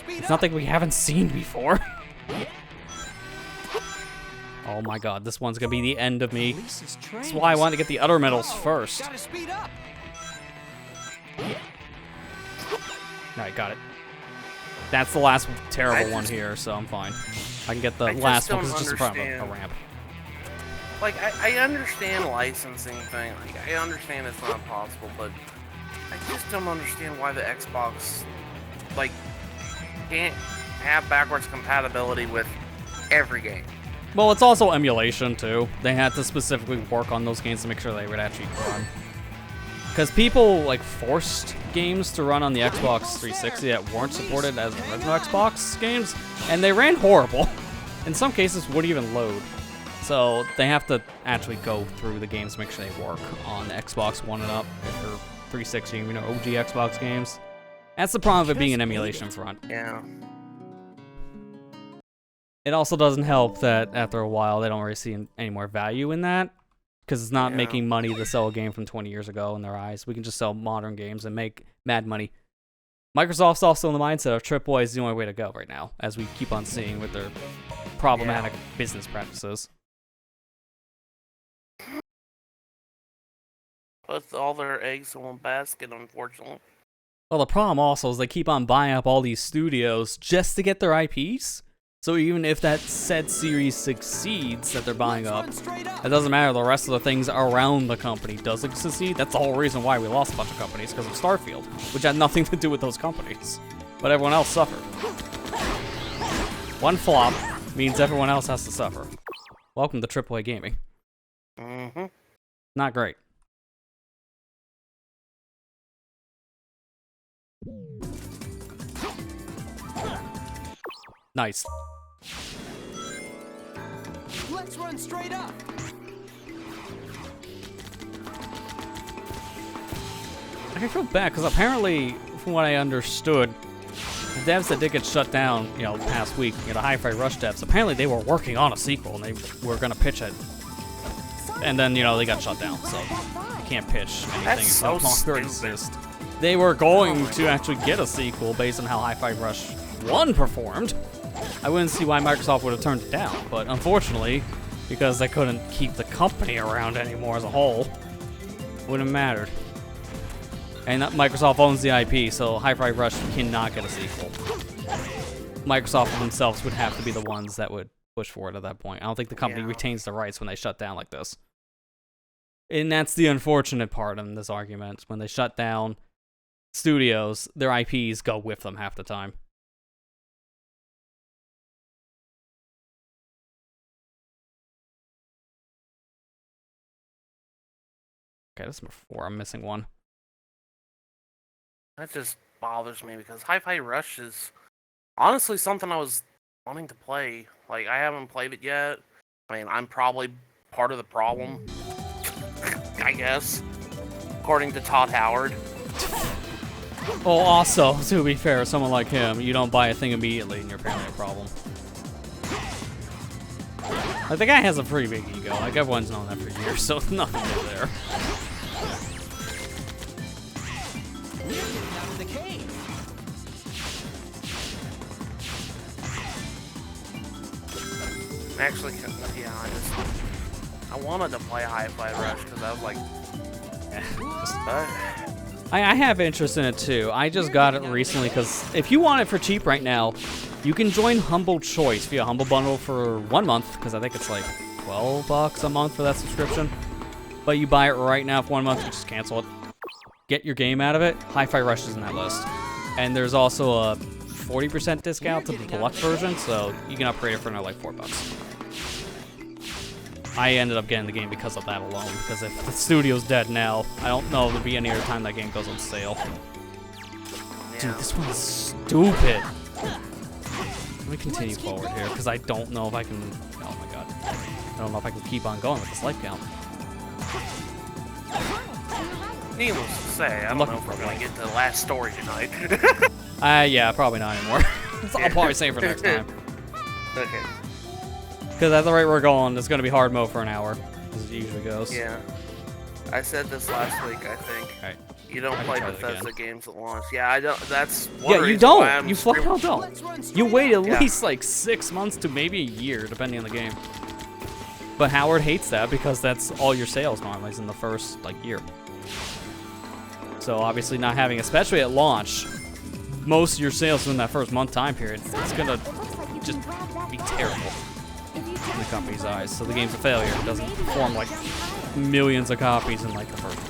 It's nothing we haven't seen before. Oh my god, this one's gonna be the end of me. That's why I wanted to get the other medals first. Alright, got it. That's the last terrible one here, so I'm fine. I can get the last one because it's just in front of a ramp. Like, I understand licensing thing. Like, I understand it's not possible, but I just don't understand why the Xbox, like, can't have backwards compatibility with every game. Well, it's also emulation, too. They had to specifically work on those games to make sure they would actually run. Because people, like, forced games to run on the Xbox 360 that weren't supported as original Xbox games, and they ran horrible. In some cases, wouldn't even load. So they have to actually go through the games to make sure they work on the Xbox One and up, if they're 360, you know, OG Xbox games. That's the problem of it being an emulation front. Yeah. It also doesn't help that after a while they don't really see any more value in that, because it's not making money to sell a game from 20 years ago in their eyes. We can just sell modern games and make mad money. Microsoft's also in the mindset of AAA is the only way to go right now, as we keep on seeing with their problematic business practices. Put all their eggs in one basket, unfortunately. Well, the problem also is they keep on buying up all these studios just to get their IPs. So even if that said series succeeds that they're buying up, it doesn't matter. The rest of the things around the company doesn't succeed. That's the whole reason why we lost a bunch of companies, because of Starfield, which had nothing to do with those companies. But everyone else suffered. One flop means everyone else has to suffer. Welcome to AAA gaming. Mm-hmm. Not great. Nice. Let's run straight up. I feel bad because apparently, from what I understood, the devs that did get shut down, you know, past week, you know, the Hi-Fi Rush devs, apparently they were working on a sequel and they were gonna pitch it, and then you know they got shut down, so you can't pitch anything That's so no longer exist. They were going to actually get a sequel based on how Hi-Fi Rush 1 performed. I wouldn't see why Microsoft would have turned it down, but unfortunately, because they couldn't keep the company around anymore as a whole, wouldn't have mattered. And Microsoft owns the IP, so Hi-Fi Rush cannot get a sequel. Microsoft themselves would have to be the ones that would push for it at that point. I don't think the company retains the rights when they shut down like this. And that's the unfortunate part in this argument. When they shut down studios, their IPs go with them half the time. Okay, that's number 4. I'm missing one. That just bothers me because Hi-Fi Rush is honestly something I was wanting to play. Like, I haven't played it yet. I mean, I'm probably part of the problem, I guess, according to Todd Howard. Well, also, to be fair, someone like him, you don't buy a thing immediately and you're apparently a problem. Like, the guy has a pretty big ego. Like, everyone's known that for years, so nothing new there. We're getting out of the cave. Actually, yeah, I wanted to play Hi-Fi Rush because I was like, I have interest in it too. I just got it recently because if you want it for cheap right now, you can join Humble Choice via Humble Bundle for 1 month, because I think it's like $12 a month for that subscription. But you buy it right now for 1 month, you just cancel it. Get your game out of it. Hi-Fi Rush is in that list. And there's also a 40% discount to the deluxe version, so you can upgrade it for another like $4. I ended up getting the game because of that alone, because if the studio's dead now, I don't know if there'll be any other time that game goes on sale. Dude, this one's stupid. Let me continue forward here, because I don't know if I can... Oh my god. I don't know if I can keep on going with this life count. needless to say, I don't know if we're going to get to the last story tonight. Yeah, probably not anymore. I'll probably save for next time. Okay. Because at the rate we're going, it's going to be hard mode for an hour, as it usually goes. Yeah. I said this last week, I think. Alright. You don't play Bethesda games at launch. Yeah, I don't. That's one Yeah, you reason why don't. I'm You flat out don't. You wait at least like 6 months to maybe a year, depending on the game. But Howard hates that because that's all your sales normally is in the first like year. So obviously not having, especially at launch, most of your sales in that first month time period, it's gonna just be terrible in the company's eyes. So the game's a failure. It doesn't perform like millions of copies in like the first week.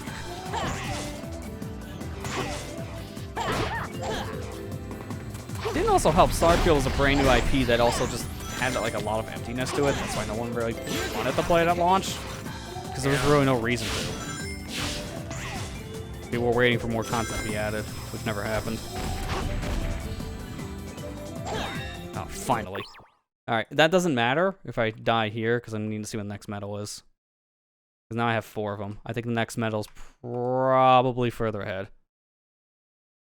Didn't also help Starfield is a brand new IP that also just had like a lot of emptiness to it. That's why no one really wanted to play it at launch, because there was really no reason to. People were waiting for more content to be added, which never happened. Oh, finally. Alright, that doesn't matter if I die here, because I need to see what the next medal is. Because now I have 4 of them. I think the next medal's probably further ahead.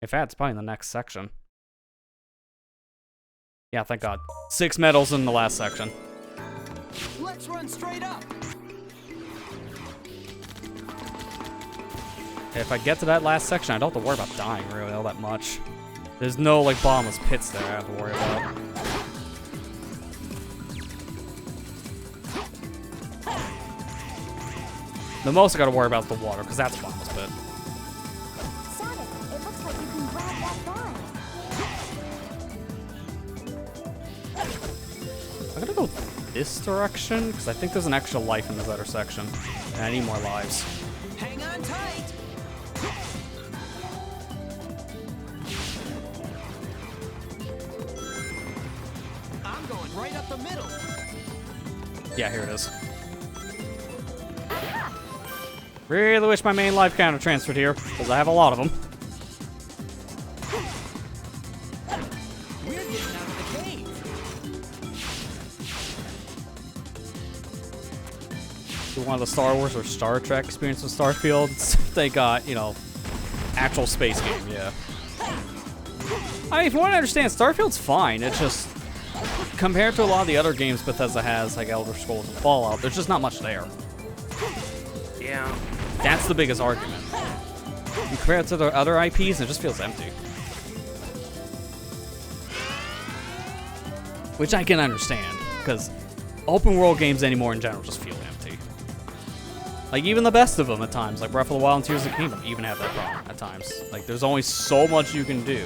In fact, it's probably in the next section. Yeah, thank God. 6 medals in the last section. Let's run straight up. If I get to that last section, I don't have to worry about dying really all that much. There's no like bottomless pits there I have to worry about. The most I gotta worry about is the water, because that's a bottomless pit. Sonic, it looks like you can grab that vine. I'm gonna go this direction, because I think there's an extra life in this other section. And I need more lives. Hang on tight. I'm going right up the middle. Yeah, here it is. Really wish my main life counter transferred here, because I have a lot of them. We're getting out of the cave. Do one of the Star Wars or Star Trek experience with Starfield, they got, you know, actual space game, yeah. I mean, if you want to understand, Starfield's fine. It's just, compared to a lot of the other games Bethesda has, like Elder Scrolls and Fallout, there's just not much there. Yeah. That's the biggest argument. You compare it to the other IPs, and it just feels empty. Which I can understand, because open world games anymore in general just feel empty. Like, even the best of them at times, like Breath of the Wild and Tears of the Kingdom, even have that problem at times. Like, there's only so much you can do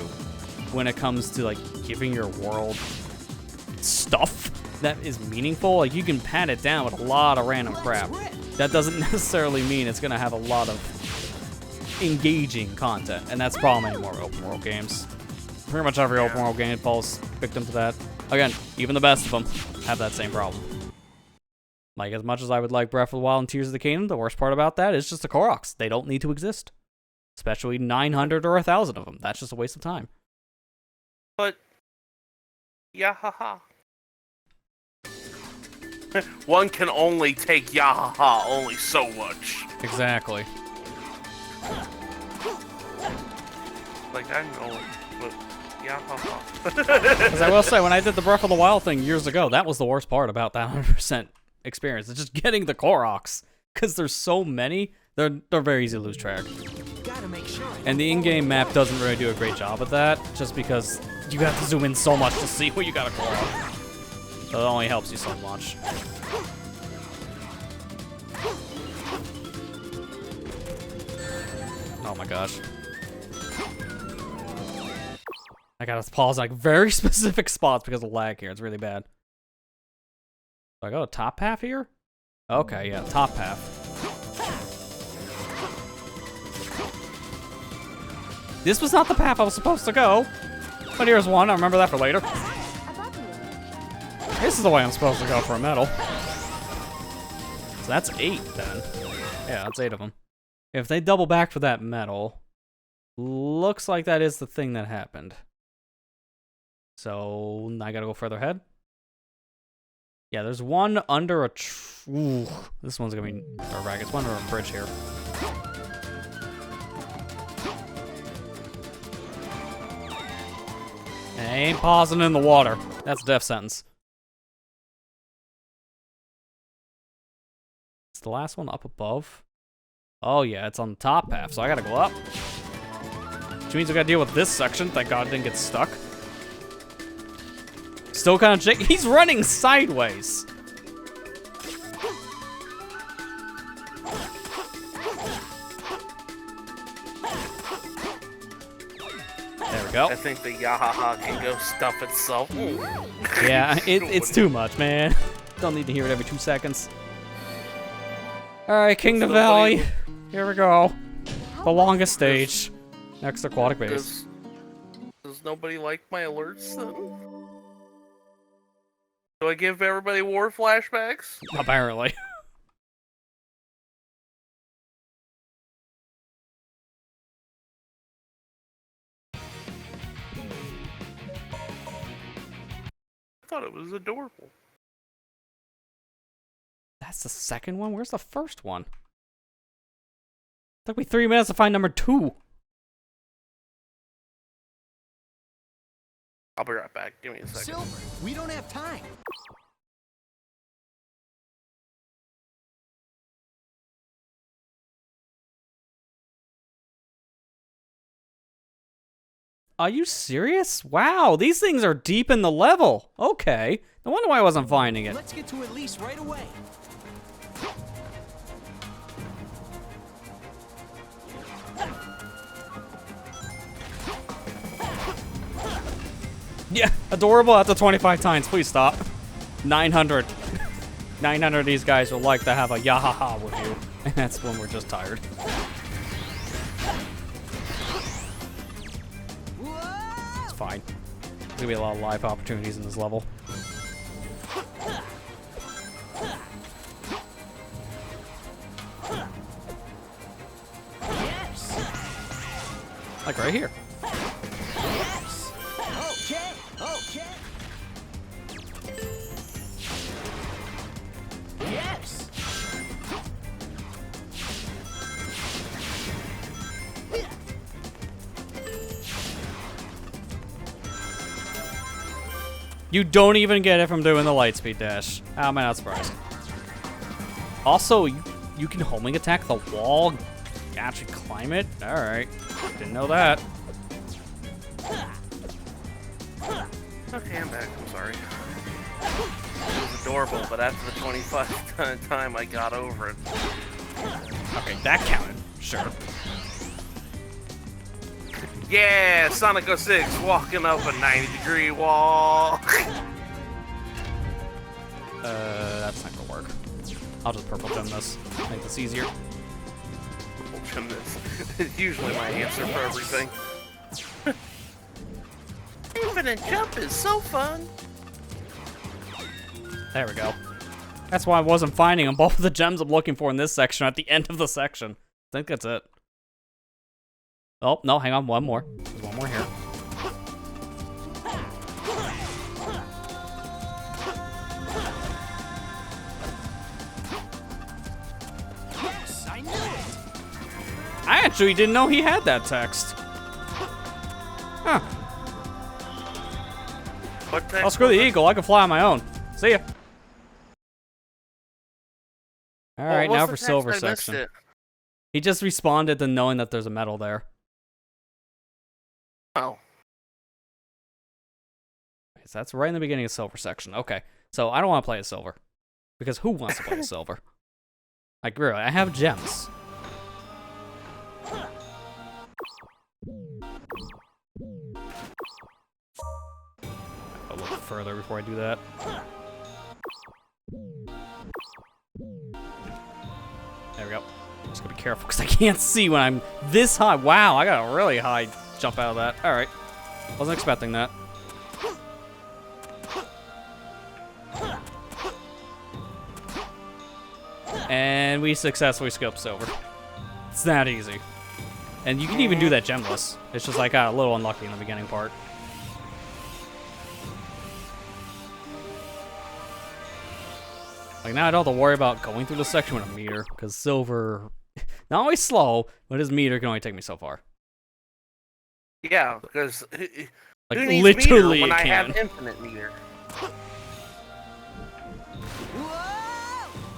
when it comes to, like, giving your world stuff that is meaningful. Like, you can pat it down with a lot of random crap. That doesn't necessarily mean it's going to have a lot of engaging content, and that's the problem anymore with open world games. Pretty much every open world game falls victim to that. Again, even the best of them have that same problem. Like, as much as I would like Breath of the Wild and Tears of the Kingdom, the worst part about that is just the Koroks. They don't need to exist. Especially 900 or 1,000 of them. That's just a waste of time. But, yahaha. One can only take yahaha only so much. Exactly. Like, I know, but yahaha. Because I will say, when I did the Breath of the Wild thing years ago, that was the worst part about that 100% experience. It's just getting the Koroks. Because there's so many, they're very easy to lose track. Gotta make sure. And the in-game map doesn't really do a great job at that, just because you have to zoom in so much to see what you got to Korok. So it only helps you so much. Oh my gosh. I gotta pause like very specific spots because of lag here. It's really bad. Do I go to top path here? Okay, yeah, top path. This was not the path I was supposed to go. But here's one. I remember that for later. Above you. This is the way I'm supposed to go for a medal. So that's 8 then. Yeah, that's 8 of them. If they double back for that medal, looks like that is the thing that happened. So I gotta go further ahead. Yeah, there's one under a ooh, this one's gonna be a rag. It's one under a bridge here. And I ain't pausing in the water. That's a death sentence. It's the last one up above. Oh yeah, it's on the top path, so I gotta go up. Which means we gotta deal with this section. Thank God I didn't get stuck. Still kind of shake. He's running sideways. There we go. I think the yahaha can go stuff itself. Yeah, it's too much, man. Don't need to hear it every 2 seconds. Alright, Kingdom Valley. Here we go. The longest stage. Next aquatic base. Does nobody like my alerts then? Do I give everybody war flashbacks? Apparently. I thought it was adorable. That's the second one? Where's the first one? Took me 3 minutes to find number 2. I'll be right back. Give me a second. Silver, we don't have time. Are you serious? Wow, these things are deep in the level. Okay. No wonder why I wasn't finding it. Let's get to at least right away. Yeah, adorable after 25 times. Please stop. 900. 900 of these guys would like to have a yahaha with you. And that's when we're just tired. It's fine. There's gonna be a lot of live opportunities in this level. Yes. Like right here. Yes. Okay. Okay. Yes. You don't even get it from doing the lightspeed dash. How am I not surprised? Also, you can homing attack the wall, actually climb it. All right, didn't know that. Okay, I'm back. I'm sorry. It was adorable, but after the 25th time I got over it. Okay, that counted. Sure. Yeah, Sonic 06 walking up a 90-degree wall. That's not gonna work. I'll just purple gem this. Make this easier. Purple gem this. It's usually my answer for everything. Infinite jump is so fun. There we go. That's why I wasn't finding them. Both of the gems I'm looking for in this section are at the end of the section. I think that's it. Oh, no, hang on. One more. There's one more here. Yes, I knew it. I actually didn't know he had that text. Huh. What the Oh, screw the eagle. I can fly on my own. See ya. All right, now for silver section. He just responded to knowing that there's a medal there. Oh. So that's right in the beginning of silver section. Okay, so I don't want to play as silver. Because who wants to play as silver? Like, really, I have gems. I'll look further before I do that. There we go. Just gotta be careful because I can't see when I'm this high. Wow, I got a really high jump out of that. All right, wasn't expecting that. And we successfully skipped silver. It's that easy. And you can even do that gemless. It's just like I got a little unlucky in the beginning part. Like now I don't have to worry about going through the section with a meter, because silver, not only slow, but his meter can only take me so far. Yeah, because Like who needs literally meter when it I can. have infinite meter?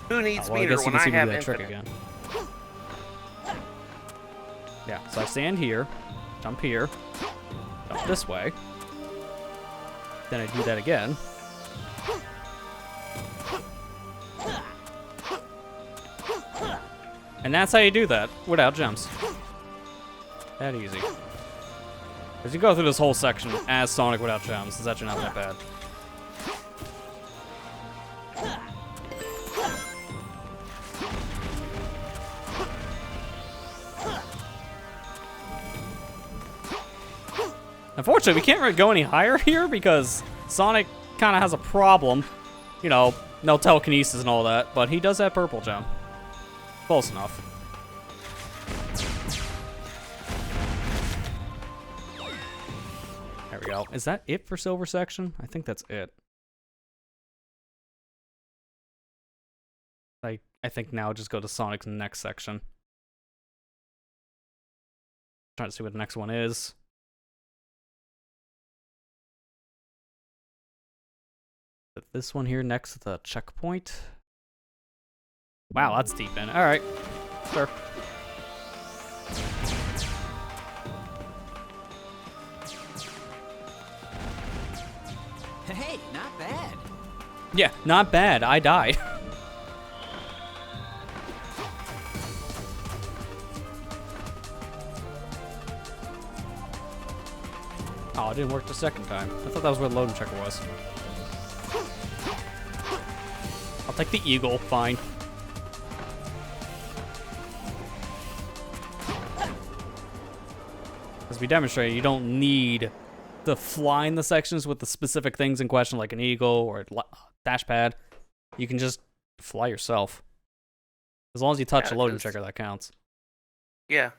Who needs Well, I meter guess you when can I see me have do that trick infinite? again. Yeah, so I stand here, jump here, jump this way. Then I do that again. And that's how you do that, without gems. That easy. Because you go through this whole section as Sonic without gems, it's actually not that bad. Unfortunately, we can't really go any higher here because Sonic kind of has a problem. You know, no telekinesis and all that, but he does have purple gem. Close enough. There we go. Is that it for silver section? I think that's it. I think now just go to Sonic's next section. Trying to see what the next one is. This one here next to the checkpoint. Wow, that's deep in. All right, sure. Hey, not bad. Yeah, not bad. I died. Oh, it didn't work the second time. I thought that was where the loading checker was. I'll take the eagle, fine. As we demonstrated, you don't need to fly in the sections with the specific things in question, like an eagle or a dash pad. You can just fly yourself. As long as you touch the loading checker, that counts. Yeah.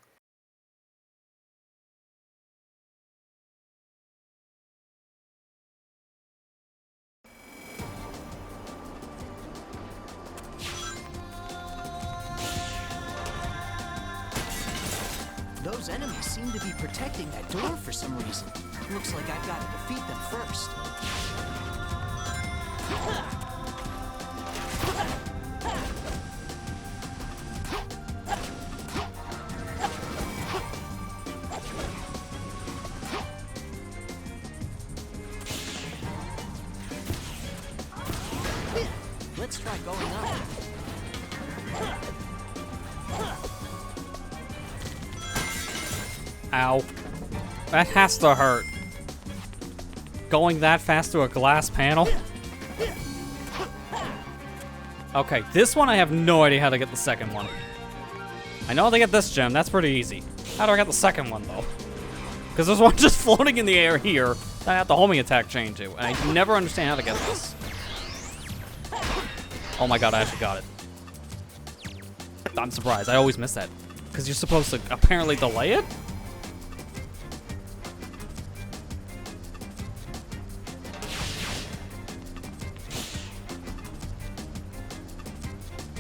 Those enemies seem to be protecting that door for some reason. Looks like I've got to defeat them first. Let's try going up. Ow. That has to hurt. Going that fast through a glass panel? Okay, this one I have no idea how to get the second one. I know how to get this gem, that's pretty easy. How do I get the second one, though? Because there's one just floating in the air here that I have the homing attack chain to, and I never understand how to get this. Oh my god, I actually got it. I'm surprised, I always miss that. Because you're supposed to apparently delay it?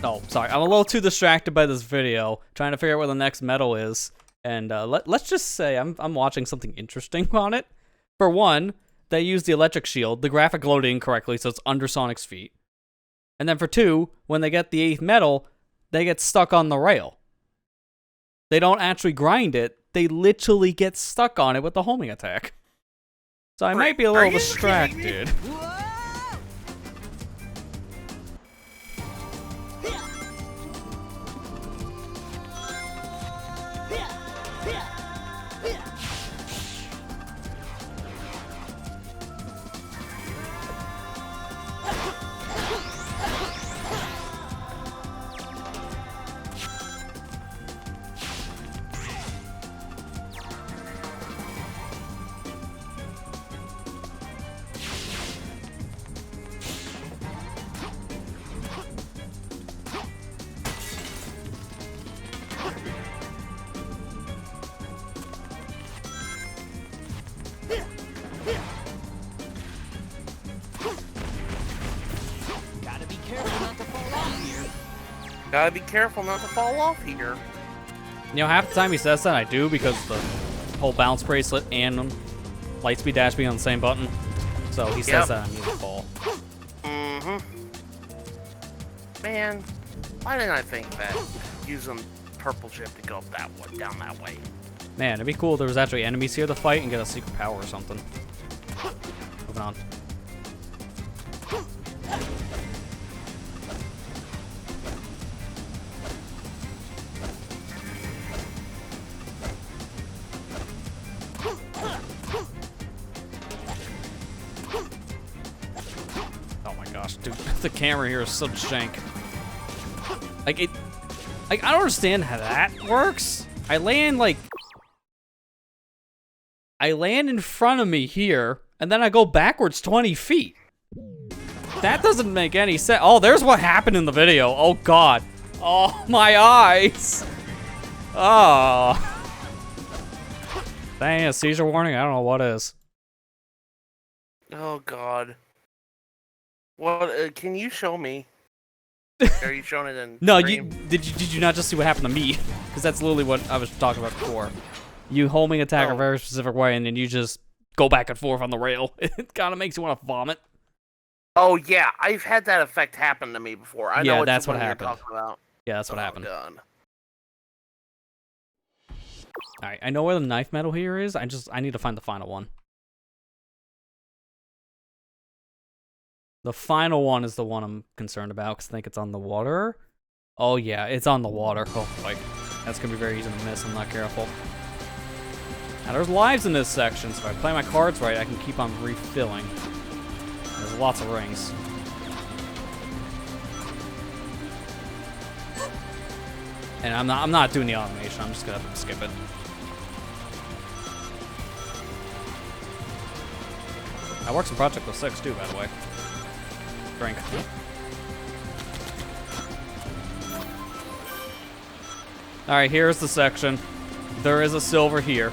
Oh, sorry. I'm a little too distracted by this video, trying to figure out where the next medal is. And let's just say I'm watching something interesting on it. For one, they use the electric shield. The graphic loaded incorrectly, so it's under Sonic's feet. And then for two, when they get the 8th medal, they get stuck on the rail. They don't actually grind it. They literally get stuck on it with the homing attack. So I might be a little distracted. Gotta be careful not to fall off here. You know, half the time he says that, I do, because the whole bounce bracelet and lightspeed dash being on the same button. So he says that I need to fall. Man, why didn't I think that? Using purple chip to go up that way, down that way. Man, it'd be cool if there was actually enemies here to fight and get a secret power or something. Moving on. Dude, the camera here is so jank. Like, I don't understand how that works. I land in front of me here, and then I go backwards 20 feet. That doesn't make any sense. Oh, there's what happened in the video. Oh, God. Oh, my eyes. Oh. That ain't a seizure warning? I don't know what is. Oh, God. Well, can you show me? Are you showing it in No, stream? did you not just see what happened to me? Because that's literally what I was talking about before. You homing attack a very specific way, and then you just go back and forth on the rail. It kind of makes you want to vomit. Oh yeah, I've had that effect happen to me before. I know that's what you're happened. talking about. Yeah, that's what happened. God. All right, I know where the knife medal here is. I need to find the final one. The final one is the one I'm concerned about because I think it's on the water. Oh yeah, it's on the water. Oh boy, that's gonna be very easy to miss. I'm not careful. Now there's lives in this section, so if I play my cards right, I can keep on refilling. There's lots of rings. And I'm not doing the automation. I'm just gonna skip it. That works in Project 06 too, by the way. Drink. Alright, here's the section. There is a silver here.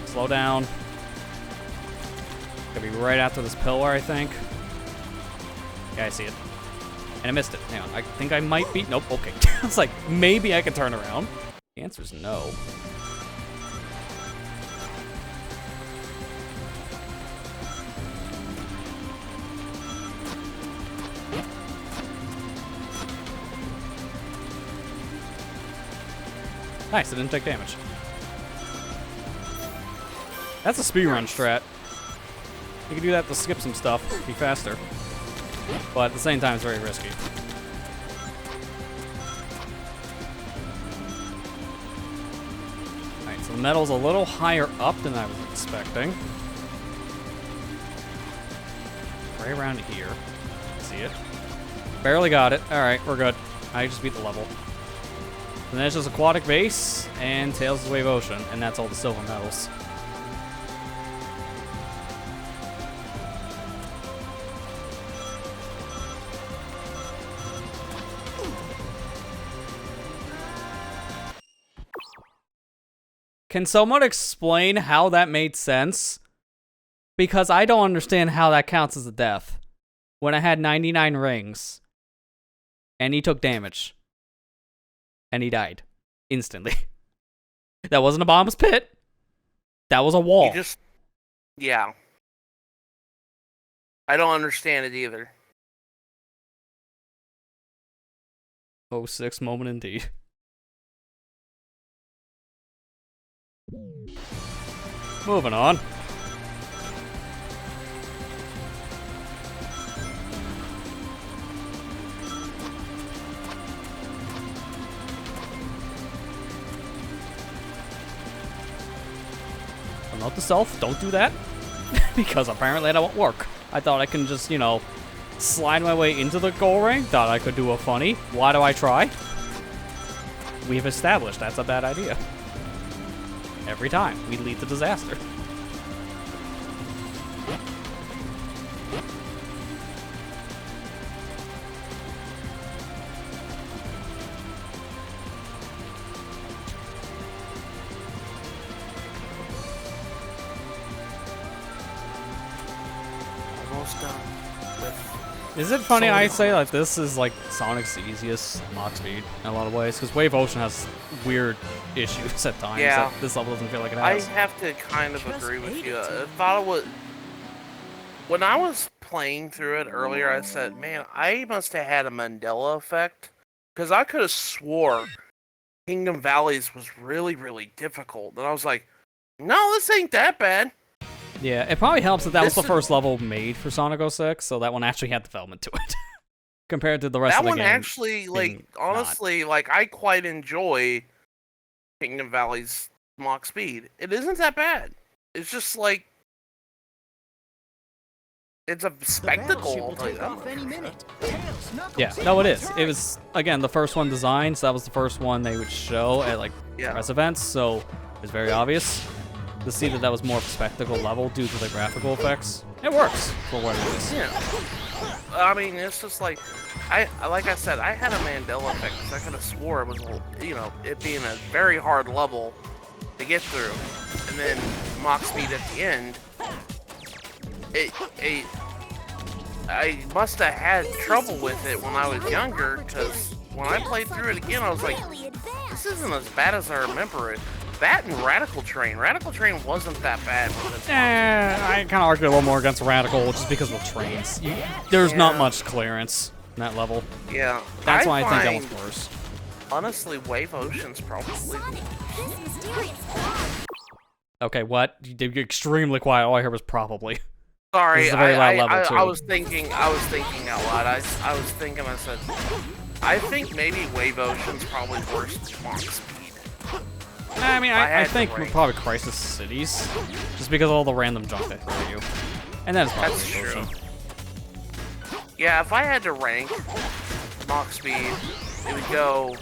Slow down. Gonna be right after this pillar, I think. Yeah, I see it. And I missed it. Hang on, I think I might be... Nope, okay. It's like, maybe I can turn around. The answer is no. Nice, it didn't take damage. That's a speedrun strat. You can do that to skip some stuff, be faster. But at the same time, it's very risky. Alright, so the medal's a little higher up than I was expecting. Right around here. See it? Barely got it. Alright, we're good. I just beat the level. And then it's just Aquatic Base and Tails of the Wave Ocean, and that's all the silver medals. Can someone explain how that made sense? Because I don't understand how that counts as a death. When I had 99 rings. and he took damage. And he died. Instantly. That wasn't a bottomless pit. That was a wall. Yeah. I don't understand it either. 06 moment indeed. Moving on. Note to self, don't do that. Because apparently that won't work. I thought I can just, you know, slide my way into the goal ring. Thought I could do a funny. Why do I try? We've established that's a bad idea. Every time, we lead to disaster. Almost done with... Is it funny I say like this is like Sonic's easiest Mach speed in a lot of ways? Because Wave Ocean has weird issues at times Yeah. that this level doesn't feel like it I has. have to kind of agree with you. I thought it was... When I was playing through it earlier, I said, man, I must have had a Mandela effect. Because I could have swore Kingdom Valleys was really, really difficult. And I was like, no, this ain't that bad. Yeah, it probably helps that that was This the is- first level made for Sonic 06, so that one actually had development to it. Compared to the rest That of the one game. actually, like, being honestly, like, I quite enjoy Kingdom Valley's Mach speed. It isn't that bad. It's just like, it's a The spectacle. battleship will I'll tell you take that off much. any minute. Tails, Knuckles, Yeah, no, it is. It was, again, the first one designed, so that was the first one they would show at, like, Yeah. press events, so it's very obvious to see that that was more of a spectacle level due to the graphical effects. It works for what it is. Yeah. I mean, it's just like, like I said, I had a Mandela effect because I could have swore it was, you know, it being a very hard level to get through, and then Mach speed at the end. I must have had trouble with it when I was younger, because when I played through it again, I was like, Really advanced. this isn't as bad as I remember it. That and Radical Train. Radical Train wasn't that bad. I kind of argue a little more against Radical just because of the trains. There's not Yeah. much clearance in that level. Yeah. That's why I think that find, one's worse. honestly, Wave Ocean's probably... Sonic, this mysterious cloud. Okay, what? You're extremely quiet. All I heard was probably. Sorry, This is a very loud level, too. I was thinking out loud. I was thinking, I said, I think maybe Wave Ocean's probably worse than Mach speed. I mean, I I had to think rank. probably Crisis Cities, just because of all the random junk they throw at you. And then it's probably That's Wave true. Ocean. Yeah, if I had to rank Mach speed, it would go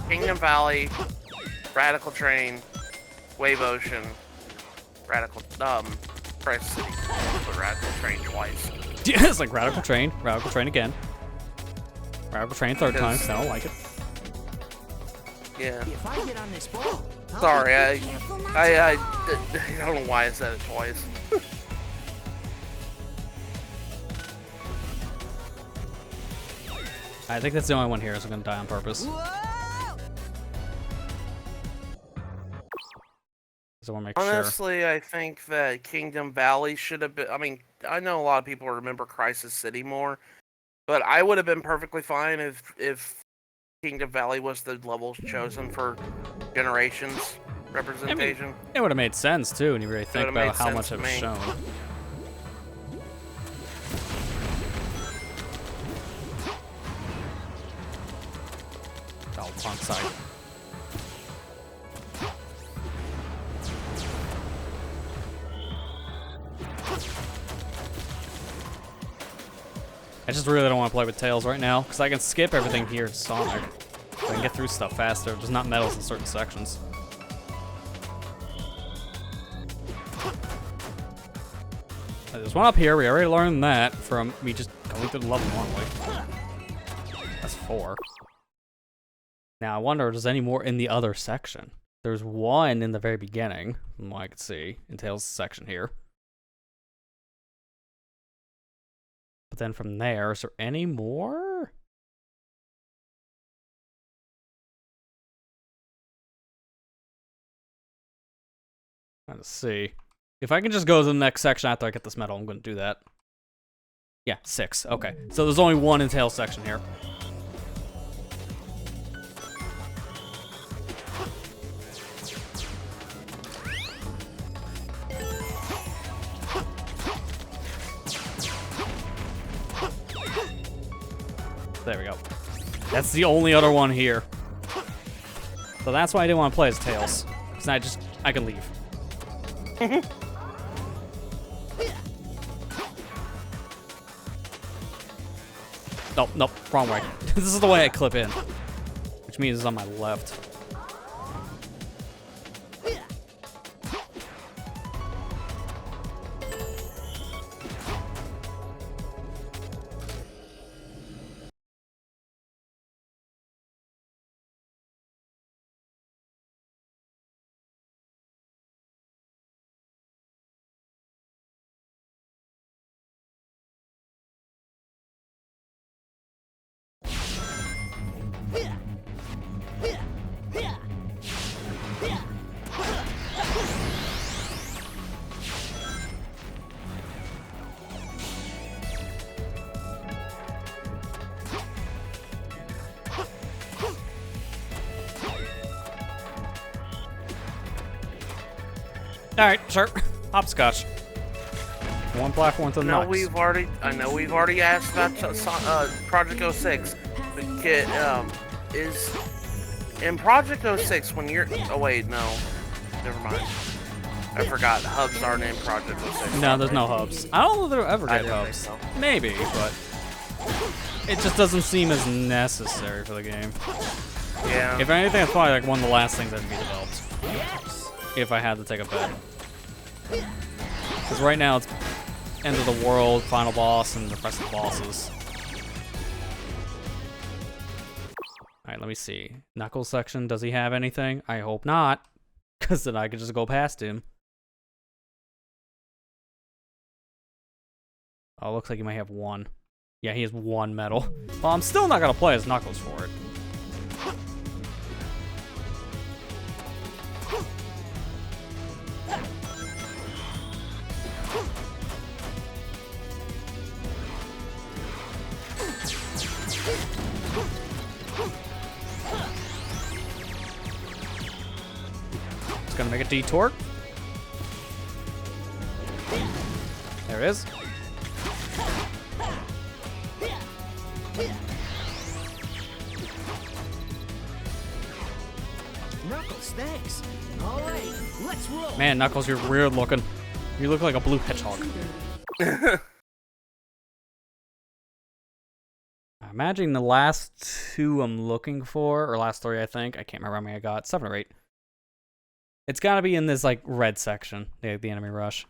Kingdom Valley, Radical Train, Wave Ocean, Crisis City. But Radical Train twice. Yeah, it's like Radical Train again. Radical Train third time, 'cause I don't like it. Yeah. If I get on this ball, I'll Sorry, be Careful not to I fall. don't know why I said it twice. I think that's the only one here, so I'm gonna die on purpose. Whoa! So I wanna make sure. Honestly, I think that Kingdom Valley should have been. I mean, I know a lot of people remember Crisis City more, but I would have been perfectly fine if Kingdom Valley was the level chosen for Generations representation. It would have made sense too, when you really think would've about made how sense much to it was me. shown. Oh, wrong side. I just really don't want to play with Tails right now, because I can skip everything here in Sonic. I can get through stuff faster, just not medals in certain sections. There's one up here, we already learned that from me just going through the level normally. That's 4. Now I wonder if there's any more in the other section. There's one in the very beginning, from what I can see, in Tails' section here. But then from there, is there any more? trying to see. If I can just go to the next section after I get this medal, I'm going to do that. Yeah, 6. Okay. So there's only one in Tails section here. There we go. That's the only other one here. So that's why I didn't want to play as Tails. Because I could leave. Nope, nope, wrong way. This is the way I clip in. Which means it's on my left. Alright, sure. Hopscotch. One platform to the next. I know we've already asked about Project 06. The kid is in Project 06 when you're. Oh wait, no, never mind. I forgot. Hubs aren't in Project 06. No, there's no hubs. I don't know if they'll ever I get didn't hubs. think so. Maybe, but it just doesn't seem as necessary for the game. Yeah. If anything, it's probably like one of the last things that would be developed. If I had to take a bet. Because right now it's end of the world, final boss, and the rest of the bosses. Alright, let me see. Knuckles section, does he have anything? I hope not. Because then I could just go past him. Oh, looks like he might have one. Yeah, he has one medal. Well, I'm still not going to play as Knuckles for it. Just gonna make a detour. There it is. Knuckles, thanks. All right, let's roll. Man, Knuckles, you're weird looking. You look like a blue hedgehog. I'm imagining the last 2 I'm looking for, or last 3 I think. I can't remember how many I got. 7 or 8. It's gotta be in this like red section, the enemy rush.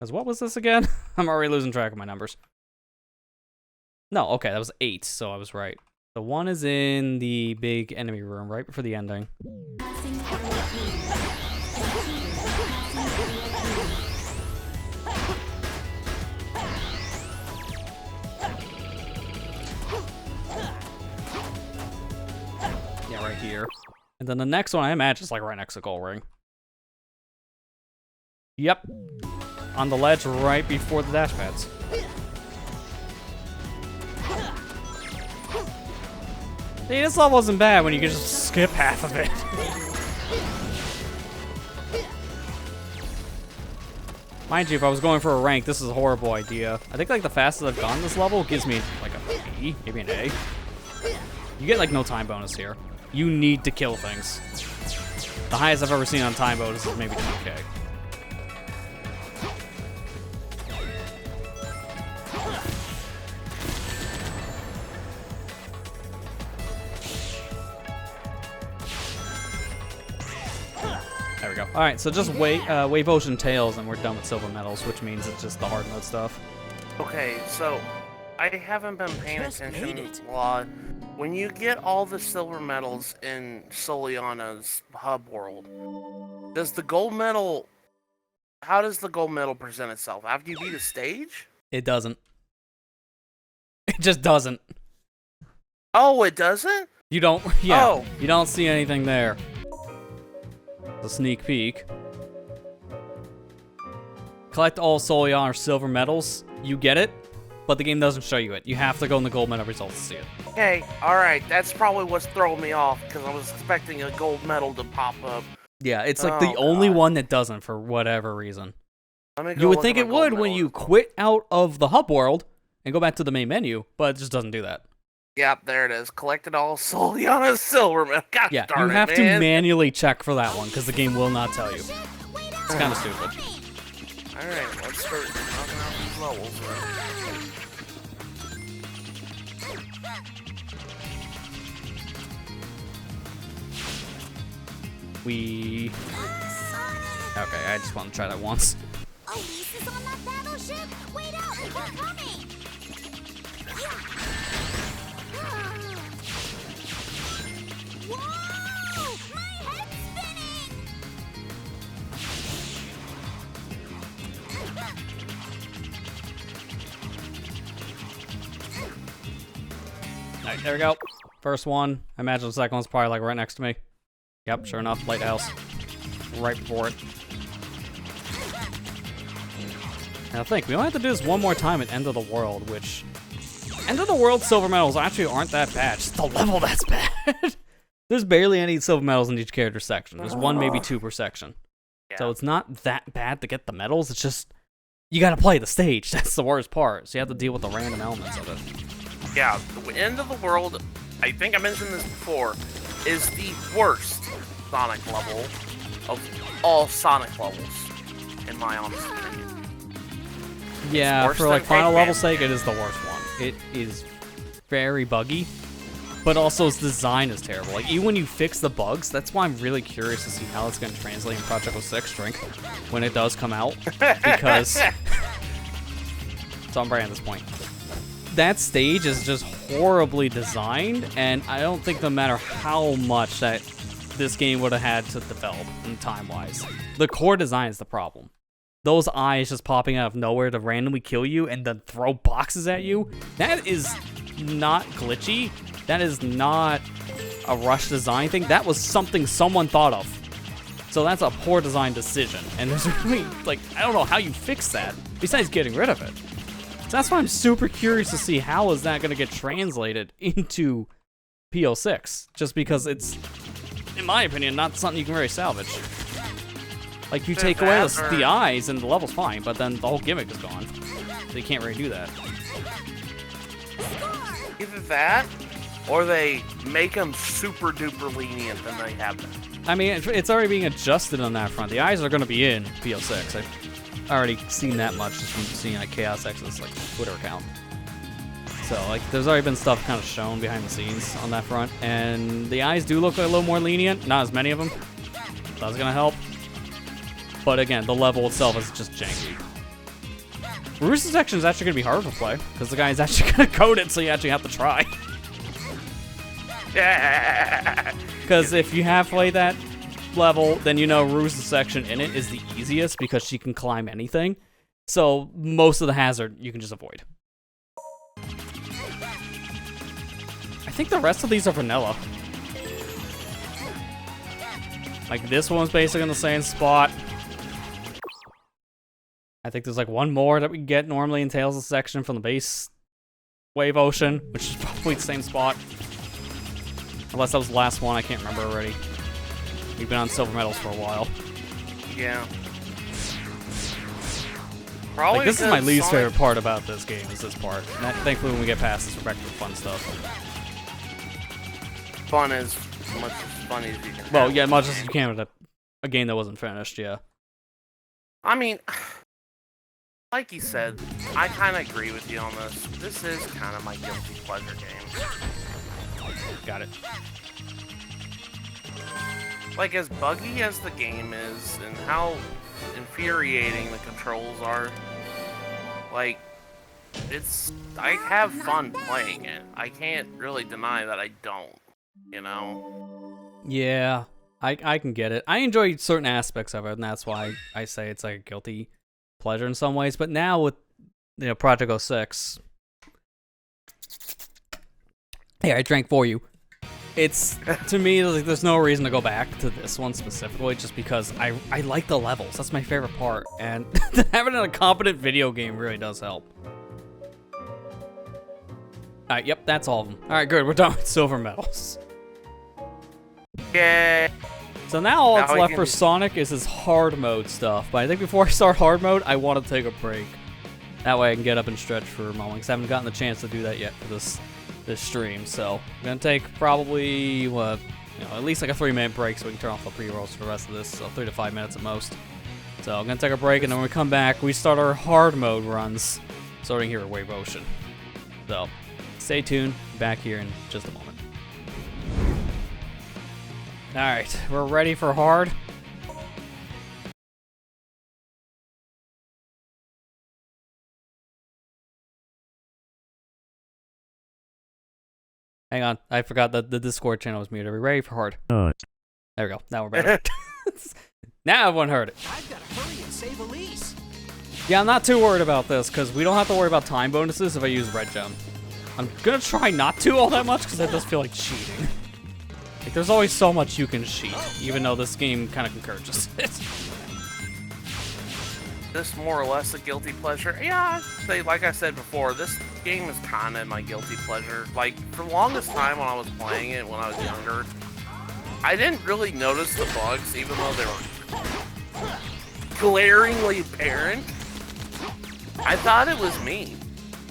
Cause what was this again? I'm already losing track of my numbers. No, okay, that was 8, so I was right. The one is in the big enemy room right before the ending. Yeah, right here. And then the next one I imagine is like right next to Gold Ring. Yep. On the ledge right before the dash pads. See, this level wasn't bad when you could just skip half of it. Mind you, if I was going for a rank, this is a horrible idea. I think like the fastest I've gone this level gives me like a B, maybe an A. You get like no time bonus here. You need to kill things. The highest I've ever seen on time bonus is maybe 2K. There we go. Alright, so just Wave Ocean Tails and we're done with silver medals, which means it's just the hard mode stuff. Okay, so I haven't been paying Just hate attention it. a lot. When you get all the silver medals in Soliana's hub world, does the gold medal? How does the gold medal present itself? After you beat a stage? It doesn't. It just doesn't. Oh, it doesn't? You don't, yeah, Oh. you don't see anything there. A sneak peek. Collect all Solion or silver medals. You get it, but the game doesn't show you it. You have to go in the gold medal results to see it. Okay, alright, that's probably what's throwing me off, because I was expecting a gold medal to pop up. Yeah, it's like the only one that doesn't for whatever reason. Let me go You would look think at it my gold would when medal. you quit out of the hub world and go back to the main menu, but it just doesn't do that. Yep, there it is. Collected all Soliana silver medal. Gosh Yeah, darn you have it, to man. manually check for that one because the game will not tell you. It's kind of stupid. Alright, let's start knocking out these levels. We... Okay, I just want to try that once. Elise is on that battleship. Wait out, we're coming. Whoa! My head's spinning. Alright, there we go. First one. I imagine the second one's probably like right next to me. Yep, sure enough, lighthouse. Right before it. Now think, we only have to do this one more time at End of the World, which... End of the World silver medals actually aren't that bad. Just the level that's bad. There's barely any silver medals in each character section. There's one, maybe two per section. Yeah. So it's not that bad to get the medals, it's just... You gotta play the stage, that's the worst part. So you have to deal with the random elements of it. Yeah, the end of the world, I think I mentioned this before, is the worst Sonic level of all Sonic levels, in my honest opinion. Yeah, worse for like than final Eggman. level sake, it is the worst one. It is very buggy, but also its design is terrible. Like, even when you fix the bugs, that's why I'm really curious to see how it's going to translate in Project 06 Drink when it does come out, because it's on brand at this point. That stage is just horribly designed, and I don't think no matter how much that this game would have had to develop in time-wise, the core design is the problem. Those eyes just popping out of nowhere to randomly kill you and then throw boxes at you, that is not glitchy. That is not a rush design thing. That was something someone thought of. So that's a poor design decision. And there's really, like, I don't know how you fix that, besides getting rid of it. So that's why I'm super curious to see how is that going to get translated into PO6. Just because it's, in my opinion, not something you can really salvage. Like, you take away the eyes and the level's fine, but then the whole gimmick is gone. So you can't really do that. Either that, or they make them super duper lenient than they have been. I mean, it's already being adjusted on that front. The eyes are going to be in PO6. I've already seen that much just from seeing like Chaos X's like Twitter account. So like, there's already been stuff kind of shown behind the scenes on that front, and the eyes do look a little more lenient. Not as many of them. That's going to help. But again, the level itself is just janky. Rooster section is actually going to be harder to play, because the guy is actually going to code it, so you actually have to try. Because if you have played that level, then you know Rooster section in it is the easiest, because she can climb anything. So most of the hazard you can just avoid. I think the rest of these are vanilla. Like, this one's basically in the same spot. I think there's like one more that we get normally in Tales of section from the base Wave Ocean, which is probably the same spot. Unless that was the last one, I can't remember already. We've been on silver medals for a while. Yeah. Probably Like, this is my because least Sonic- favorite part about this game, is this part. And thankfully, when we get past this, we're back to the fun stuff. Fun as much as fun as you can. Well, have yeah, with much the as you game. can with a game that wasn't finished, yeah. I mean, like you said, I kind of agree with you on this. This is kind of my guilty pleasure game. Got it. Like, as buggy as the game is, and how infuriating the controls are, like, I have fun playing it. I can't really deny that I don't, you know? Yeah, I can get it. I enjoy certain aspects of it, and that's why I say it's like a guilty pleasure in some ways. But now with, you know, Project 06... Hey, I drank for you. it's, to me, like, there's no reason to go back to this one specifically, just because I like the levels. That's my favorite part, and having a competent video game really does help. Alright, yep, that's all of them. Alright, good, we're done with silver medals. Yay! So now all that's Now we left can for just- Sonic is his hard mode stuff. But I think before I start hard mode, I want to take a break. That way I can get up and stretch for a moment, because I haven't gotten the chance to do that yet for this stream. So I'm gonna take probably at least like a 3-minute break so we can turn off the pre-rolls for the rest of this. So 3 to 5 minutes at most. So I'm gonna take a break, and then when we come back, we start our hard mode runs, starting here at Wave Ocean. So stay tuned. Back here in just a moment. Alright, we're ready for hard. Hang on, I forgot that the Discord channel was muted. Are we ready for hard? There we go, now we're better. Now everyone heard it. I've got to hurry and save Elise. Yeah, I'm not too worried about this, because we don't have to worry about time bonuses if I use Red Gem. I'm gonna try not to all that much, because that does feel like cheating. Like, there's always so much you can cheat, even though this game kind of encourages it. This more or less a guilty pleasure. Yeah, I'd say, like I said before, this game is kind of my guilty pleasure. Like, for the longest time when I was playing it, when I was younger, I didn't really notice the bugs, even though they were glaringly apparent. I thought it was me.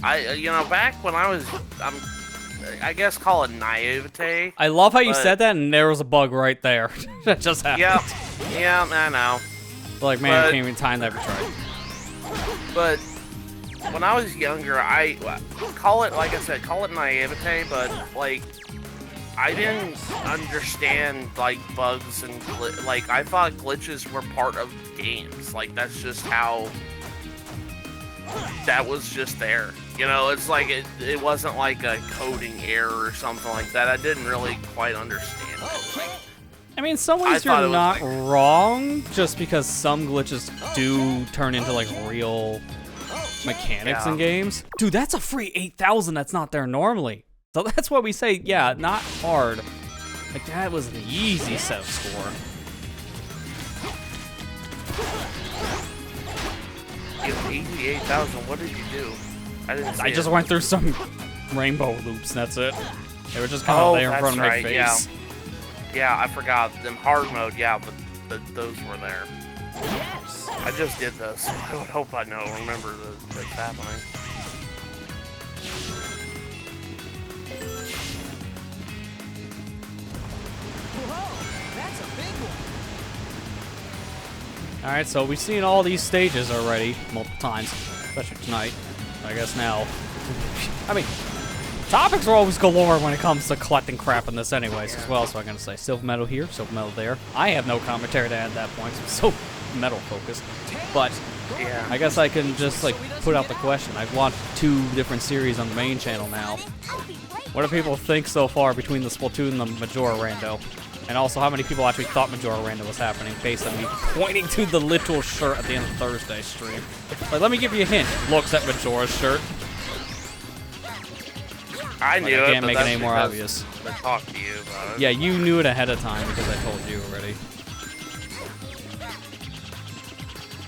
Back when I was, I guess call it naivete. I love how you said that, and there was a bug right there. That just happened. Yeah, I know. Like, man, I can't even time that for try. But when I was younger, I call it, like I said, call it naivete, but like I didn't understand like bugs and like I thought glitches were part of games. Like that's just how that was just there. You know, it's like it wasn't like a coding error or something like that. I didn't really quite understand it. I mean, in some ways you're not wrong, just because some glitches do turn into like real mechanics in games. Dude, that's a free 8,000 that's not there normally. So that's why we say, yeah, not hard. Like, that was an easy set score. You have 88,000, what did you do? I just went through some rainbow loops, and that's it. They were just kind of there in front of my face. Yeah, I forgot. In hard mode, yeah, but those were there. Yes. I just did this. I would hope I remember that's happening. Whoa, that's a big one. Alright, so we've seen all these stages already, multiple times, especially tonight. I guess now. I mean, topics are always galore when it comes to collecting crap in this anyways, as well, so I'm gonna say silver medal here, silver medal there. I have no commentary to add at that point, so I'm so metal focused. But Yeah. I guess I can just like put out the question. I've watched 2 different series on the main channel now. What do people think so far between the Splatoon and the Majora Rando? And also, how many people actually thought Majora Rando was happening based on me pointing to the literal shirt at the end of Thursday's stream? Like, let me give you a hint. Looks at Majora's shirt. I knew it, I can't but make it that's any more because obvious. I talked to you about it. Yeah, you knew it ahead of time because I told you already.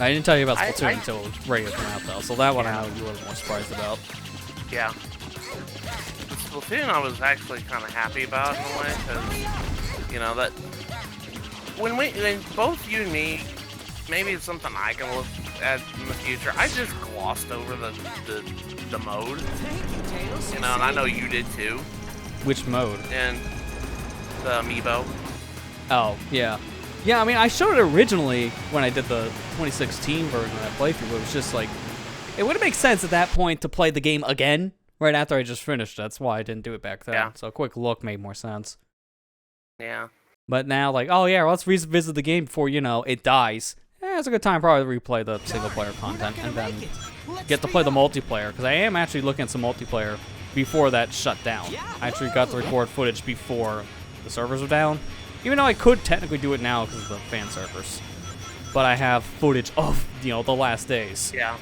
I didn't tell you about Splatoon until it was ready to come out, though, so that one I know you were more surprised about. Yeah. Splatoon I was actually kind of happy about in a way, because, you know, that... When both you and me, maybe it's something I can look at in the future, I just glossed over the mode. Thank you, Tails. You know, and I know you did too. Which mode? And the amiibo. Oh, yeah. Yeah, I mean, I showed it originally when I did the 2016 version of that playthrough, but it was just like... It wouldn't make sense at that point to play the game again right after I just finished. That's why I didn't do it back then. Yeah. So a quick look made more sense. Yeah. But now, like, oh yeah, let's revisit the game before, you know, it dies. It's a good time probably to replay the single-player content and then get to play the multiplayer, because I am actually looking at some multiplayer before that shut down. I actually got to record footage before the servers were down, even though I could technically do it now because of the fan servers. But I have footage of, you know, the last days. Yeah.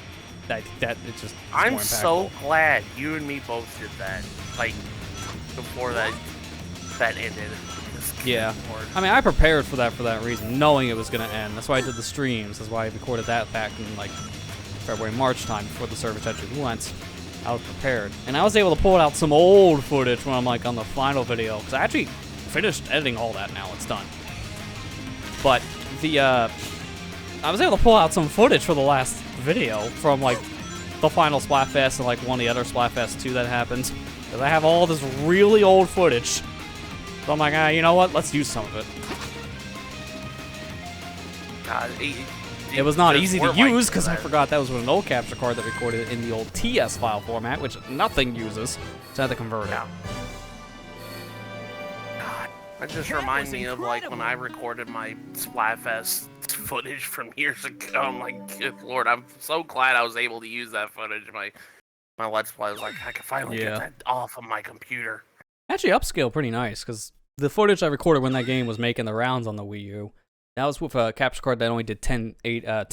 That it's just I'm more so impactful. glad you and me both did that. Like, before that. that ended. Yeah. I mean, I prepared for that reason, knowing it was gonna end. That's why I did the streams. That's why I recorded that back in like February, March time before the service actually went. I was prepared, and I was able to pull out some old footage when I'm like on the final video, because I actually finished editing all that now. It's done. But the I was able to pull out some footage for the last video from like the final Splatfest and like one of the other Splatfests too that happened. Because I have all this really old footage. So I'm like, you know what? Let's use some of it. God, it was not easy to use because I forgot that was with an old capture card that recorded in the old TS file format, which nothing uses. So I had to convert it. God, that just reminds me of like when I recorded my Splatfest footage from years ago. I'm like, good lord, I'm so glad I was able to use that footage. My Let's Play was like, I can finally get that off of my computer. Actually, upscale pretty nice because the footage I recorded when that game was making the rounds on the Wii U, that was with a capture card that only did 10. I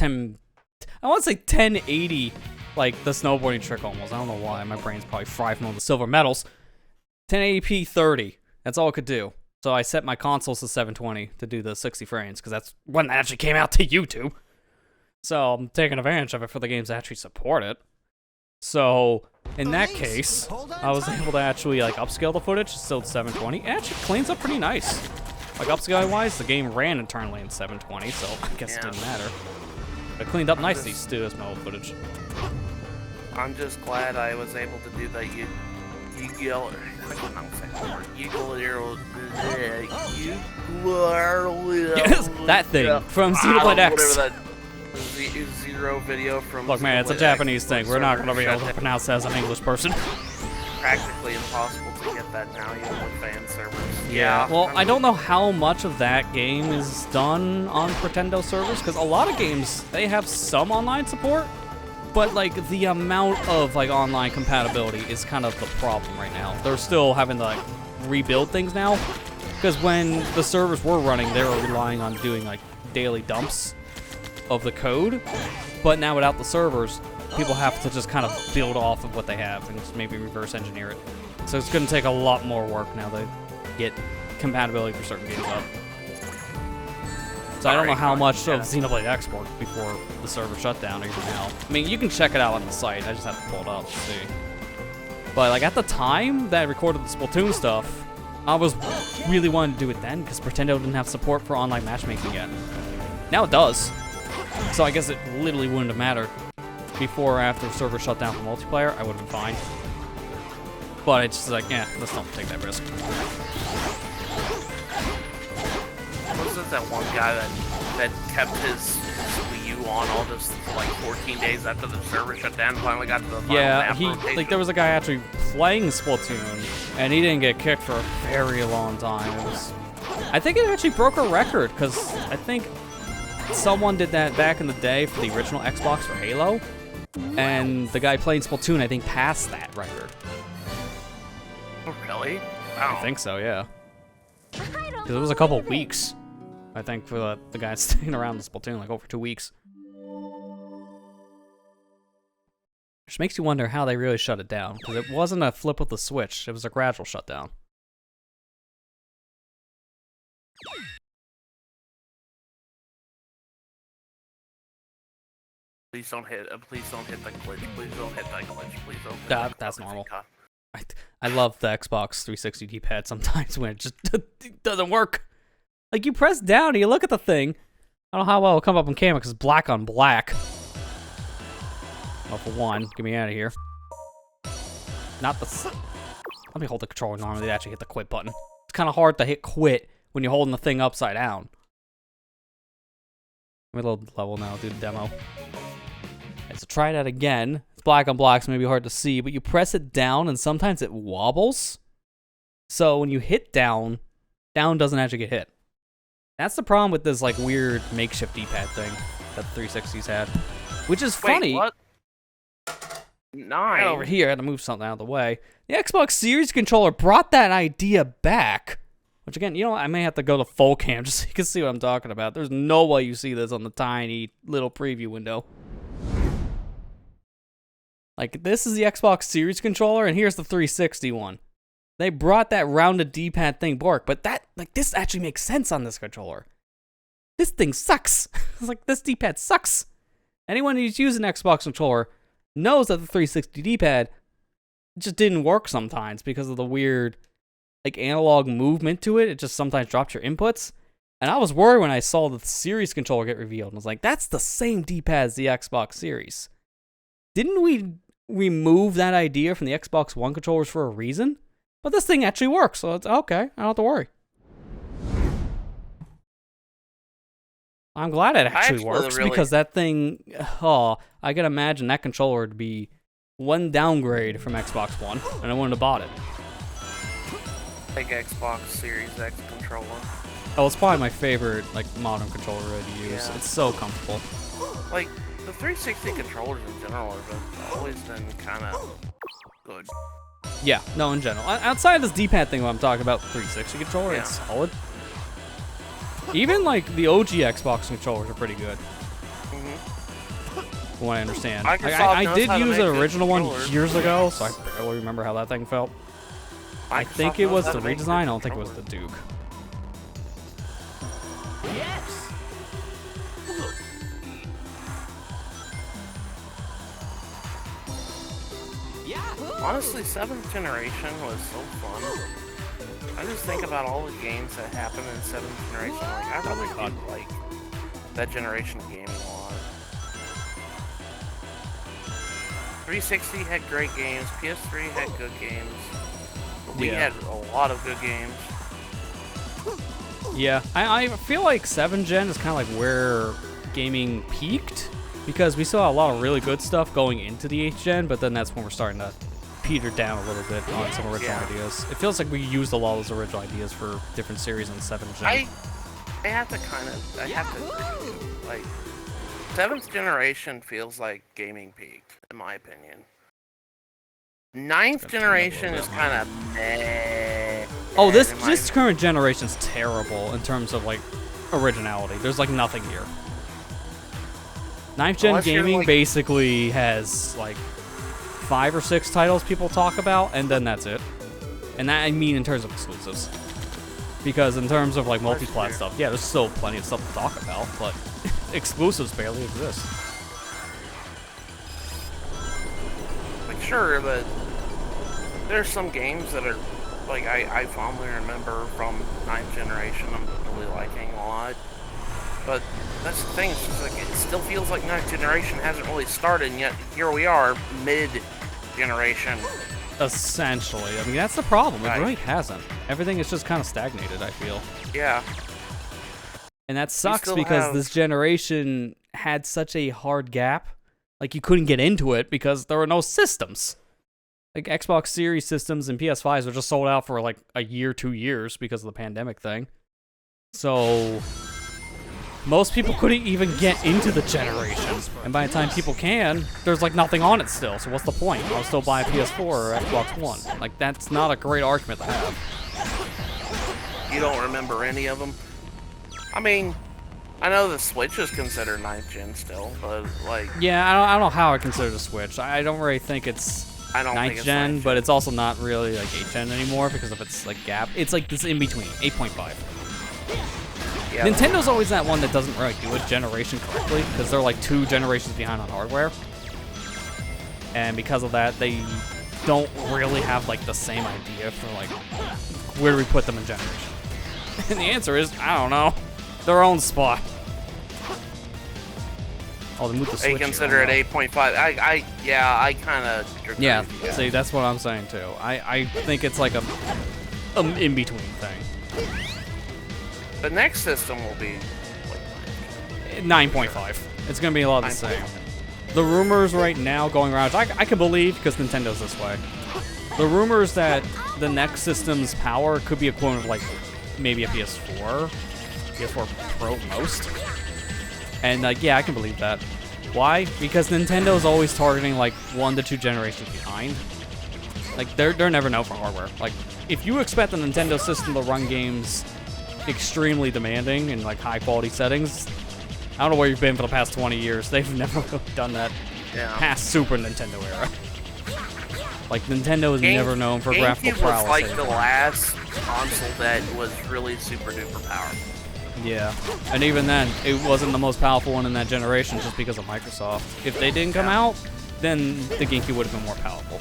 want to say 1080, like the snowboarding trick almost. I don't know why. My brain's probably fried from all the silver medals. 1080p 30. That's all it could do. So I set my consoles to 720 to do the 60 frames because that's when that actually came out to YouTube. So I'm taking advantage of it for the games that actually support it. So in that case, I was able to actually like upscale the footage, still 720. It actually cleans up pretty nice. Like upscaling wise, the game ran internally in 720, so I guess it didn't matter. It cleaned up nicely too as my old footage. I'm just glad I was able to do that. That thing from Xenoblade X. Whatever that Zero video from. Look, man, it's a Japanese thing. We're not going to be able to pronounce it as an English person. Practically impossible to get that now, even with fan servers. Yeah, well, I don't know how much of that game is done on Pretendo servers, because a lot of games, they have some online support, but, like, the amount of, like, online compatibility is kind of the problem right now. They're still having to, like, rebuild things now, because when the servers were running, they were relying on doing, like, daily dumps of the code, but now without the servers, people have to just kind of build off of what they have and just maybe reverse engineer it. So it's going to take a lot more work now to get compatibility for certain games up. So I don't know how much of Xenoblade X worked before the server shut down or even now. I mean, you can check it out on the site. I just have to pull it up to see. But like at the time that I recorded the Splatoon stuff, I was really wanting to do it then because Pretendo didn't have support for online matchmaking yet. Now it does. So I guess it literally wouldn't have mattered. Before or after the server shut down for multiplayer, I would have been fine. But it's just like, let's not take that risk. Wasn't that one guy that kept his Wii U on all this like 14 days after the server shut down and finally got to the final map rotation? Like there was a guy actually playing Splatoon and he didn't get kicked for a very long time. I think it actually broke a record because I think someone did that back in the day for the original Xbox for Halo. And the guy playing Splatoon, I think, passed that record. Oh, really? Wow. I think so, yeah. Because it was a couple weeks, I think, for the guy staying around in Splatoon, like over 2 weeks. Which makes you wonder how they really shut it down. Because it wasn't a flip of the switch, it was a gradual shutdown. Please don't hit the glitch. Please don't hit that glitch. Please don't hit that That's normal. I love the Xbox 360 D-pad sometimes when it just doesn't work. Like you press down and you look at the thing. I don't know how well it'll come up on camera because it's black on black. Well, for one, get me out of here. Not the. Let me hold the controller normally to actually hit the quit button. It's kind of hard to hit quit when you're holding the thing upside down. Let me load the level now, do the demo. So try that again. It's black on black, so maybe hard to see, but you press it down and sometimes it wobbles. So when you hit down, down doesn't actually get hit. That's the problem with this like weird makeshift D-pad thing that the 360s had. Which is funny. Wait, what? 9. Over here, I had to move something out of the way. The Xbox Series controller brought that idea back. Which again, you know what? I may have to go to full cam just so you can see what I'm talking about. There's no way you see this on the tiny little preview window. Like, this is the Xbox Series controller, and here's the 360 one. They brought that rounded D-pad thing back, but this actually makes sense on this controller. This thing sucks. It's like, this D-pad sucks. Anyone who's used an Xbox controller knows that the 360 D-pad just didn't work sometimes because of the weird, like, analog movement to it. It just sometimes dropped your inputs. And I was worried when I saw the Series controller get revealed. And I was like, that's the same D-pad as the Xbox Series. Didn't we remove that idea from the Xbox One controllers for a reason? But this thing actually works, so it's okay. I don't have to worry. I'm glad it actually works because that thing, I can imagine that controller to be one downgrade from Xbox One, and I wouldn't have bought it. Like Xbox Series X controller. Oh, it's probably my favorite, like, modern controller to use. Yeah. It's so comfortable. Like, the 360 controllers in general have always been kind of good. Yeah, no, in general. Outside of this D-pad thing, when I'm talking about 360 controller, Yeah. it's solid. Even, like, the OG Xbox controllers are pretty good. From what I understand. I did use an original one years ago, so I barely remember how that thing felt. I think it was the redesign. I don't think it was the Duke. Yes. Honestly, 7th generation was so fun. I just think about all the games that happened in 7th generation. Like, I really did like that generation of gaming a lot. 360 had great games. PS3 had good games. We had a lot of good games. Yeah, I feel like 7th gen is kind of like where gaming peaked, because we saw a lot of really good stuff going into the 8th gen, but then that's when we're starting to peter down a little bit on some original ideas. It feels like we used a lot of those original ideas for different series in 7th gen. I have to agree with you. Like, 7th generation feels like gaming peaked, in my opinion. 9th generation is kind of meh. Oh, this current generation's terrible in terms of, like, originality. There's, like, nothing here. 9th gen gaming basically has, like, 5 or 6 titles people talk about, and then that's it. And that I mean in terms of exclusives. Because in terms of, like, multi-plat stuff, yeah, there's still plenty of stuff to talk about, but exclusives barely exist. Like, sure, but there's some games that are, like, I fondly remember from 9th generation I'm really liking a lot. But that's the thing, it's just like, it still feels like 9th generation hasn't really started, and yet here we are, mid-generation. Essentially. I mean, that's the problem. It really hasn't. Everything is just kind of stagnated, I feel. Yeah. And that sucks because this generation had such a hard gap. Like, you couldn't get into it because there were no systems. Like, Xbox Series systems and PS5s were just sold out for, like, a year, 2 years because of the pandemic thing. So most people couldn't even get into the generation. And by the time people can, there's, like, nothing on it still. So what's the point? I'll still buy a PS4 or Xbox One. Like, that's not a great argument to have. You don't remember any of them? I mean, I know the Switch is considered 9th gen still, but, like... Yeah, I don't know how I consider the Switch. I don't really think it's 9th gen, but it's also not really, like, 8th gen anymore because of its, like, gap. It's, like, this in-between, 8.5. Yeah, Nintendo's always that one that doesn't really do a generation correctly, because they're, like, 2 generations behind on hardware. And because of that, they don't really have, like, the same idea for, like, where do we put them in generation? And the answer is, I don't know. Their own spot. Oh, they moved the Switch. They consider it 8.5. I kind of... Yeah, see, that's what I'm saying, too. I think it's like a in-between thing. The next system will be... 9.5. It's going to be a lot of the same. The rumors right now going around, I can believe, because Nintendo's this way. The rumors that the next system's power could be equivalent of, like, maybe a PS4 Pro at most. And, yeah, I can believe that. Why? Because Nintendo's always targeting, like, 1 to 2 generations behind. Like, they're never known for hardware. Like, if you expect the Nintendo system to run games extremely demanding in, like, high-quality settings, I don't know where you've been for the past 20 years. They've never done that past Super Nintendo era. Like, Nintendo is never known for graphical GameCube was prowess like the anymore. last console that was really super duper powerful. Yeah, and even then, it wasn't the most powerful one in that generation just because of Microsoft. If they didn't come out, then the GameCube would have been more powerful.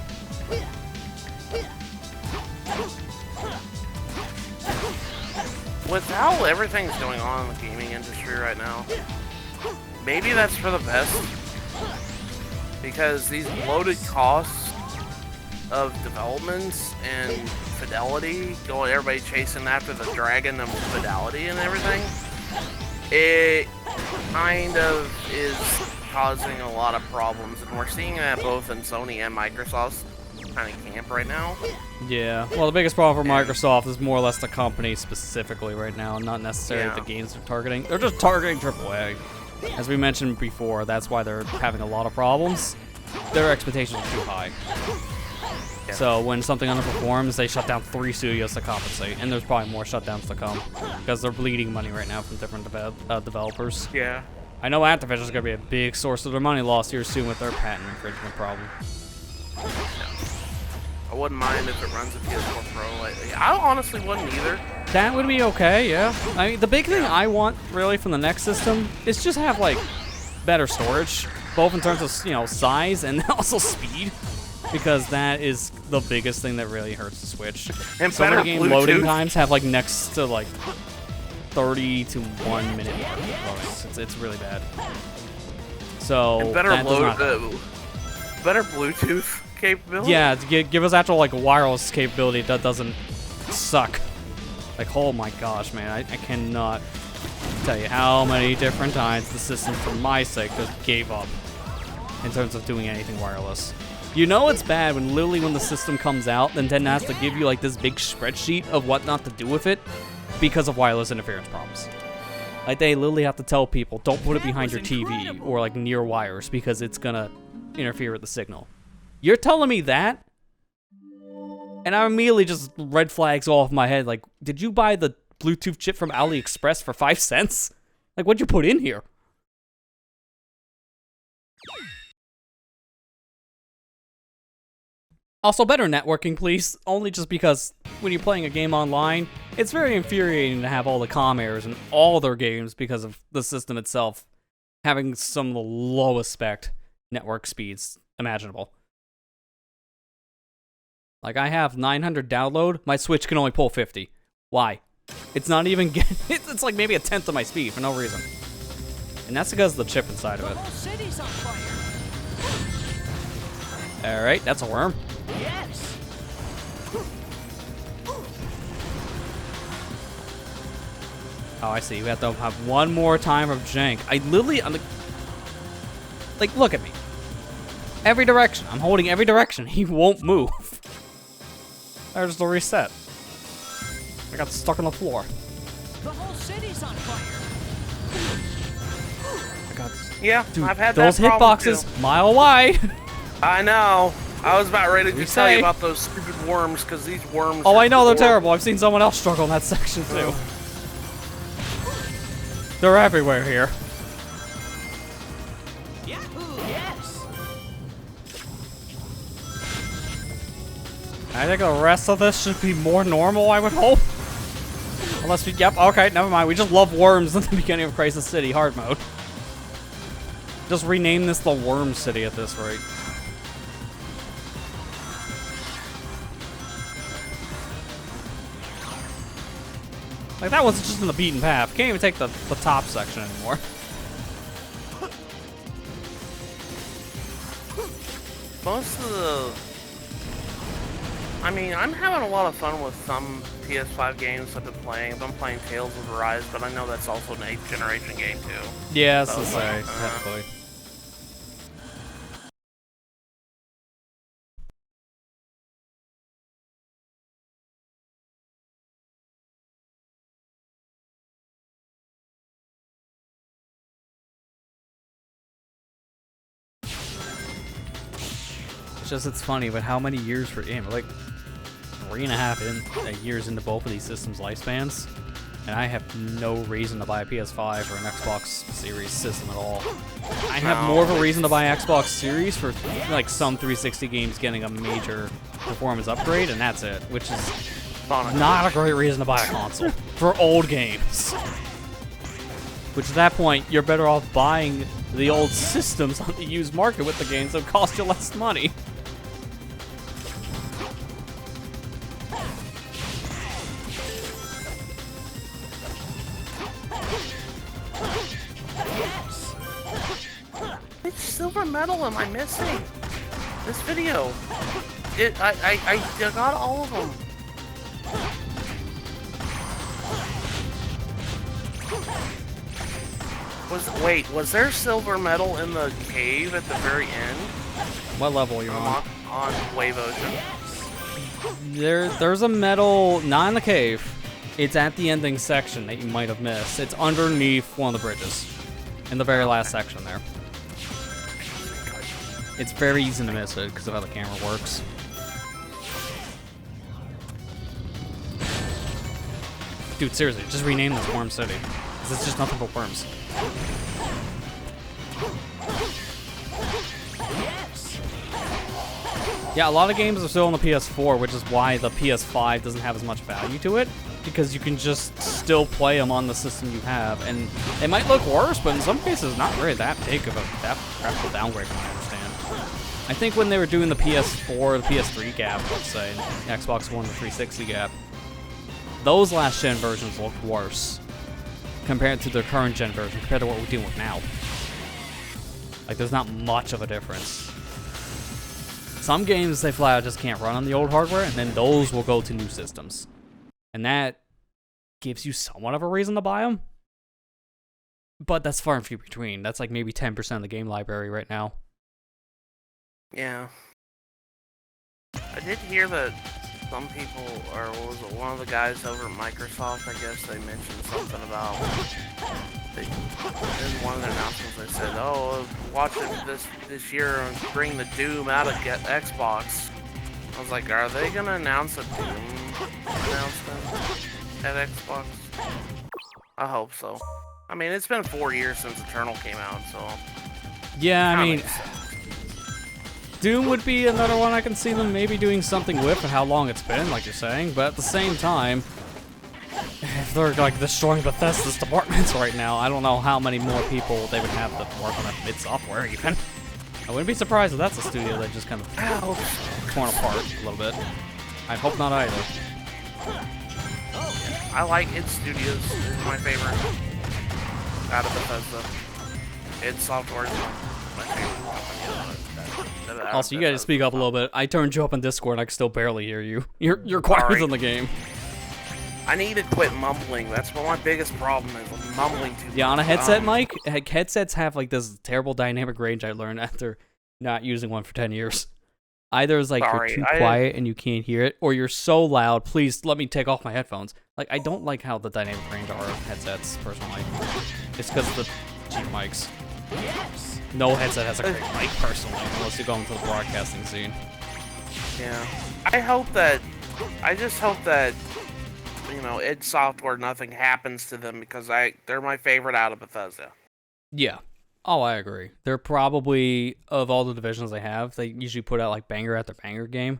With how everything's going on in the gaming industry right now, maybe that's for the best. Because these bloated costs of developments and fidelity, going everybody chasing after the dragon of fidelity and everything, it kind of is causing a lot of problems, and we're seeing that both in Sony and Microsoft's kind of camp right now. Yeah, well, the biggest problem for Microsoft is more or less the company specifically right now, not necessarily the games they're targeting. They're just targeting AAA. As we mentioned before, that's why they're having a lot of problems. Their expectations are too high. So when something underperforms, they shut down 3 studios to compensate, and there's probably more shutdowns to come because they're bleeding money right now from different developers. Yeah. I know Activision's gonna be a big source of their money lost here soon with their patent infringement problem. I wouldn't mind if it runs a PS4 Pro. I honestly wouldn't either. That would be okay, yeah. I mean, the big thing I want really from the next system is just have like better storage, both in terms of, you know, size and also speed, because that is the biggest thing that really hurts the Switch. And some better of the game Bluetooth. loading times have like next to like 30 to 1 minute loadings. It's really bad. So And better that does not help. better Bluetooth capability. Yeah, to give us actual like wireless capability that doesn't suck. Like, oh my gosh, man, I cannot tell you how many different times the system, for my sake, just gave up in terms of doing anything wireless. You know it's bad when literally when the system comes out, Nintendo has to give you like this big spreadsheet of what not to do with it because of wireless interference problems. Like, they literally have to tell people, don't put it behind your TV or like near wires because it's gonna interfere with the signal. You're telling me that? And I immediately just red flags all off my head. Like, did you buy the Bluetooth chip from AliExpress for 5 cents? Like, what'd you put in here? Also, better networking, please. Only just because when you're playing a game online, it's very infuriating to have all the comm errors in all their games because of the system itself having some of the lowest spec network speeds imaginable. Like, I have 900 download, my Switch can only pull 50. Why? It's not even getting, it's like maybe a tenth of my speed for no reason. And that's because of the chip inside of it. Alright, that's a worm. Yes. Oh, I see. We have to have one more time of jank. I'm like, look at me. Every direction. I'm holding every direction. He won't move. There's the reset. I got stuck on the floor. The whole city's on fire. I got, Yeah, dude, I've had those that problem hitboxes too. mile wide. I know. I was about ready to tell you say? about those stupid worms, because these worms. Oh, are I know they're horrible. terrible. I've seen someone else struggle in that section too. They're everywhere here. Yahoo! Yes. I think the rest of this should be more normal, I would hope. Unless we, yep, okay, never mind. We just love worms in the beginning of Crisis City hard mode. Just rename this the Worm City at this rate. Like, that was just in the beaten path. Can't even take the top section anymore. Most of the. I mean, I'm having a lot of fun with some PS5 games I've been playing. I've been playing Tales of Arise, but I know that's also an 8th generation game too. Yeah, that's So, to say, uh, technically. It's just, it's funny, but how many years we're in? We're like 3.5 years into both of these systems' lifespans. and I have no reason to buy a PS5 or an Xbox Series system at all. I have more of a reason to buy Xbox Series for like some 360 games getting a major performance upgrade, and that's it, which is not a great reason to buy a console for old games. Which at that point, you're better off buying the old systems on the used market with the games that cost you less money. Which silver medal am I missing? This video. I got all of them. Was there silver medal in the cave at the very end? What level are you on? On Wave Ocean. There's a medal, not in the cave. It's at the ending section that you might have missed. It's underneath one of the bridges. In the very last section there. It's very easy to miss it because of how the camera works. Dude, seriously, just rename this Worm City. Because it's just nothing but worms. Yeah, a lot of games are still on the PS4, which is why the PS5 doesn't have as much value to it. Because you can just still play them on the system you have. And it might look worse, but in some cases, not really that big of a radical downgrade from what I understand. I think when they were doing the PS4, the PS3 gap, let's say, Xbox One to 360 gap, those last gen versions looked worse compared to the current gen version, compared to what we're dealing with now. Like, there's not much of a difference. Some games they flat out just can't run on the old hardware, and then those will go to new systems. And that gives you somewhat of a reason to buy them. But that's far and few between. That's like maybe 10% of the game library right now. Yeah. I did hear that some people, or was it one of the guys over at Microsoft, I guess they mentioned something about, in one of their announcements they said, oh, watch it this year and bring the Doom out of Xbox. I was like, are they gonna announce a Doom announcement at Xbox? I hope so. I mean, it's been 4 years since Eternal came out, so... Yeah, I mean... Doom would be another one I can see them maybe doing something with and how long it's been, like you're saying, but at the same time, if they're like destroying Bethesda's departments right now, I don't know how many more people they would have to work on that mid software even. I wouldn't be surprised if that's a studio that just kind of torn apart a little bit. I'd hope not either. I like id Studios, it's my favorite out of Bethesda. id Software is my favorite company. Also, you gotta speak up a little bit. I turned you up on Discord and I can still barely hear you. You're quieter than the game. I need to quit mumbling. That's what my biggest problem is. I'm mumbling too much. Yeah, on a headset mic, headsets have like this terrible dynamic range I learned after not using one for 10 years. Either it's like you're too quiet and you can't hear it, or you're so loud, please let me take off my headphones. Like, I don't like how the dynamic range are of headsets, personally. It's because of the cheap mics. No headset has a great mic, personally, unless you're going to the broadcasting scene. Yeah. I just hope that, you know, id Software, nothing happens to them, because they're my favorite out of Bethesda. Yeah. Oh, I agree. They're probably, of all the divisions they have, they usually put out like banger after banger game.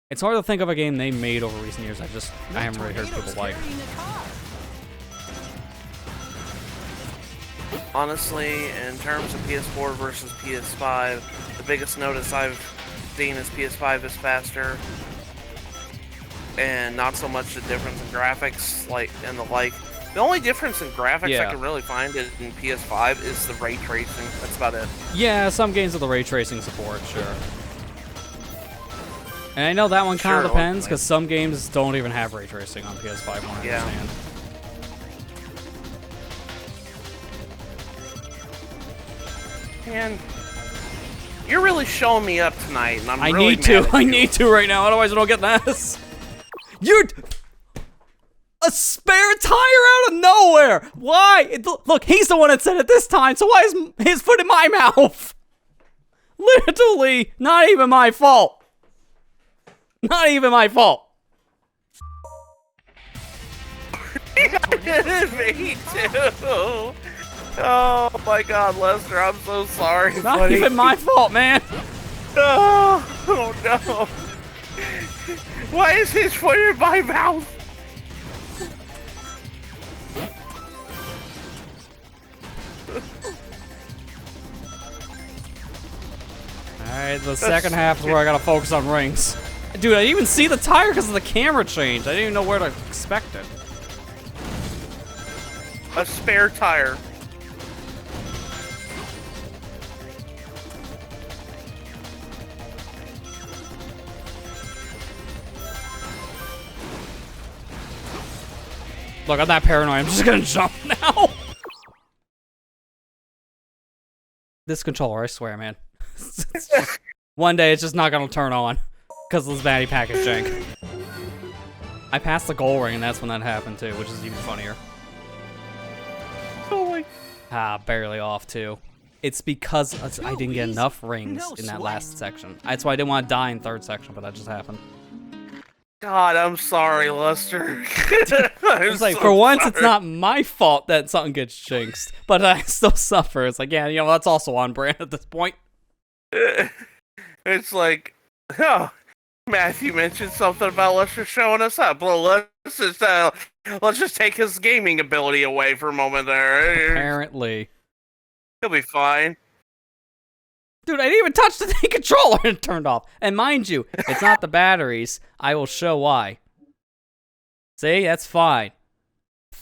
It's hard to think of a game they made over recent years I haven't really heard people like. Honestly, in terms of PS4 versus PS5, the biggest notice I've seen is PS5 is faster, and not so much the difference in graphics, The only difference in graphics I can really find in PS5 is the ray tracing. That's about it. Yeah, some games with the ray tracing support, sure. And I know that one kind of depends, because some games don't even have ray tracing on PS5, I understand. Man, you're really showing me up tonight, and I need to right now, otherwise I don't get this. You're a spare tire out of nowhere. Why? Look, he's the one that said it this time, so why is his foot in my mouth? Literally, not even my fault. Not even my fault. Me too. Oh my God, Lester, I'm so sorry. Not buddy. even my fault, man. Oh no. Why is his foot in my mouth? Alright, the second half is where I gotta focus on rings. Dude, I didn't even see the tire because of the camera change. I didn't even know where to expect it. A spare tire. Look, I'm not paranoid. I'm just gonna jump now. This controller, I swear, man. One day it's just not gonna turn on because of this baddie package jank. I passed the goal ring and that's when that happened too, which is even funnier. Oh my. Ah, barely off too. It's because I didn't get enough rings in that last section. That's why I didn't want to die in third section, but that just happened. God, I'm sorry, Lester. It's like, for once, it's not my fault that something gets jinxed, but I still suffer. It's like, yeah, you know, that's also on brand at this point. It's like, oh, Matthew mentioned something about Lester showing us up. Well, let's just take his gaming ability away for a moment there. Apparently. He'll be fine. Dude, I didn't even touch the thing controller and it turned off. And mind you, it's not the batteries. I will show why. See, that's fine.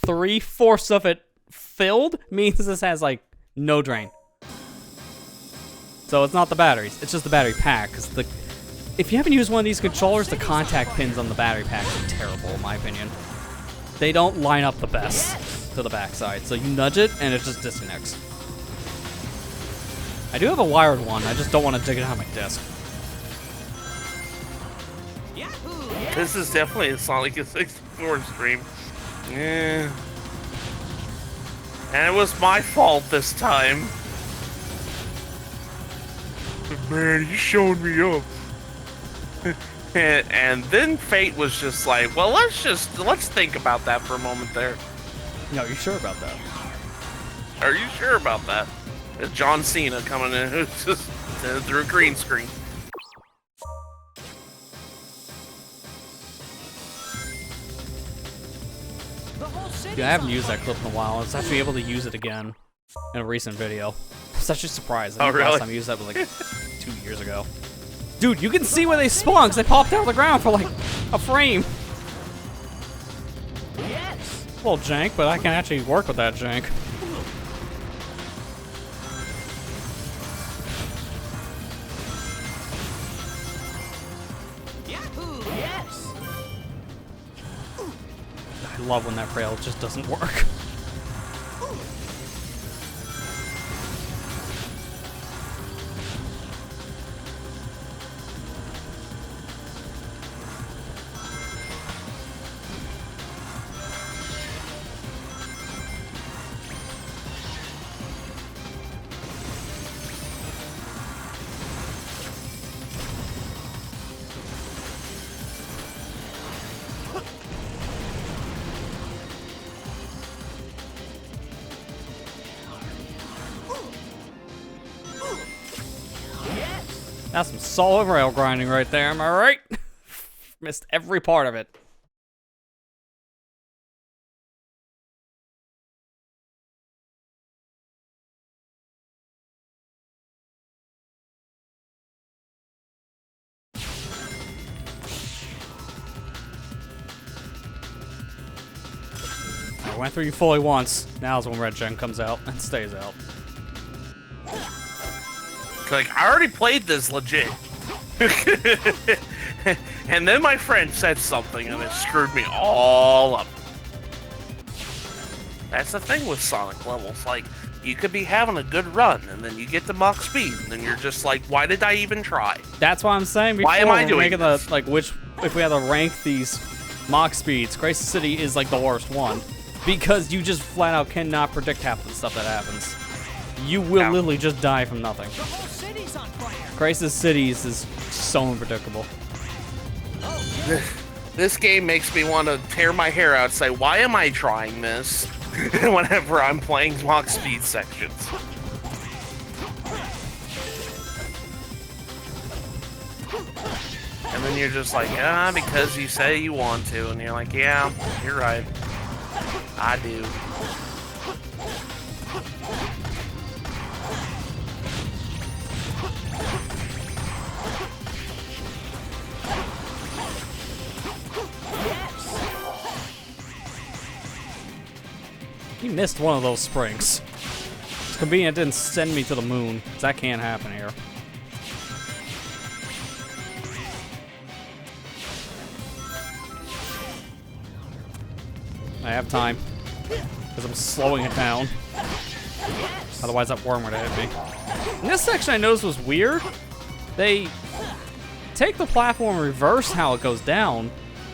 3/4 of it filled means this has, like, no drain. So it's not the batteries. It's just the battery pack. Because if you haven't used one of these controllers, the contact pins on the battery pack are terrible, in my opinion. They don't line up the best to the backside. So you nudge it, and it just disconnects. I do have a wired one, I just don't want to dig it out of my desk. This is definitely a Sonic 64 stream. Yeah. And it was my fault this time. Man, you showed me up. and then Fate was just like, well, let's think about that for a moment there. No, you sure about that? Are you sure about that? It's John Cena coming in just through a green screen. Yeah, I haven't used that clip in a while. I was actually able to use it again in a recent video. I was actually surprised. I think the last time I used that was like 2 years ago. Dude, you can see where they spawn because they popped out of the ground for like a frame. Yes. A little jank, but I can actually work with that jank. Yes. I love when that rail just doesn't work. That's some solid rail grinding right there, am I right? Missed every part of it. I went through you fully once. Now's when Red Gen comes out and stays out. Like, I already played this legit. And then my friend said something and it screwed me all up. That's the thing with Sonic levels. Like, you could be having a good run and then you get to Mach speed and then you're just like, why did I even try? That's what I'm saying before. Why am I we're doing making this? the, like, which, if we had to rank these Mach speeds, Crisis City is like the worst one. Because you just flat out cannot predict half of the stuff that happens. You will literally just die from nothing. The whole city's on fire. Crisis Cities is so unpredictable. This game makes me want to tear my hair out and say, why am I trying this whenever I'm playing walk speed sections? And then you're just like, because you say you want to. And you're like, yeah, you're right. I do. He missed one of those springs. It's convenient it didn't send me to the moon, 'cause that can't happen here. I have time, because I'm slowing it down. Otherwise that worm would have hit me. And this section I noticed was weird. They take the platform and reverse how it goes down,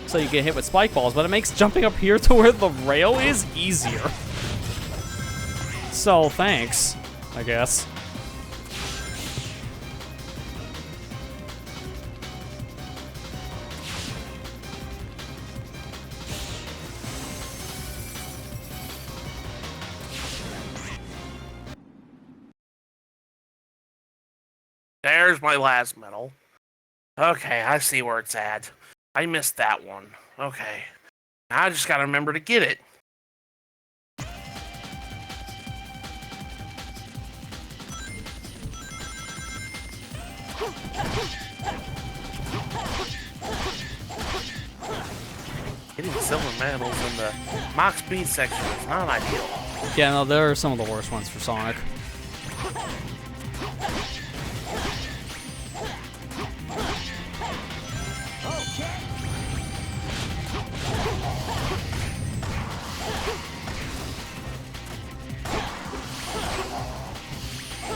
so you get hit with spike balls, but it makes jumping up here to where the rail is easier. So, thanks, I guess. There's my last medal. Okay, I see where it's at. I missed that one. Okay. Now I just gotta remember to get it. Getting silver medals in the mock speed section is not ideal. Yeah, no, there are some of the worst ones for Sonic.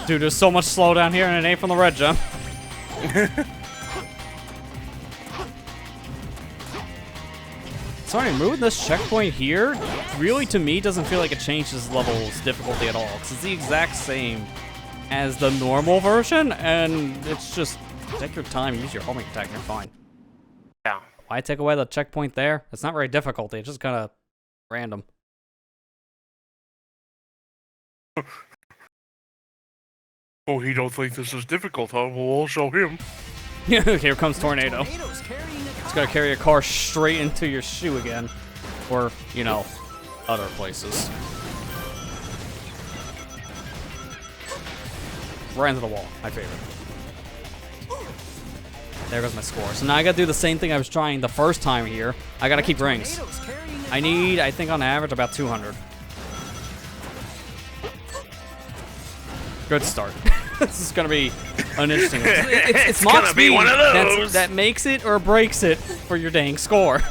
Dude, there's so much slowdown here, and it ain't from the red jump. Sorry, moving this checkpoint here, really to me doesn't feel like it changes level's difficulty at all, because it's the exact same as the normal version, and it's just, take your time, use your homing attack, you're fine. Yeah. Why take away the checkpoint there? It's not very difficult, it's just kind of random. Oh, he don't think this is difficult, huh? Well, I'll show him. Here comes Tornado. Tornado's carrying a It's gonna carry a car straight into your shoe again. Or, you know, other places. Right into the wall, my favorite. There goes my score. So now I gotta do the same thing I was trying the first time here. I gotta keep rings. tornado's carrying a I need, I think on average, about 200. Good start. This is gonna be an interesting one. It's gonna Mox be speed one of those. that makes it or breaks it for your dang score.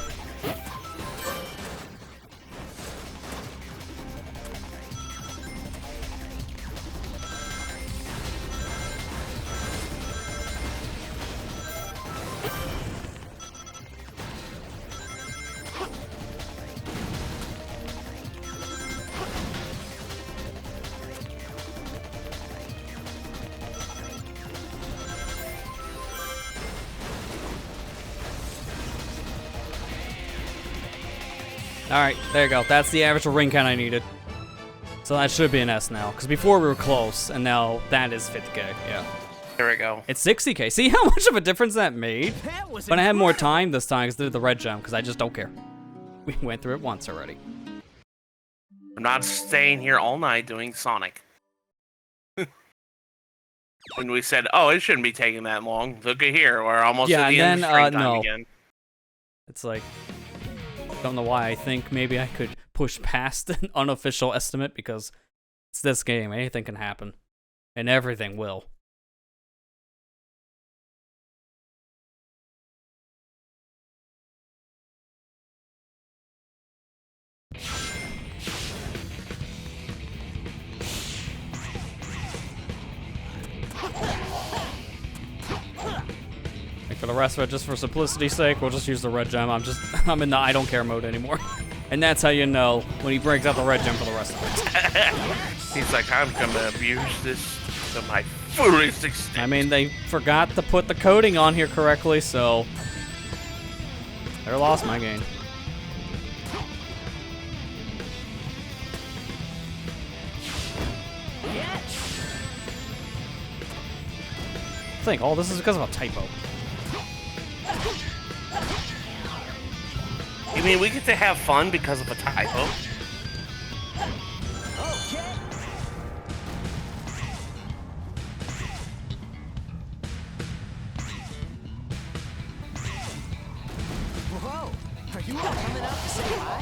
Alright, there you go. That's the average ring count I needed. So that should be an S now. Because before we were close, and now that is 50k. Yeah. There we go. It's 60k. See how much of a difference that made? That was But I had more incredible. time this time because I did the red gem, because I just don't care. We went through it once already. I'm not staying here all night doing Sonic. When we said, oh, it shouldn't be taking that long. Look at here. We're almost Yeah, at the and end of then, springtime no. again. It's like, don't know why. I think maybe I could push past an unofficial estimate because it's this game. Anything can happen. And everything will. And for the rest of it, just for simplicity's sake, we'll just use the red gem. I'm in the I don't care mode anymore. And that's how you know when he breaks out the red gem for the rest of it. He's like, I'm gonna abuse this to my fullest extent. I mean, they forgot to put the coding on here correctly, so They're lost my game. I think all this is because of a typo. You mean we get to have fun because of a typo? Okay. Whoa! Are you all coming out to say hi?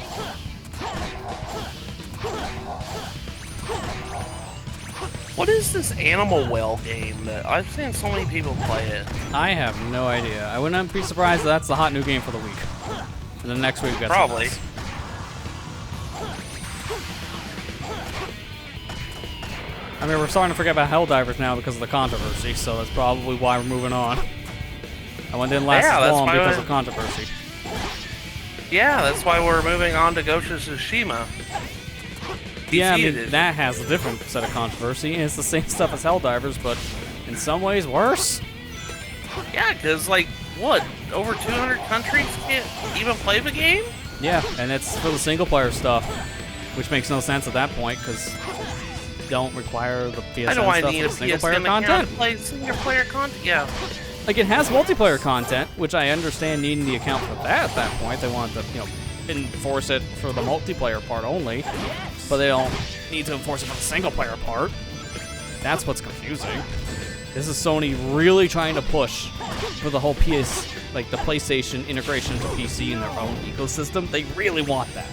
What is this Animal Well game that I've seen so many people play it? I have no idea. I wouldn't be surprised if that's the hot new game for the week. And then next week we got Probably. something else. I mean, we're starting to forget about Helldivers now because of the controversy, so that's probably why we're moving on. That one didn't last Yeah, as that's long why because we- of controversy. Yeah, that's why we're moving on to Ghost of Tsushima. Yeah, I PC mean, edition. that has a different set of controversy, and it's the same stuff as Helldivers, but in some ways worse. Yeah, because, like, what? Over 200 countries can't even play the game? Yeah, and it's for the single-player stuff, which makes no sense at that point, because don't require the PSN I know I stuff need for a the single-player PSN account content. to play single-player content. Yeah. Like, it has multiplayer content, which I understand needing the account for that at that point. They want to, enforce it for the multiplayer part only, but they don't need to enforce it for the single-player part. That's what's confusing. This is Sony really trying to push for the whole the PlayStation integration to PC in their own ecosystem. They really want that.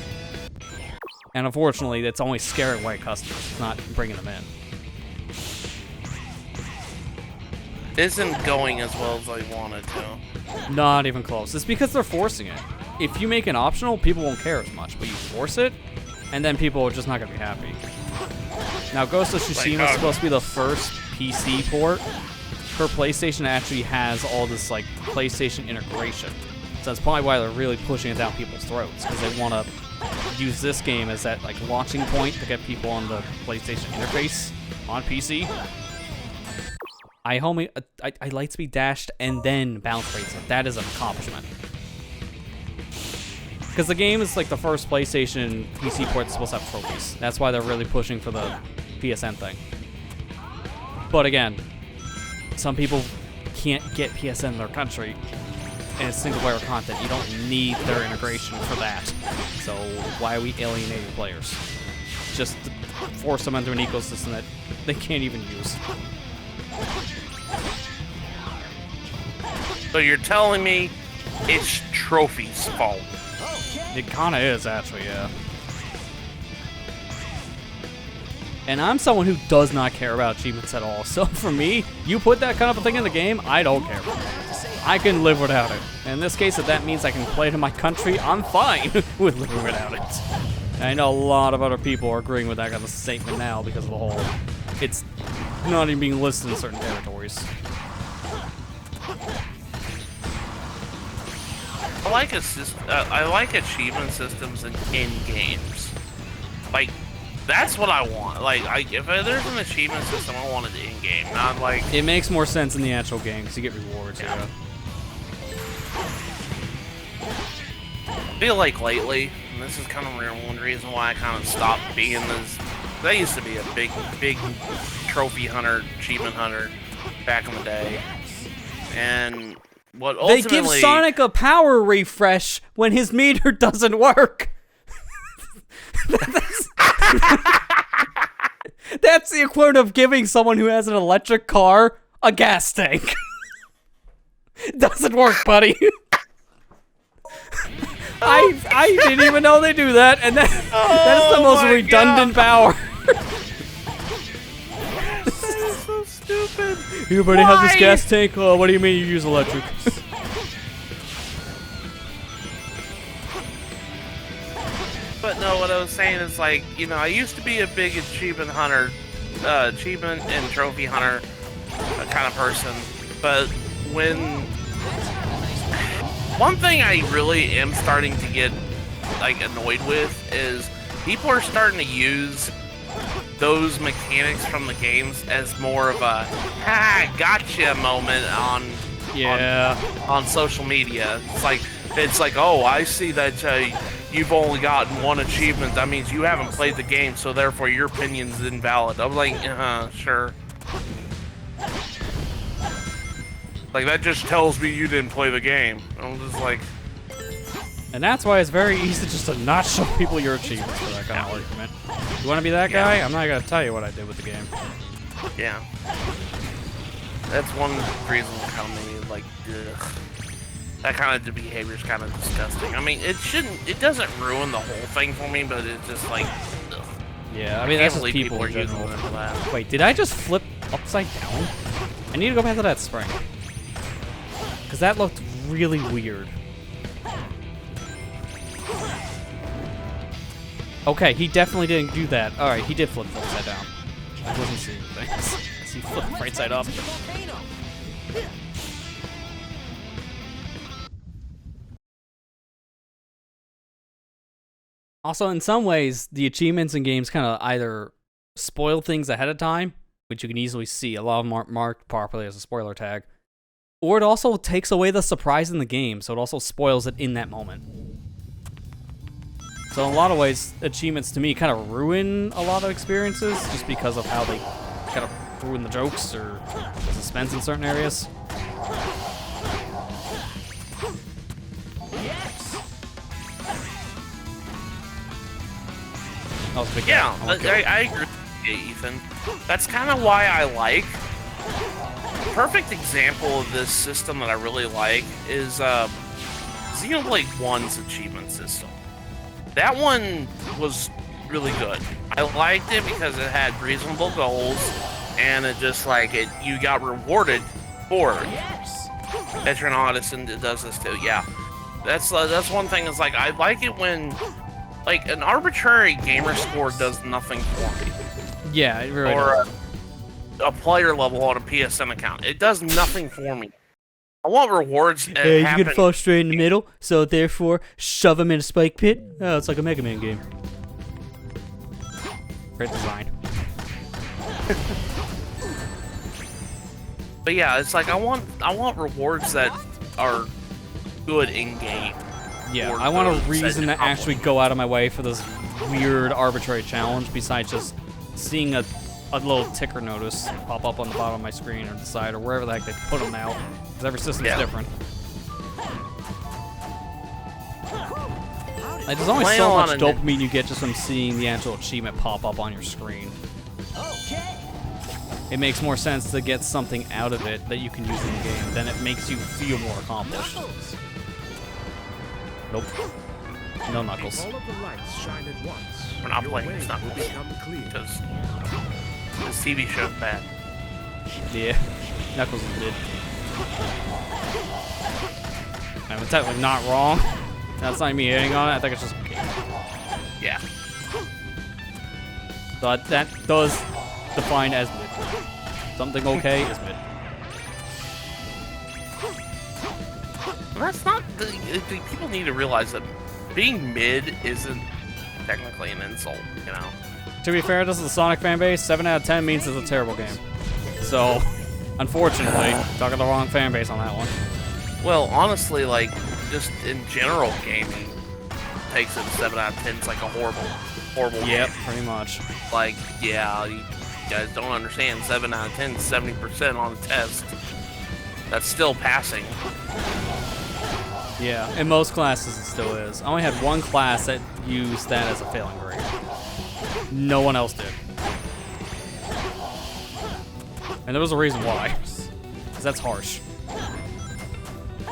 And unfortunately, it's only scaring away customers, it's not bringing them in. Isn't going as well as I wanted to. Not even close. It's because they're forcing it. If you make it optional, people won't care as much, but you force it, and then people are just not going to be happy. Now, Ghost of Tsushima is supposed to be the first PC port for PlayStation that actually has all this, like, PlayStation integration. So that's probably why they're really pushing it down people's throats, because they want to use this game as that, like, launching point to get people on the PlayStation interface on PC. I lightspeed dashed and then bounce rates. That is an accomplishment. Because the game is like the first PlayStation PC port that's supposed to have trophies. That's why they're really pushing for the PSN thing. But again, some people can't get PSN in their country, and it's single-player content. You don't need their integration for that. So why are we alienating players? Just to force them into an ecosystem that they can't even use. So you're telling me it's Trophy's fault? It kind of is, actually, yeah. And I'm someone who does not care about achievements at all. So for me, you put that kind of a thing in the game, I don't care. I can live without it. In this case, if that means I can play it in my country, I'm fine with living without it. And I know a lot of other people are agreeing with that kind of statement now because of the whole... It's not even being listed in certain territories. I like achievement systems in games. Like, that's what I want. Like, if there's an achievement system, I want it in game, not like. It makes more sense in the actual game because you get rewards. Yeah. I feel like lately, and this is kind of one reason why I kind of stopped being this. I used to be a big trophy hunter, achievement hunter back in the day, and what ultimately they give Sonic a power refresh when his meter doesn't work. That's the equivalent of giving someone who has an electric car a gas tank. Doesn't work, buddy. I didn't even know they do that, and that's the most redundant power. This is so stupid. You already have this gas tank? Oh, what do you mean you use electric? But no, what I was saying is, like, you know, I used to be a big achievement hunter, achievement and trophy hunter kind of person, but one thing I really am starting to get, like, annoyed with is people are starting to use those mechanics from the games as more of a, ha, gotcha moment on Yeah. on social media. It's like, oh, I see that you've only gotten one achievement. That means you haven't played the game, so therefore your opinion's invalid. I was like, sure. Like, that just tells me you didn't play the game. I'm just like... And that's why it's very easy just to not show people your achievements for that kind of argument. You want to be that guy? I'm not going to tell you what I did with the game. Yeah. That's one reason that kind of made me like, ugh. That kind of behavior is kind of disgusting. I mean, it doesn't ruin the whole thing for me, but it's just like, ugh. Yeah, I mean, that's just believe people are in using general. it for that. Wait, did I just flip upside down? I need to go back to that spring. Because that looked really weird. Okay, he definitely didn't do that. Alright, he did flip upside down. I wasn't seeing things. He flipped right side up. Also, in some ways, the achievements in games kind of either spoil things ahead of time, which you can easily see. A lot of them aren't marked properly as a spoiler tag. Or it also takes away the surprise in the game, so it also spoils it in that moment. So in a lot of ways, achievements to me kind of ruin a lot of experiences just because of how they kind of ruin the jokes or the suspense in certain areas. That was a big Yeah, guy. I agree with you, Ethan. That's kind of why I like... Perfect example of this system that I really like is Xenoblade 1's achievement system. That one was really good. I liked it because it had reasonable goals, and it just like you got rewarded for it. Veteran Odyssey does this too. Yeah, that's one thing. Is like I like it when like an arbitrary gamer score does nothing for me. Yeah, it really Or does. a player level on a PSN account. It does nothing for me. I want rewards. You get fall straight in the middle, so therefore shove him in a spike pit. Oh, it's like a Mega Man game. Great design. But yeah, it's like I want rewards that are good in game. Yeah, Or I want a those reason that to actually go out of my way for this weird arbitrary challenge besides just seeing a little ticker notice pop up on the bottom of my screen or the side or wherever the heck they put them now. Because every system's different. Like, there's only so much dopamine you get just from seeing the actual achievement pop up on your screen. It makes more sense to get something out of it that you can use in the game than it makes you feel more accomplished. Nope. No Knuckles. All of the lights shine at once. We're not Your playing way this will Knuckles become clear. because this TV show's bad. Yeah. Knuckles is mid. I'm technically not wrong. That's not me hitting on it. I think it's just okay. Yeah. But that does define as mid. Something okay is mid. And that's not people need to realize that being mid isn't technically an insult, you know. To be fair, this is the Sonic fan base. 7 out of 10 means it's a terrible game. So, unfortunately, talking the wrong fan base on that one. Well, honestly, like just in general, gaming takes it 7 out of 10. It's like a horrible Yep, game. pretty much. Like, yeah, you guys don't understand. 7 out of 10 is 70% on the test. That's still passing. Yeah, in most classes it still is. I only had one class that used that as a failing grade. No one else did. And there was a reason why. Because that's harsh.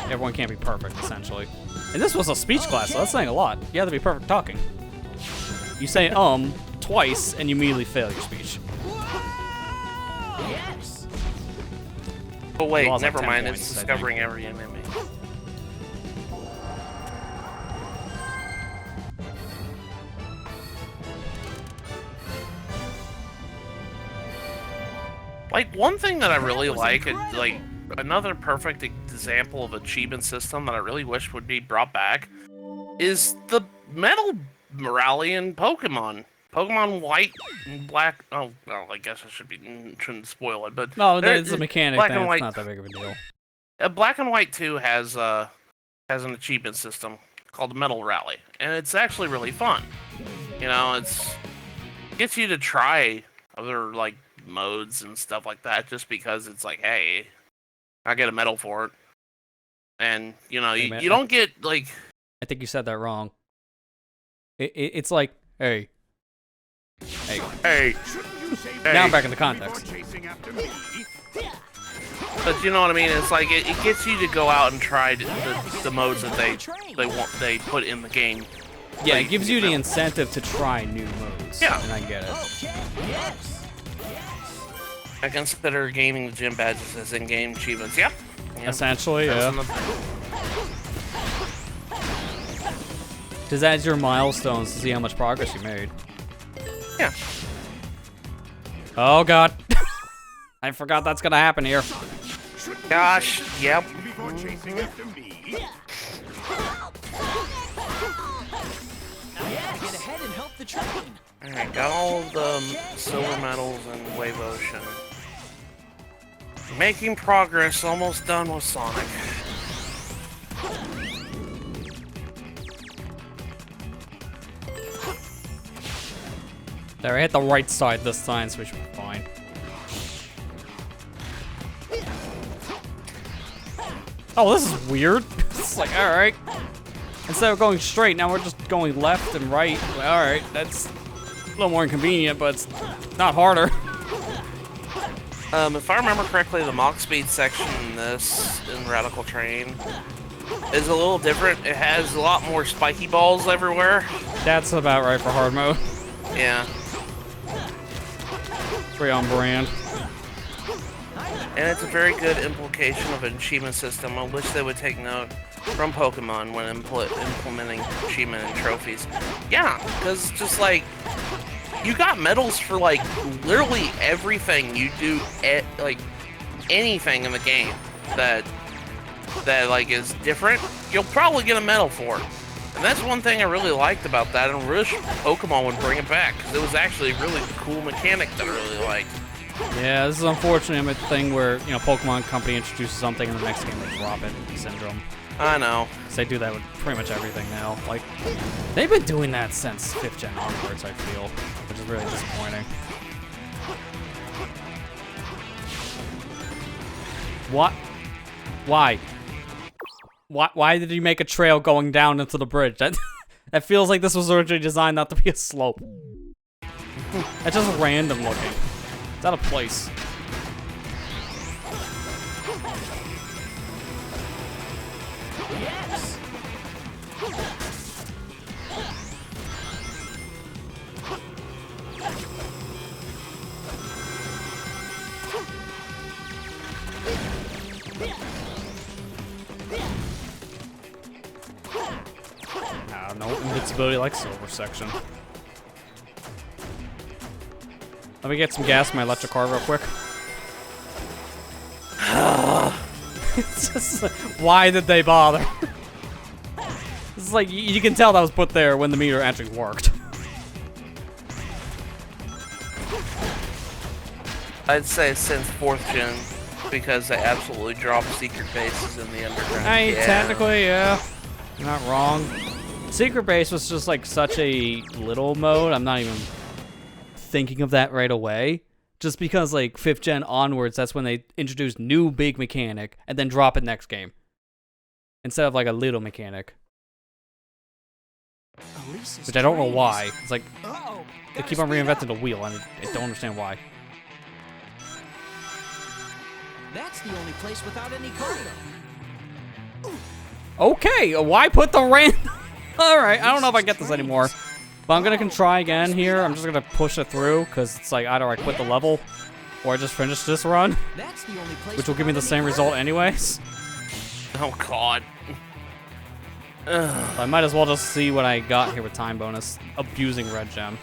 Everyone can't be perfect, essentially. And this was a speech class, so that's saying a lot. You have to be perfect talking. You say twice, and you immediately fail your speech. But wait, You lost like never 10 mind. points, It's I think. discovering every enemy. Like, one thing that I really like another perfect example of achievement system that I really wish would be brought back is the medal morale in Pokemon. Pokemon White and Black. Oh, well, I guess I shouldn't spoil it, but No, there- it's a mechanic Black thing. and It's White. not that big of a deal. Black and White 2 has an achievement system called the Medal Rally, and it's actually really fun. You know, it gets you to try other like modes and stuff like that, just because it's like, hey, I get a medal for it, and you know, Hey, man, you don't get like. I think you said that wrong. It's like, hey. Hey. Now I'm back in the context. But you know what I mean? It's like it gets you to go out and try the modes that they put in the game. Yeah, Like, it gives you the incentive to try new modes. Yeah. And I get it. I consider gaining the gym badges as in-game achievements. Yep. Essentially, That's yeah. another- Because that's your milestones to see how much progress you made. Yeah. Oh god. I forgot that's gonna happen here. Gosh. Yep. Before chasing after me. Yeah, get ahead and help the train. Alright, got all the silver medals and Wave Ocean. Making progress, almost done with Sonic. There, I hit the right side this time, so we should be fine. Oh, this is weird. It's like, alright. Instead of going straight, now we're just going left and right. Alright, that's a little more inconvenient, but it's not harder. If I remember correctly, the Mach Speed section in Radical Train is a little different. It has a lot more spiky balls everywhere. That's about right for hard mode. Yeah. Pretty on brand. And it's a very good implication of an achievement system. I wish they would take note from Pokemon when implementing achievement and trophies. Yeah, because just like, you got medals for like literally everything you do, like anything in the game that like is different, you'll probably get a medal for it. And that's one thing I really liked about that, and wish Pokemon would bring it back, because it was actually a really cool mechanic that I really liked. Yeah, this is unfortunate thing where, you know, Pokemon Company introduces something and the next game they drop it syndrome. I know. 'Cause they do that with pretty much everything now. Like, they've been doing that since 5th gen onwards, I feel, which is really disappointing. What? Why? Why did he make a trail going down into the bridge? That feels like this was originally designed not to be a slope. That's just random looking. It's out of place. Yes. No invincibility like silver section. Let me get some gas in my electric car real quick. It's just like, why did they bother? It's like, you can tell that was put there when the meter actually worked. I'd say since 4th gen, because they absolutely dropped secret bases in the underground. Hey, Yeah. technically, yeah. You're not wrong. Secret base was just like such a little mode. I'm not even thinking of that right away. Just because like 5th gen onwards, that's when they introduce new big mechanic and then drop it next game. Instead of like a little mechanic. Elise's Which I don't know train why. is- It's like, Uh-oh. they Gotta keep on speed reinventing up. the wheel and I don't understand why. That's the only place without any cargo. Okay, why put the random... Alright, I don't know if I get this anymore. But I'm gonna try again here. I'm just gonna push it through, because it's like either I quit the level, or I just finish this run, That's the only place which will give me the without same any result cargo. anyways. Oh god. Ugh. I might as well just see what I got here with time bonus, abusing red gem.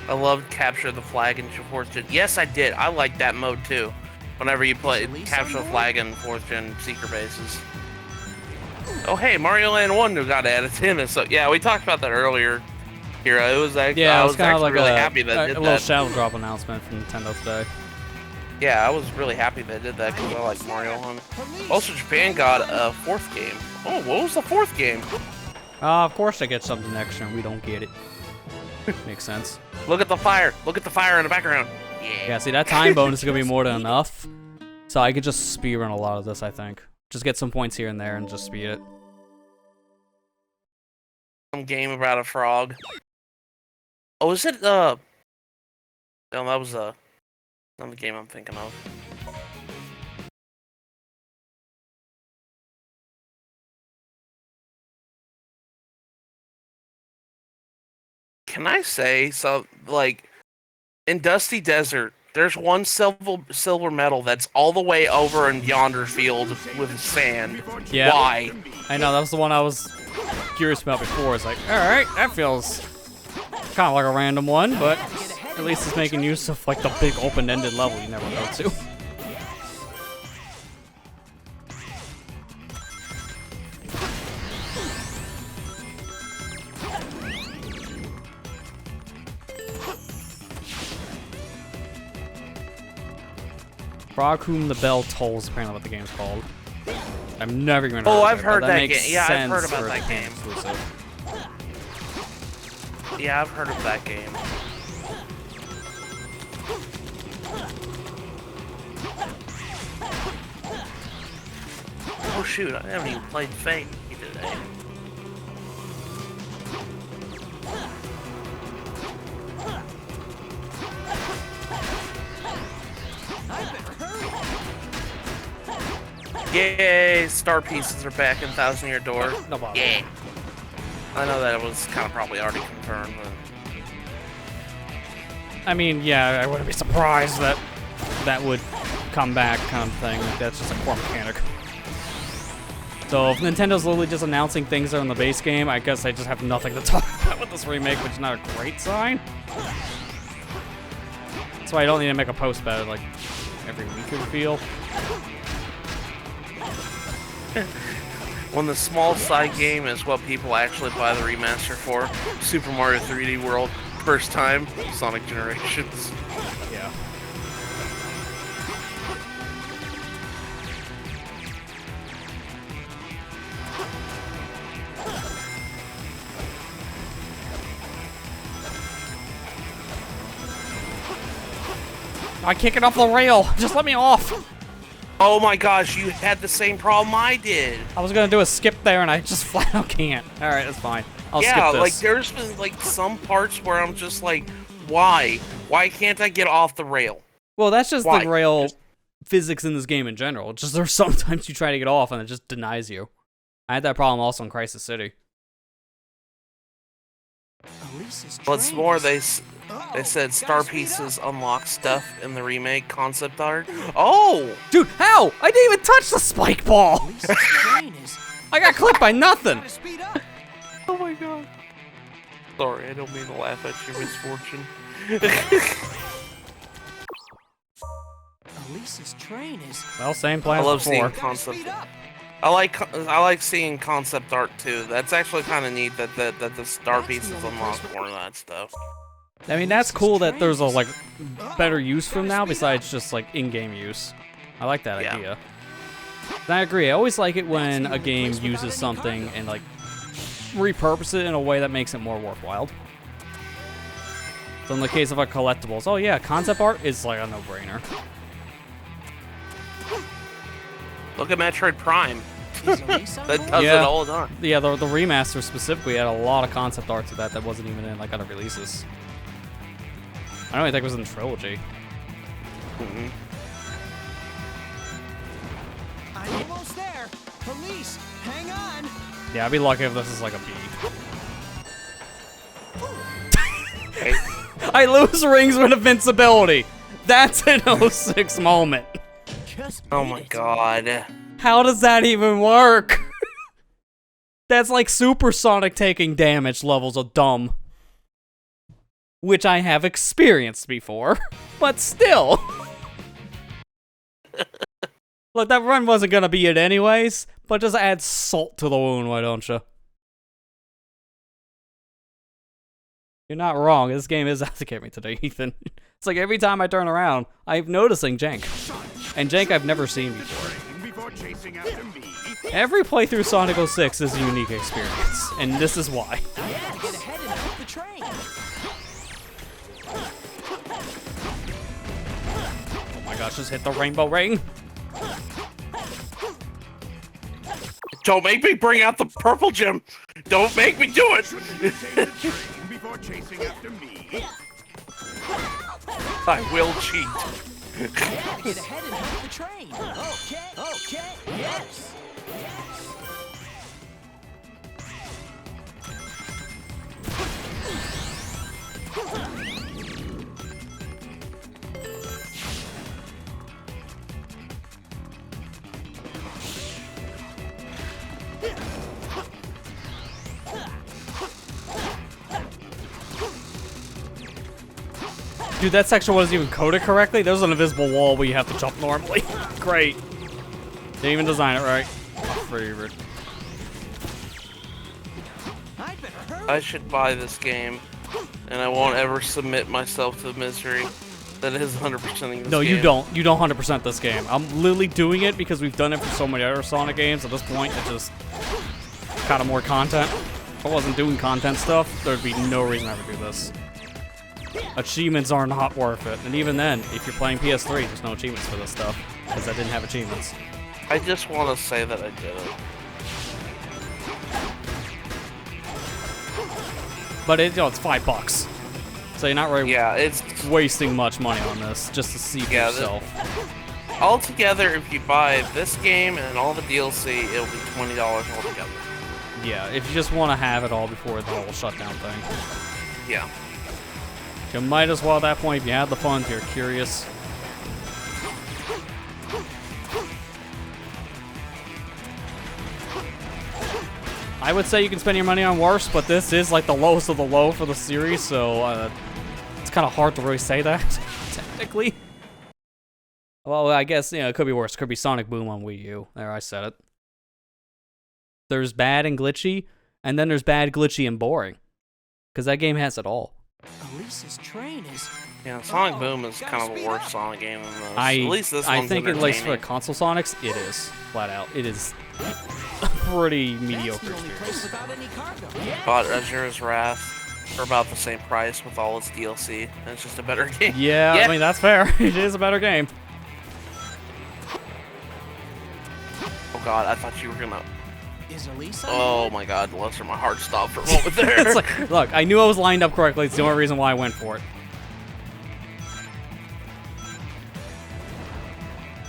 I loved Capture the Flag in 4th gen. Yes, I did. I liked that mode too. Whenever you play Elise Capture on the board? Flag in 4th gen secret bases. Oh hey, Mario Land 1 got added to it. So yeah, we talked about that earlier. Here, it was actually, Yeah, I it was was kind of actually like really happy that a did little that. shadow drop announcement from Nintendo today. Yeah, I was really happy they did that because I like Mario Hunt. Also, Japan got a 4th game. Oh, what was the 4th game? Of course they get something extra and we don't get it. Makes sense. Look at the fire. Look at the fire in the background. Yeah, see, that time bonus is going to be more than enough. So I could just speedrun a lot of this, I think. Just get some points here and there and just speed it. Some game about a frog. Oh, is it, no, that was, not the game I'm thinking of. Can I say, so, like, in Dusty Desert, there's one silver medal that's all the way over in yonder field with sand. Yeah. Why? I know, that was the one I was curious about before. It's like, alright, that feels kind of like a random one, but at least it's making use of, like, the big open-ended level you never go to. Frog Whom the Bell Tolls, apparently what the game's called. I've never even heard of it. I've heard that game. Yeah, I've heard sense about for that the game. exclusive. Yeah, I've heard of that game. Oh shoot, I haven't even played Fate today. Yay! Star pieces are back in Thousand Year Door. No bother. Yeah. I know that it was kind of probably already confirmed, but I mean, yeah, I wouldn't be surprised that that would come back, kind of thing. Like, that's just a core mechanic. So if Nintendo's literally just announcing things that are in the base game, I guess I just have nothing to talk about with this remake, which is not a great sign. That's why I don't need to make a post about it like every week, I feel. when the small side game is what people actually buy the remaster for, Super Mario 3D World, first time, Sonic Generations. Yeah. I kick it off the rail. Just let me off. Oh my gosh, you had the same problem I did. I was gonna do a skip there, and I just flat out can't. All right, that's fine. I'll skip this. Like there's been like some parts where I'm just like, why? Why can't I get off the rail? Well, that's just Why? the rail physics in this game in general. Just there's sometimes you try to get off, and it just denies you. I had that problem also in Crisis City. What's more, they said star pieces unlock stuff in the remake concept art. Oh! Dude, how? I didn't even touch the spike ball! I got clipped by nothing! Oh my god. Sorry, I don't mean to laugh at your misfortune. Elise's train is... Well, same I plan love as seeing before. concept. I like seeing concept art too. That's actually kind of neat that the star pieces unlock more of that stuff. I mean, that's cool that there's a, like, better use for them now besides just, like, in-game use. I like that idea. And I agree. I always like it when a game uses something and, like, repurpose it in a way that makes it more worthwhile. So in the case of, like, collectibles, oh yeah, concept art is, like, a no-brainer. Look at Metroid Prime. That does it all the time. Yeah, the remaster specifically had a lot of concept art to that wasn't even in, like, other releases. I don't even think it was in Trilogy. Mm-hmm. I'm almost there. Police, hang on. Yeah, I'd be lucky if this is like a B. Hey. I lose rings with invincibility. That's an 06 moment. Oh my god. How does that even work? That's like supersonic taking damage levels of dumb. Which I have experienced before, but still. Look, that run wasn't gonna be it anyways, but just add salt to the wound, why don't you? You're not wrong, this game is out to get me today, Ethan. It's like every time I turn around, I'm noticing Jank. And Jank I've never seen before. Before chasing after me. Every playthrough Sonic 06 is a unique experience, and this is why. Yeah, to get ahead and help the train. Oh my gosh, just hit the rainbow ring. Don't make me bring out the purple gem. Don't make me do it. Before chasing after me. I will cheat. Yeah, to get ahead and help the train. Okay, yes. Dude, that section wasn't even coded correctly. There's an invisible wall where you have to jump normally. Great. Didn't even design it right. My favorite. I'd better hurry. I should buy this game, and I won't ever submit myself to misery. That is 100%ing this No, game. you don't. You don't 100% this game. I'm literally doing it because we've done it for so many other Sonic games. At this point, it's just kind of more content. If I wasn't doing content stuff, there'd be no reason I would do this. Achievements are not worth it. And even then, if you're playing PS3, there's no achievements for this stuff. Because I didn't have achievements. I just want to say that I did it. But it's $5. So you're not really Yeah, it's wasting much money on this just to see for Yeah, yourself. altogether. If you buy this game and all the DLC, it'll be $20 altogether. Yeah, if you just want to have it all before the whole shutdown thing. Yeah. You might as well at that point, if you have the funds, you're curious. I would say you can spend your money on worse, but this is like the lowest of the low for the series, so it's kind of hard to really say that, technically. Well, I guess, you know, it could be worse. It could be Sonic Boom on Wii U. There, I said it. There's bad and glitchy, and then there's bad, glitchy, and boring. Because that game has it all. Elise's train is... Yeah, Sonic Boom is kind of the worst Sonic game than most. I At least this I one's think at least for entertaining. console Sonics, it is. Flat out. It is a pretty That's mediocre the only place experience. without any cargo. Yeah. Bought Azura's Wrath for about the same price with all its DLC, and it's just a better game. Yeah, Yeah. I mean, that's fair. It is a better game. Oh god, I thought you were gonna... Is Elise on Oh board? my god, Lester, my heart stopped for a moment there. It's like, look, I knew I was lined up correctly. It's the only reason why I went for it.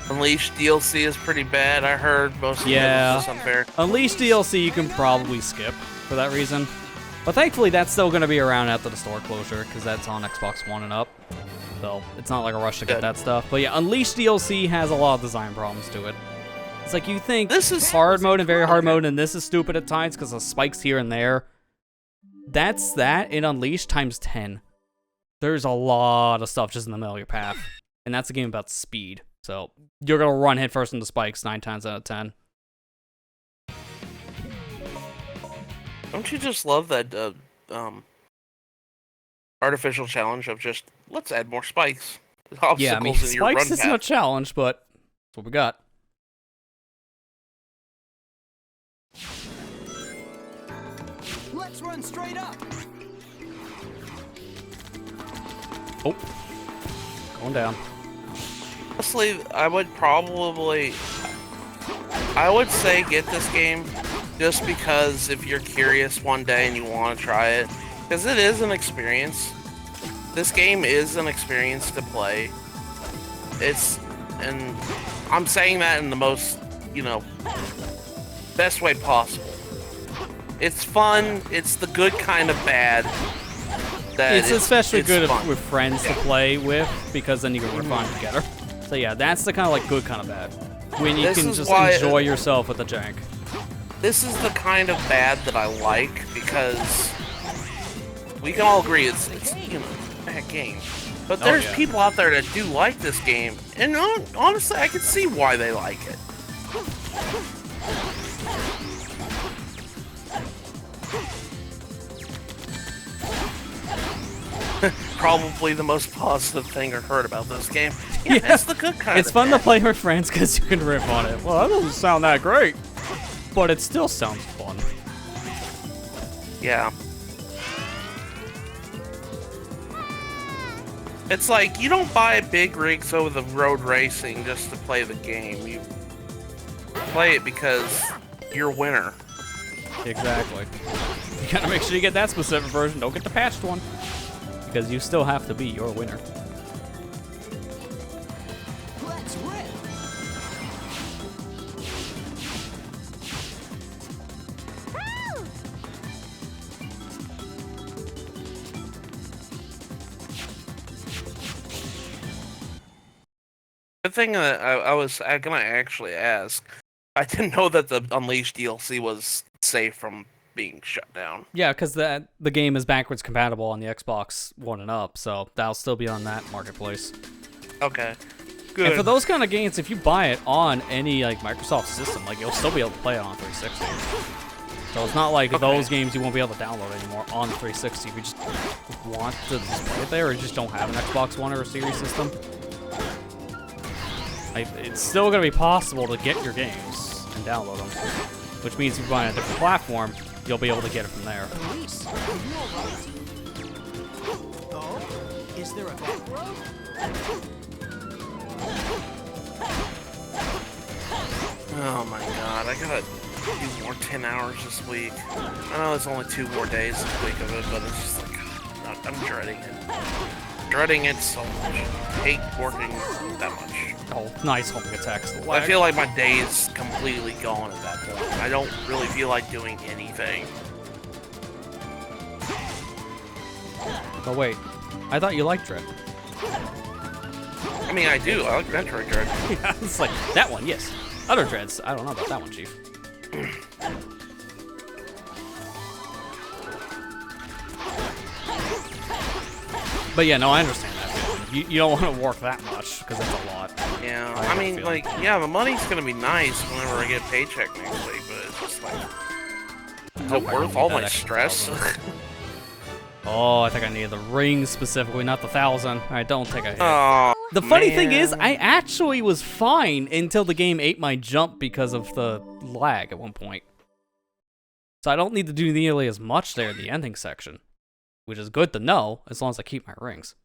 Unleashed DLC is pretty bad, I heard. Most of Yeah. it was just unfair. Unleashed DLC you can probably skip for that reason. But thankfully, that's still going to be around after the store closure, because that's on Xbox One and up. So it's not like a rush to get Good. that stuff. But yeah, Unleashed DLC has a lot of design problems to it. It's like you think This is- hard mode and very hard mode, and this is stupid at times because of spikes here and there. That's that in Unleashed times 10. There's a lot of stuff just in the middle of your path. And that's a game about speed. So you're going to run headfirst into spikes 9 times out of 10. Don't you just love that artificial challenge of just, let's add more spikes. Obstacles Yeah, I mean, in your spikes run isn't path. a challenge, but that's what we got. Let's run straight up. Oh. Going down. Honestly, I would say get this game just because if you're curious one day and you want to try it, because it is an experience. This game is an experience to play. And I'm saying that in the most, best way possible. It's fun. It's the good kind of bad. It's especially good fun. with friends to play with, because then you can work fun together. So yeah, that's the kind of like good kind of bad. When you This can is just why- enjoy yourself with the jank. This is the kind of bad that I like because we can all agree it's a bad game. But there's yeah. people out there that do like this game, and honestly, I can see why they like it. probably the most positive thing I've heard about this game. Yeah, it's the good kind It's of fun to bad. play with friends because you can rip on it. Well, that doesn't sound that great, but it still sounds fun. Yeah. It's like, you don't buy big rigs over the road racing just to play the game. You play it because you're a winner. Exactly. You gotta make sure you get that specific version. Don't get the patched one. Because you still have to be your winner. Let's rip. Good thing that I was gonna actually ask. I didn't know that the Unleashed DLC was safe from being shut down. Yeah, because the game is backwards compatible on the Xbox One and up, so that'll still be on that marketplace. Okay. Good. And for those kind of games, if you buy it on any like Microsoft system, like you'll still be able to play it on 360. So it's not like those games you won't be able to download anymore on 360 if you just want to play it there or you just don't have an Xbox One or a Series system. Like, it's still going to be possible to get your games and download them, which means if you buy on a different platform, you'll be able to get it from there. Elise, are you alright? Oh? Is there a back road? Oh my god, I gotta do more 10 hours this week. I know there's only 2 more days this week of it, but it's just like, I'm dreading it. Dreading it so much. Hate working that much. Oh, nice homing attacks. I feel like my day is completely gone at that point. I don't really feel like doing anything. Oh wait, I thought you liked Dread. I mean, I do. I like Metroid Dread. Yeah, it's like, that one, yes. Other Dreads, I don't know about that one, Chief. But yeah, no, I understand that feeling. You don't want to work that much, because that's a lot. Yeah, I I mean, feel like, yeah, the money's gonna be nice whenever I get a paycheck next week, but it's just like, is it worth all my stress? Oh, I think I needed the ring specifically, not the 1,000. I don't think I hit. Oh, The funny thing is, man. I actually was fine until the game ate my jump because of the lag at one point. So I don't need to do nearly as much there in the ending section, which is good to know as long as I keep my rings.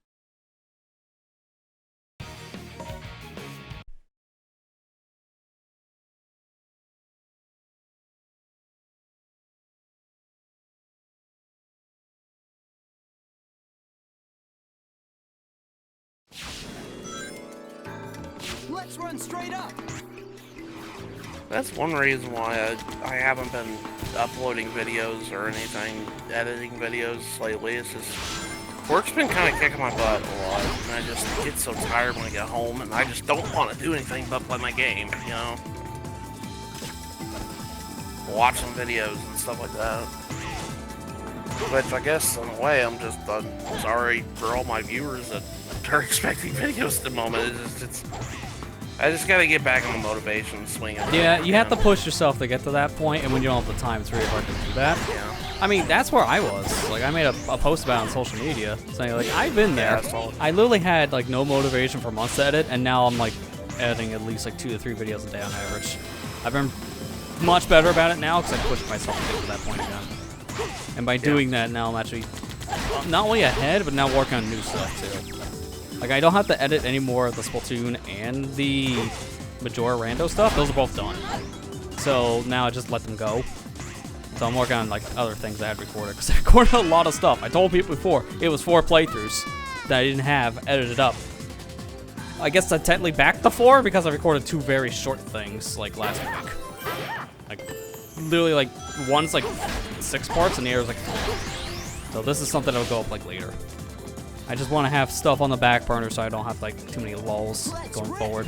Let's run straight up. That's one reason why I haven't been uploading videos or anything, editing videos lately. It's just, work's been kind of kicking my butt a lot, and I just get so tired when I get home, and I just don't want to do anything but play my game, you know? Watch some videos and stuff like that. Which I guess, in a way, I'm sorry for all my viewers that are expecting videos at the moment. I just gotta get back on the motivation swing. Yeah, you have to push yourself to get to that point, and when you don't have the time, it's really hard to do that. Yeah. I mean, that's where I was. Like, I made a post about it on social media saying, like, I've been there. Yeah, I literally had, like, no motivation for months to edit, and now I'm, like, editing at least, like, 2 to 3 videos a day on average. I've been much better about it now because I pushed myself to get to that point again. And by doing that, now I'm actually not only ahead, but now working on new stuff, too. Like, I don't have to edit any more of the Splatoon and the Majora Rando stuff. Those are both done. So now I just let them go. So I'm working on, like, other things I had recorded. Because I recorded a lot of stuff. I told people before, it was 4 playthroughs that I didn't have edited up. I guess I technically back to 4 because I recorded 2 very short things, like, last week. Like, literally, like, one's, like, 6 parts and the other's, like, 4. So this is something that'll go up, like, later. I just want to have stuff on the back burner so I don't have, like, too many lulls going forward.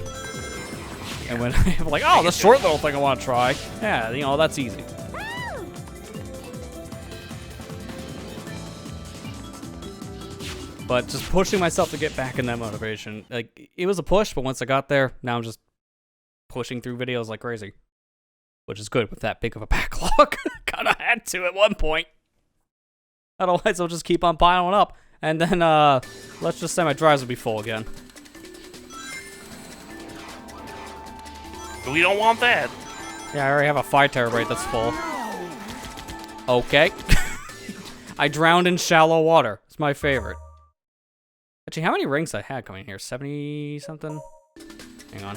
And when I'm like, oh, this short little thing I want to try. Yeah, you know, that's easy. But just pushing myself to get back in that motivation. Like, it was a push, but once I got there, now I'm just pushing through videos like crazy. Which is good with that big of a backlog. Kinda had to at one point. Otherwise, I'll just keep on piling up. And then, let's just say my drives will be full again. We don't want that. Yeah, I already have a 5 terabyte that's full. Okay. I drowned in shallow water. It's my favorite. Actually, how many rings I had coming here? 70 something? Hang on.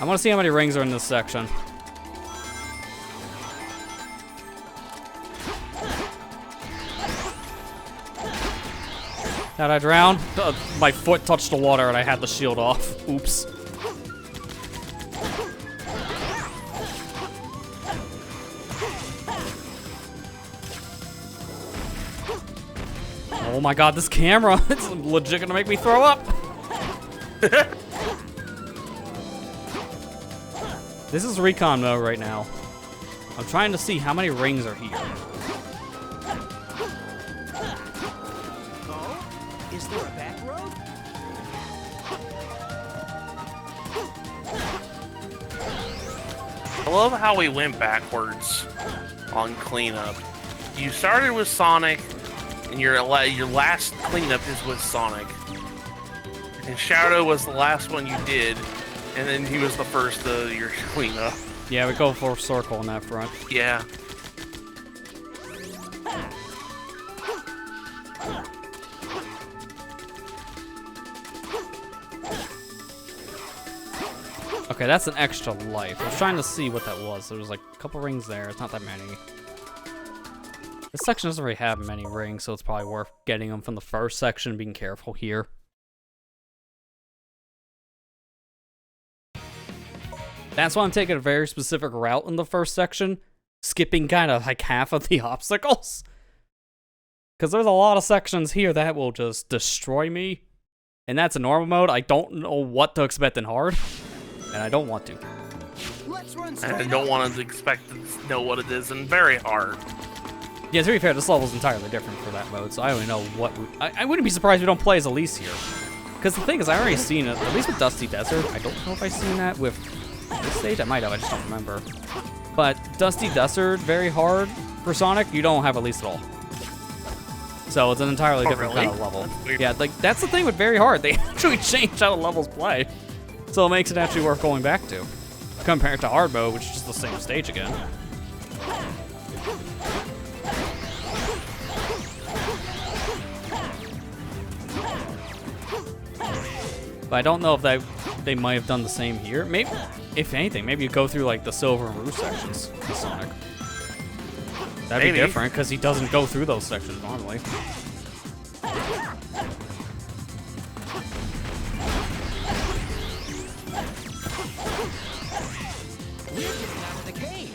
I want to see how many rings are in this section. Did I drown? My foot touched the water and I had the shield off. Oops. Oh my god, this camera, it's legit gonna make me throw up. This is recon mode right now. I'm trying to see how many rings are here. Oh? Is there a back road? I love how we went backwards on cleanup. You started with Sonic, and your last cleanup is with Sonic. And Shadow was the last one you did, and then he was the first of your cleanup. Yeah, we go full circle on that front. Yeah. Okay, that's an extra life. I was trying to see what that was. There was like a couple rings there. It's not that many. This section doesn't really have many rings, so it's probably worth getting them from the first section and being careful here. That's why I'm taking a very specific route in the first section, skipping kind of like half of the obstacles. Because there's a lot of sections here that will just destroy me. And that's a normal mode. I don't know what to expect in hard. And I don't want to. Let's run And I don't want to expect to know what it is in very hard. Yeah, to be fair, this level's entirely different for that mode, so I don't even know what... I wouldn't be surprised if we don't play as Elise here. Because the thing is, I already seen it, at least with Dusty Desert. I don't know if I've seen that with this stage. I might have, I just don't remember. But Dusty Desert, very hard for Sonic, you don't have Elise at all. So it's an entirely different really? kind of level. That's weird. Yeah, like, that's the thing with very hard. They actually changed how the levels play. So it makes it actually worth going back to. Compared to hard mode, which is just the same stage again. But I don't know if they might have done the same here. Maybe, if anything, maybe you go through like the Silver and Rouge sections of Sonic. That'd be different because he doesn't go through those sections normally. We're getting out of the cave.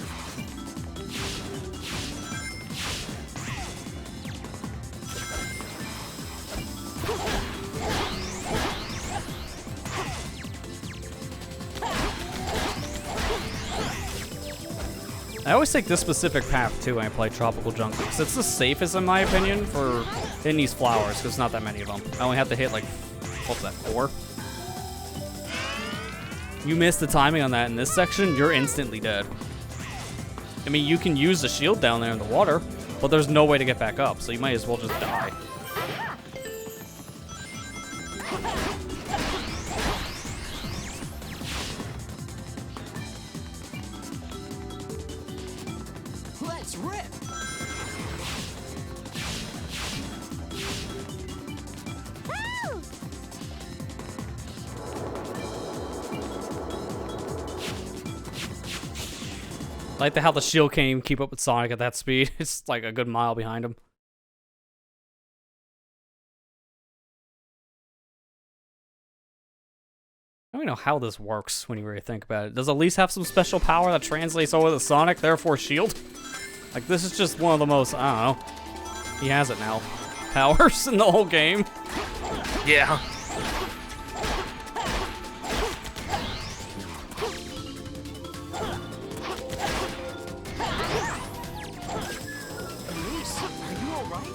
I always take this specific path too when I play Tropical Jungle because it's the safest in my opinion for hitting these flowers because there's not that many of them. I only have to hit like, what's that, 4? You miss the timing on that in this section, you're instantly dead. I mean, you can use the shield down there in the water, but there's no way to get back up, so you might as well just die. Let's rip. Woo! I like how the shield can't even keep up with Sonic at that speed. It's like a good mile behind him. I don't even know how this works when you really think about it. Does Elise have some special power that translates over to Sonic, therefore shield? Like, this is just one of the most, I don't know. He has it now. Powers in the whole game. Yeah. Elise, are you all right?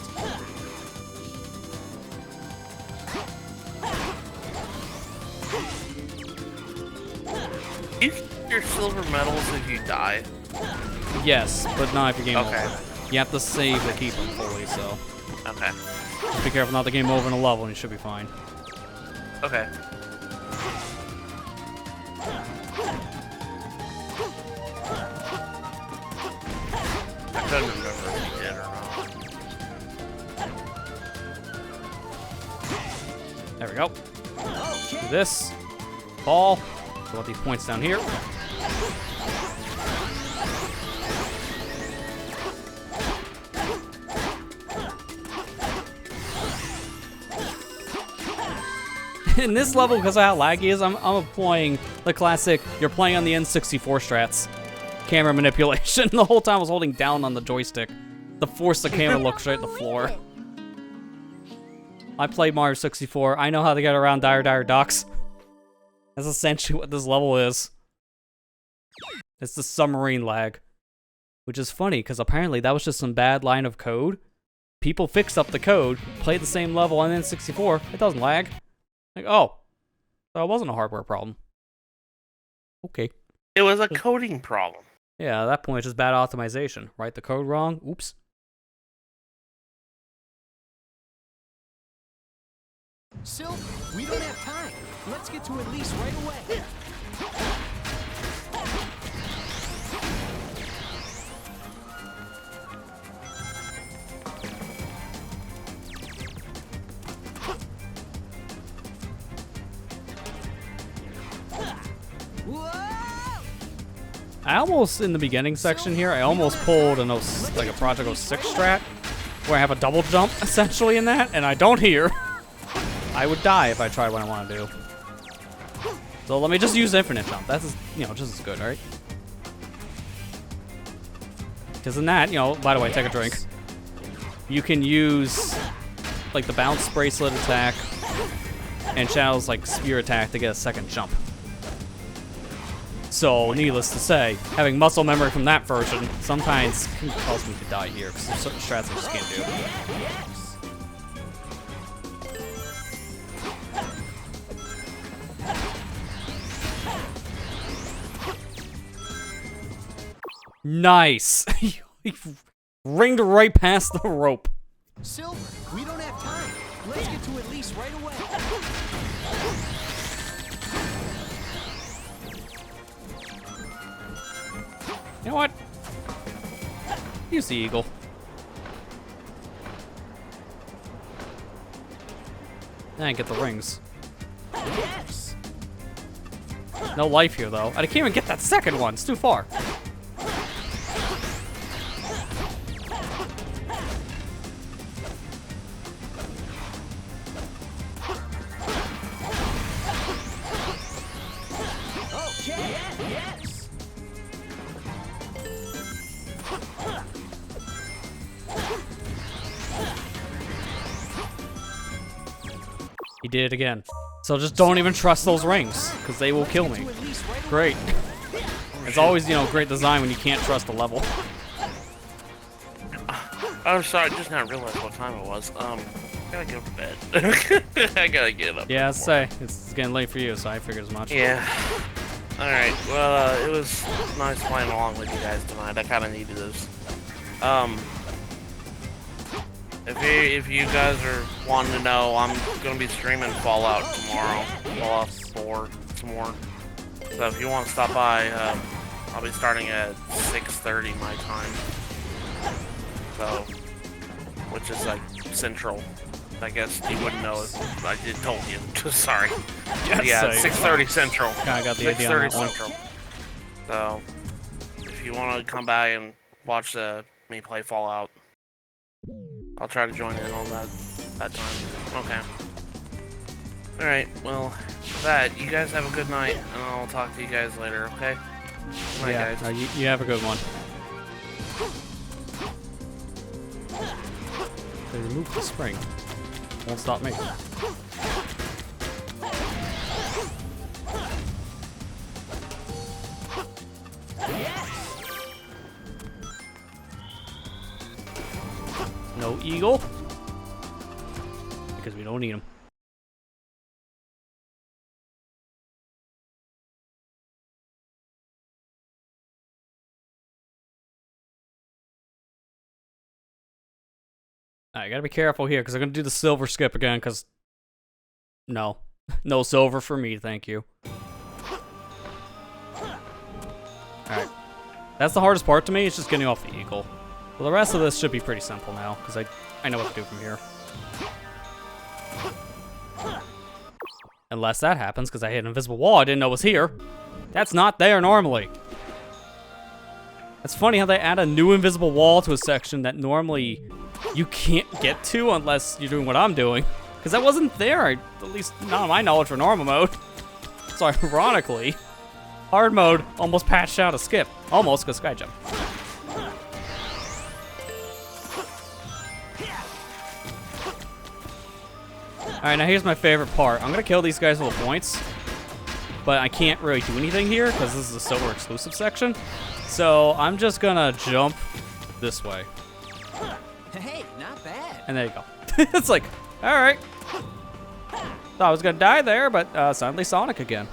You keep your silver medals if you die. Yes, but not if your game Okay. over. You have to save to keep them fully, so. Okay. Just be careful not to game over in a level and you should be fine. Okay. I couldn't remember if he did or not. There we go. Do this. Ball. So want these points down here. In this level, because of how laggy it is, I'm employing the classic, you're playing on the N64 strats. Camera manipulation. The whole time I was holding down on the joystick to force the camera to look straight at the floor. I played Mario 64. I know how to get around Dire Ducks. That's essentially what this level is. It's the submarine lag. Which is funny, because apparently that was just some bad line of code. People fixed up the code, played the same level on N64. It doesn't lag. Like, oh, so it wasn't a hardware problem. Okay. It was a coding problem. Yeah, at that point, it's just bad optimization. Write the code wrong. Oops. Silver, we don't have time. Let's get to Elise right away. I almost, in the beginning section here, I almost pulled like a Project 06 strat, where I have a double jump, essentially, in that, and I don't hear. I would die if I tried what I want to do. So let me just use infinite jump. That's, just as good, right? Because in that, by the way, take a drink. You can use, like, the bounce bracelet attack and Shadow's, like, spear attack to get a second jump. So, needless to say, having muscle memory from that version sometimes can cause me to die here, because there's certain strats I just can't do. Nice! He ringed right past the rope. Silver, we don't have time. Let's get to Elise right away. You know what? Use the eagle. And get the rings. Yes. No life here, though. I can't even get that second one. It's too far. Okay. Yes. He did it again. So just don't even trust those rings, because they will kill me. Great. It's always, great design when you can't trust a level. I'm sorry, I just now realized what time it was. I gotta go to bed. I gotta get up. Yeah, I'd say. It's getting late for you, so I figured as much. Yeah. Alright, well, it was nice playing along with you guys tonight. I kinda needed this. If you guys are wanting to know, I'm gonna be streaming Fallout tomorrow. Fallout 4 some more. So if you want to stop by, I'll be starting at 6:30 my time. So, which is like Central. I guess you wouldn't know if I did told you. Sorry. Yeah, 6:30 Central. Kinda got the idea on that one. Central. So, if you want to come by and watch me play Fallout, I'll try to join in on that time. Okay. Alright, well, with that, you guys have a good night, and I'll talk to you guys later, okay? Good night, Yeah, guys. you have a good one. They removed the spring. Won't stop me. No eagle. Because we don't need him. I gotta be careful here, because I'm gonna do the silver skip again, because... No. No silver for me, thank you. Alright. That's the hardest part to me, it's just getting off the eagle. Well, the rest of this should be pretty simple now, because I know what to do from here. Unless that happens, because I hit an invisible wall I didn't know was here. That's not there normally. It's funny how they add a new invisible wall to a section that normally you can't get to unless you're doing what I'm doing. Because that wasn't there, at least not on my knowledge for normal mode. So ironically, hard mode almost patched out a skip. Almost, because sky jump. Alright, now here's my favorite part. I'm gonna kill these guys with points, but I can't really do anything here because this is a silver exclusive section. So I'm just gonna jump this way. Hey, not bad. And there you go. It's like, alright. Thought I was gonna die there, but suddenly Sonic again.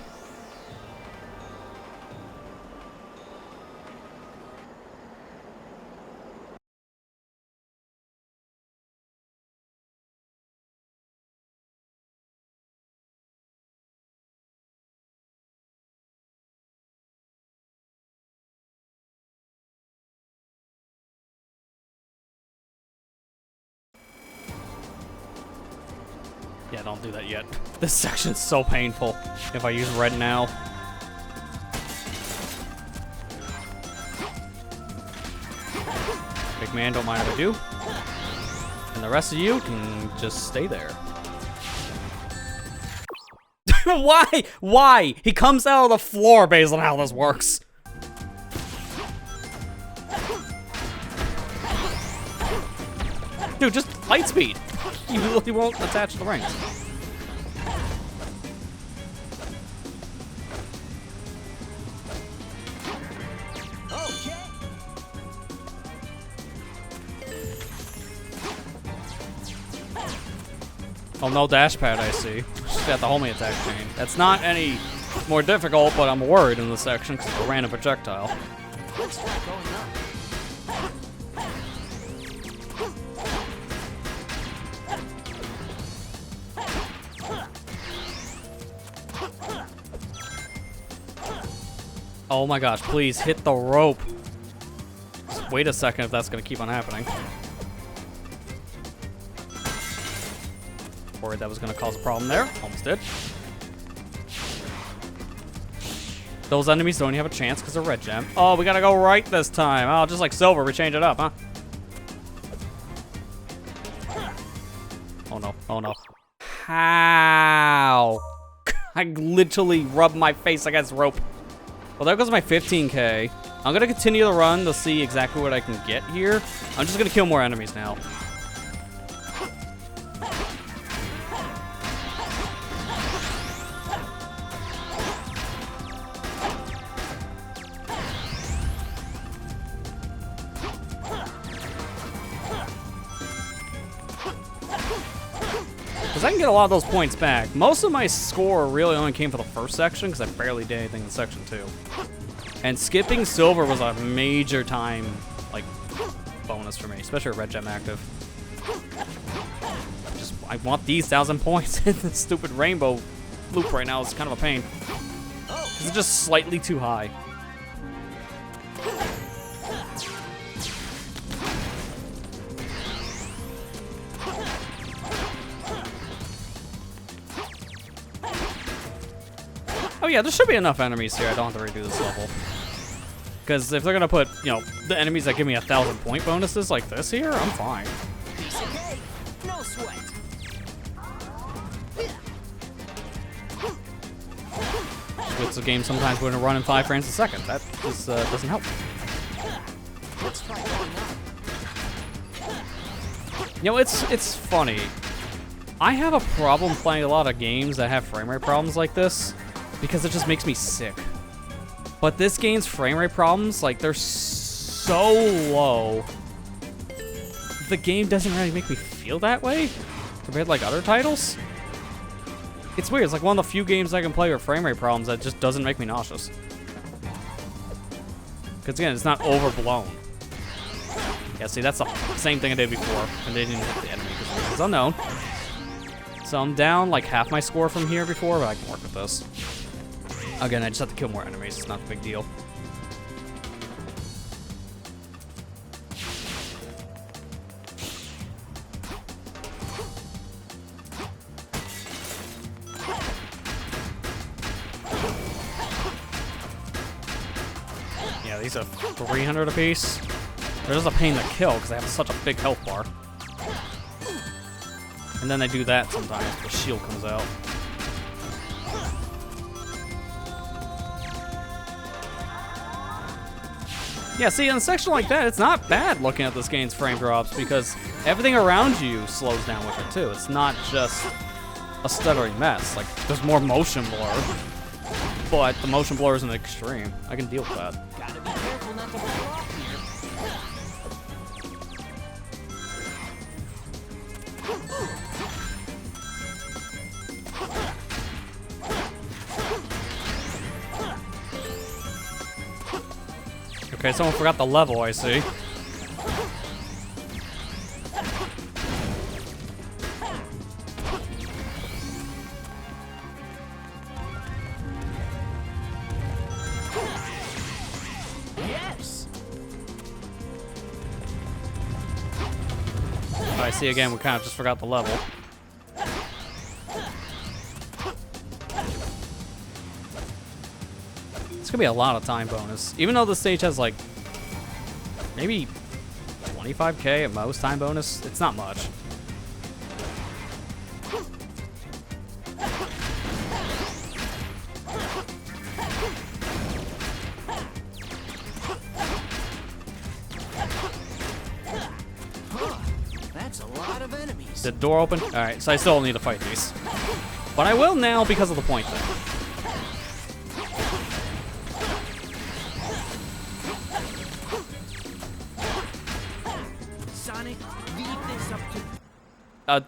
Yeah, don't do that yet. This section's so painful if I use red now. Big man, don't mind if I do. And the rest of you can just stay there. Why? Why? He comes out of the floor based on how this works. Dude, just light speed. You really won't attach the rings. Okay. Oh, no dash pad, I see. She's got the homing attack chain. That's not any more difficult, but I'm worried in this section because of a random projectile. Let's try going up. Oh my gosh, please hit the rope. Just wait a second if that's gonna keep on happening. Worried that was gonna cause a problem there. Almost did. Those enemies don't even have a chance because they're red gem. Oh, we gotta go right this time. Oh, just like silver, we change it up, huh? Oh no, oh no. How? I literally rubbed my face against rope. Well, there goes my 15k. I'm gonna continue the run to see exactly what I can get here. I'm just gonna kill more enemies now. Because I can get a lot of those points back. Most of my score really only came for the first section because I barely did anything in section 2. And skipping silver was a major time, like, bonus for me, especially with red gem active. I want these 1,000 points. This stupid rainbow loop right now is kind of a pain. Because it's just slightly too high. Oh yeah, there should be enough enemies here. I don't have to redo this level. Because if they're gonna put, you know, the enemies that give me 1,000 point bonuses like this here, I'm fine. Piece of cake. No sweat. It's a game sometimes when it run in 5 frames a second. That just doesn't help. Let's try going up. You know, it's funny. I have a problem playing a lot of games that have frame rate problems like this because it just makes me sick. But this game's frame rate problems, like, they're so low. The game doesn't really make me feel that way compared to, like, other titles. It's weird. It's like one of the few games I can play with frame rate problems that just doesn't make me nauseous. Because, again, it's not overblown. Yeah, see, that's the same thing I did before, and they didn't hit the enemy because it's unknown. So I'm down like half my score from here before, but I can work with this. Again, I just have to kill more enemies. It's not a big deal. Yeah, these are 300 apiece. They're just a pain to kill because they have such a big health bar. And then they do that sometimes. The shield comes out. Yeah, see, in a section like that, it's not bad looking at this game's frame drops because everything around you slows down with it too. It's not just a stuttering mess. Like, there's more motion blur, but the motion blur isn't extreme. I can deal with that. Gotta be careful not to fall off here. Okay, someone forgot the level, I see. Yes. I see again, we kind of just forgot the level. It's gonna be a lot of time bonus. Even though the stage has like maybe 25k at most time bonus, it's not much. That's a lot of enemies. Did the door open? Alright, so I still need to fight these. But I will now because of the point thing. Sonic, leave this up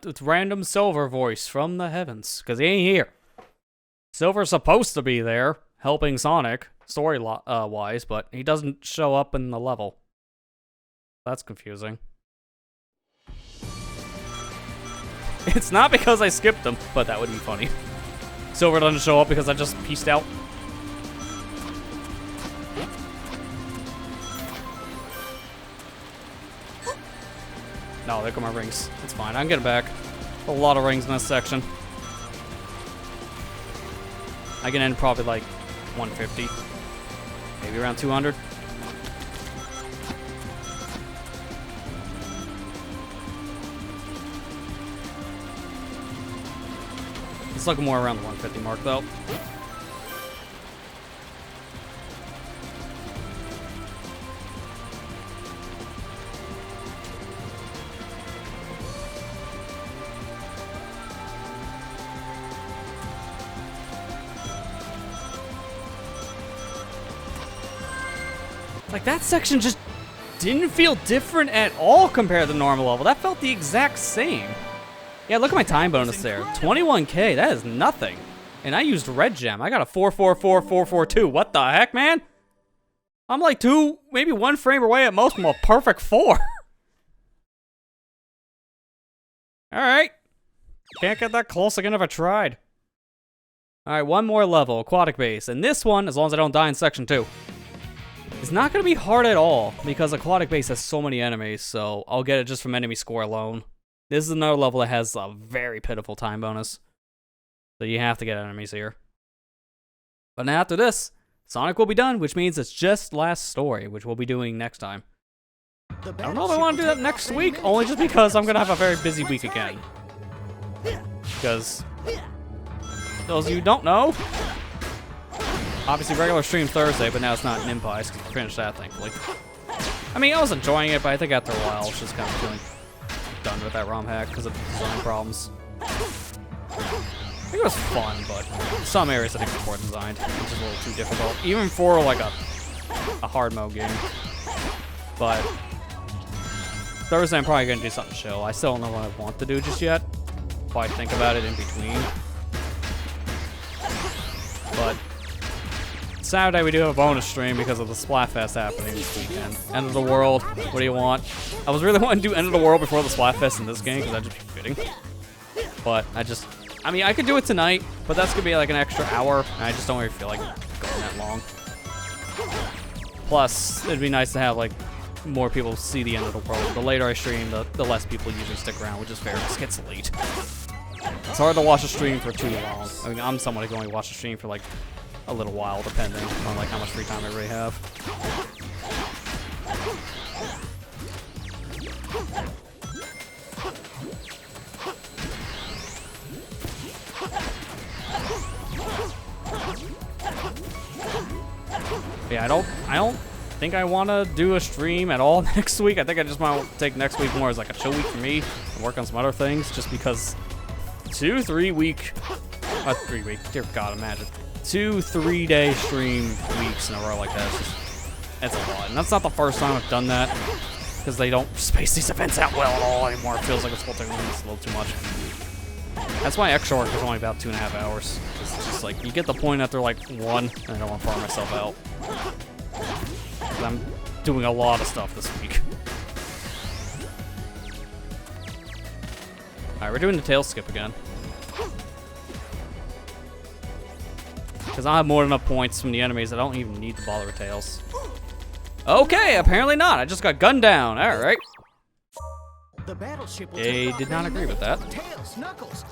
to... It's random Silver voice from the heavens, because he ain't here. Silver's supposed to be there, helping Sonic, story-wise, but he doesn't show up in the level. That's confusing. It's not because I skipped him, but that would be funny. Silver doesn't show up because I just pieced out. No, there go my rings. It's fine. I can get it back. A lot of rings in this section. I can end probably like 150. Maybe around 200. It's looking more around the 150 mark though. Like, that section just didn't feel different at all compared to the normal level. That felt the exact same. Yeah, look at my time bonus there. 21k, that is nothing. And I used red gem. I got a 444,442. What the heck, man? I'm like maybe 1 frame away at most from a perfect 4. Alright. Can't get that close again if I tried. Alright, one more level, aquatic base. And this one, as long as I don't die in section 2. It's not going to be hard at all, because Aquatic Base has so many enemies, so I'll get it just from enemy score alone. This is another level that has a very pitiful time bonus, so you have to get enemies here. But now after this, Sonic will be done, which means it's just last story, which we'll be doing next time. I don't know if I want to do that next week, only just because I'm going to have a very busy week again. Because, those of you who don't know, obviously, regular stream Thursday, but now it's not Nimpies, because we finished that, thankfully. I mean, I was enjoying it, but I think after a while, I was just kind of feeling done with that ROM hack because of design problems. I think it was fun, but some areas I think were poor designed, which is a little too difficult, even for, like, a hard mode game. But Thursday, I'm probably going to do something chill. I still don't know what I want to do just yet, if I think about it in between. But Saturday we do have a bonus stream because of the Splatfest happening this weekend. End of the world. What do you want? I was really wanting to do End of the World before the Splatfest in this game because that'd just be fitting. But I mean, I could do it tonight, but that's gonna be like an extra hour, and I just don't really feel like going that long. Plus, it'd be nice to have like more people see the End of the World. The later I stream, the less people usually stick around, which is fair. It just gets late. It's hard to watch a stream for too long. I mean, I'm someone who can only watch a stream for like a little while, depending on like how much free time I really have. Yeah, I don't think I want to do a stream at all next week. I think I just want to take next week more as like a chill week for me and work on some other things, just because 3 week, dear God, imagine 2 3-day stream weeks in a row like that. It's a lot, and that's not the first time I've done that, because they don't space these events out well at all anymore. It feels like it's a little too much. That's why extra work is only about 2.5 hours. It's just like, you get the point after like 1, and I don't want to farm myself out. I'm doing a lot of stuff this week. Alright, we're doing the tail skip again. Because I have more than enough points from the enemies, I don't even need to bother with tails. Okay, apparently not. I just got gunned down. Alright. The battleship will They take off did not any agree with minute. that. Tails, Knuckles.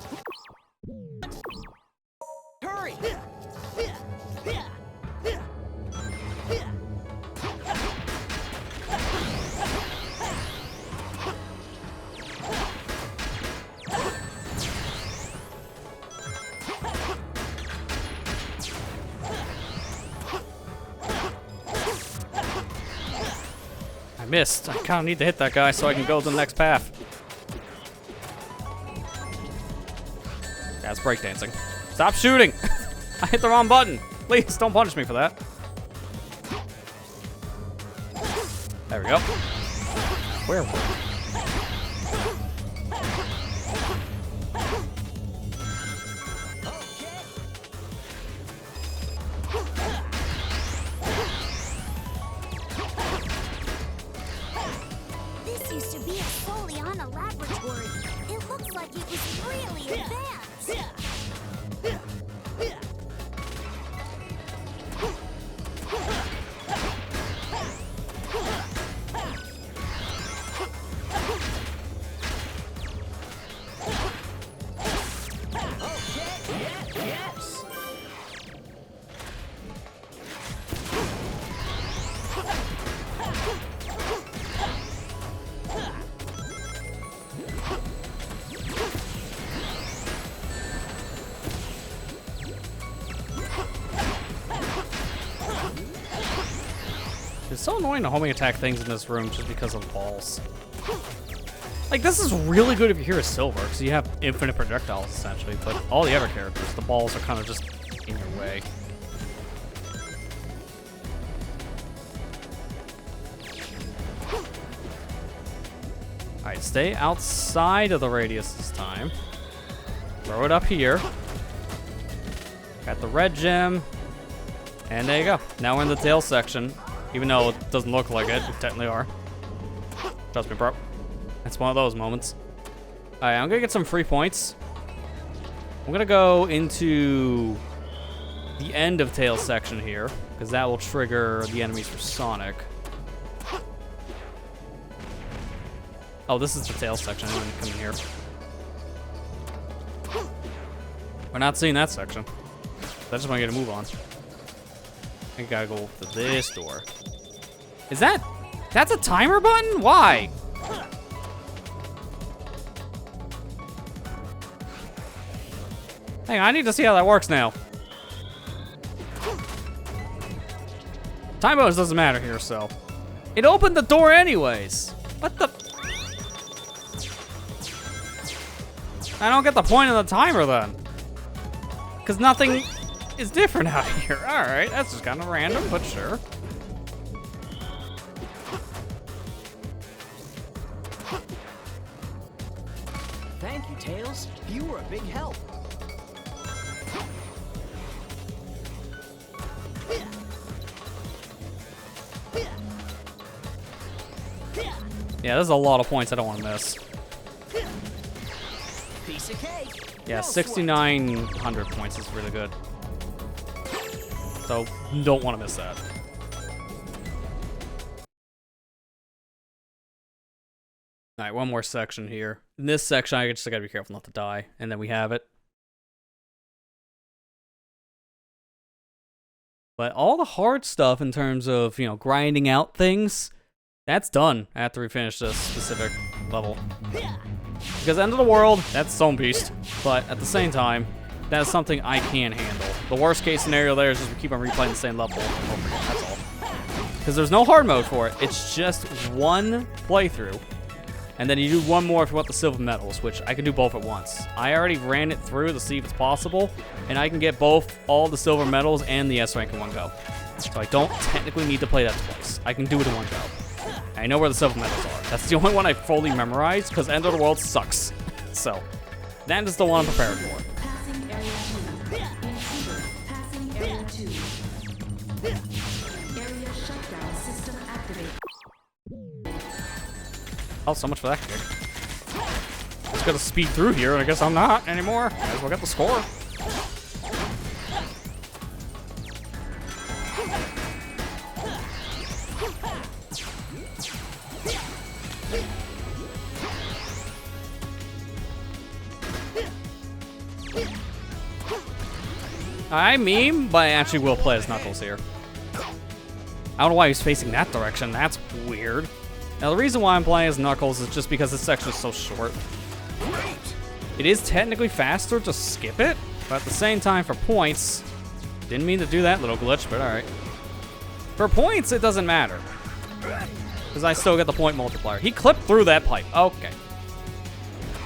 Hurry. I missed. I kind of need to hit that guy so I can go to the next path. That's breakdancing. Stop shooting! I hit the wrong button. Please don't punish me for that. There we go. Where were we? This used to be a Soliana laboratory. It looks like it was really advanced. Yes. It's so annoying to homing attack things in this room just because of balls. Like, this is really good if you hear a silver, because you have infinite projectiles, essentially, but all the other characters, the balls are kind of just in your way. Alright, stay outside of the radius this time. Throw it up here. Got the red gem. And there you go. Now we're in the tail section. Even though it doesn't look like it, we technically are. Trust me, bro. It's one of those moments. Alright, I'm gonna get some free points. I'm gonna go into the end of tail section here, because that will trigger the enemies for Sonic. Oh, this is the tail section. I'm gonna come in here. We're not seeing that section. I just want to get a move on. I gotta go to this door. Is that's a timer button? Why? Hang on, I need to see how that works now. Time bonus doesn't matter here, so. It opened the door anyways. What the? I don't get the point of the timer then. Because nothing is different out here. Alright, that's just kind of random, but sure. Thank you, Tails. You were a big help. Yeah, there's a lot of points I don't want to miss. Piece of cake. Yeah, No sweat. 6,900 points is really good. So, don't want to miss that. Alright, one more section here. In this section, I just gotta be careful not to die. And then we have it. But all the hard stuff in terms of, you know, grinding out things, that's done after we finish this specific level. Because End of the World, that's Stone Beast. But at the same time, that's something I can handle. The worst case scenario there is just we keep on replaying the same level over again, that's all. Because there's no hard mode for it. It's just one playthrough. And then you do one more if you want the silver medals, which I can do both at once. I already ran it through to see if it's possible, and I can get both all the silver medals and the S rank in one go. So I don't technically need to play that twice. I can do it in one go. I know where the silver medals are. That's the only one I fully memorized, because End of the World sucks. So, that is the one I'm prepared for. Passing area 2. Intruder. Passing area 2. Area shutdown system activated. Oh, so much for that kick. Just gotta speed through here, and I guess I'm not anymore. Might as well get the score. I meme, but I actually will play as Knuckles here. I don't know why he's facing that direction. That's weird. Now, the reason why I'm playing as Knuckles is just because this section is so short. It is technically faster to skip it, but at the same time, for points, didn't mean to do that little glitch, but alright. For points, it doesn't matter. Because I still get the point multiplier. He clipped through that pipe. Okay.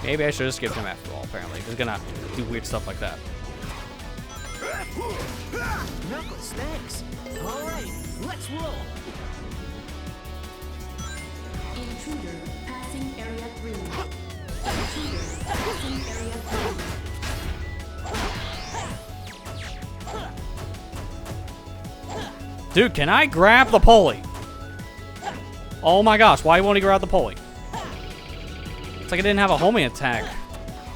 Maybe I should have skipped him after all, apparently. He's gonna do weird stuff like that. Knuckles, thanks. All right, let's roll. Intruder. Passing area 3. Intruder. Passing area 3. Dude, can I grab the pulley? Oh my gosh, why won't he grab the pulley? It's like I didn't have a homing attack,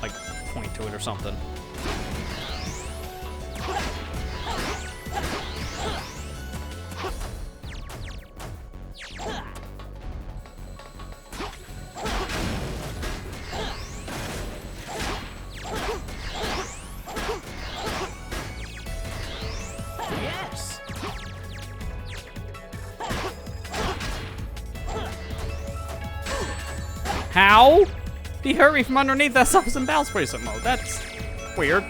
like, point to it or something. Yes. How? He hurt me from underneath that stuff in Bounce Bracelet mode. That's weird.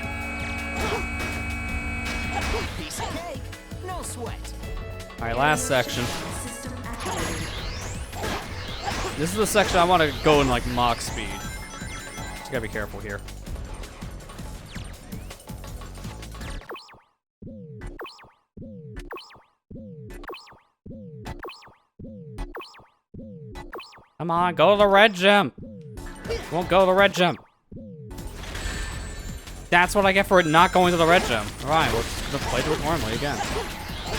Piece of cake. No sweat. Alright, last section. System activated. This is the section I want to go in like Mach speed. Just gotta be careful here. Come on, go to the red gem. Won't go to the red gem. That's what I get for it not going to the red gem. Alright, we'll just play through it normally again.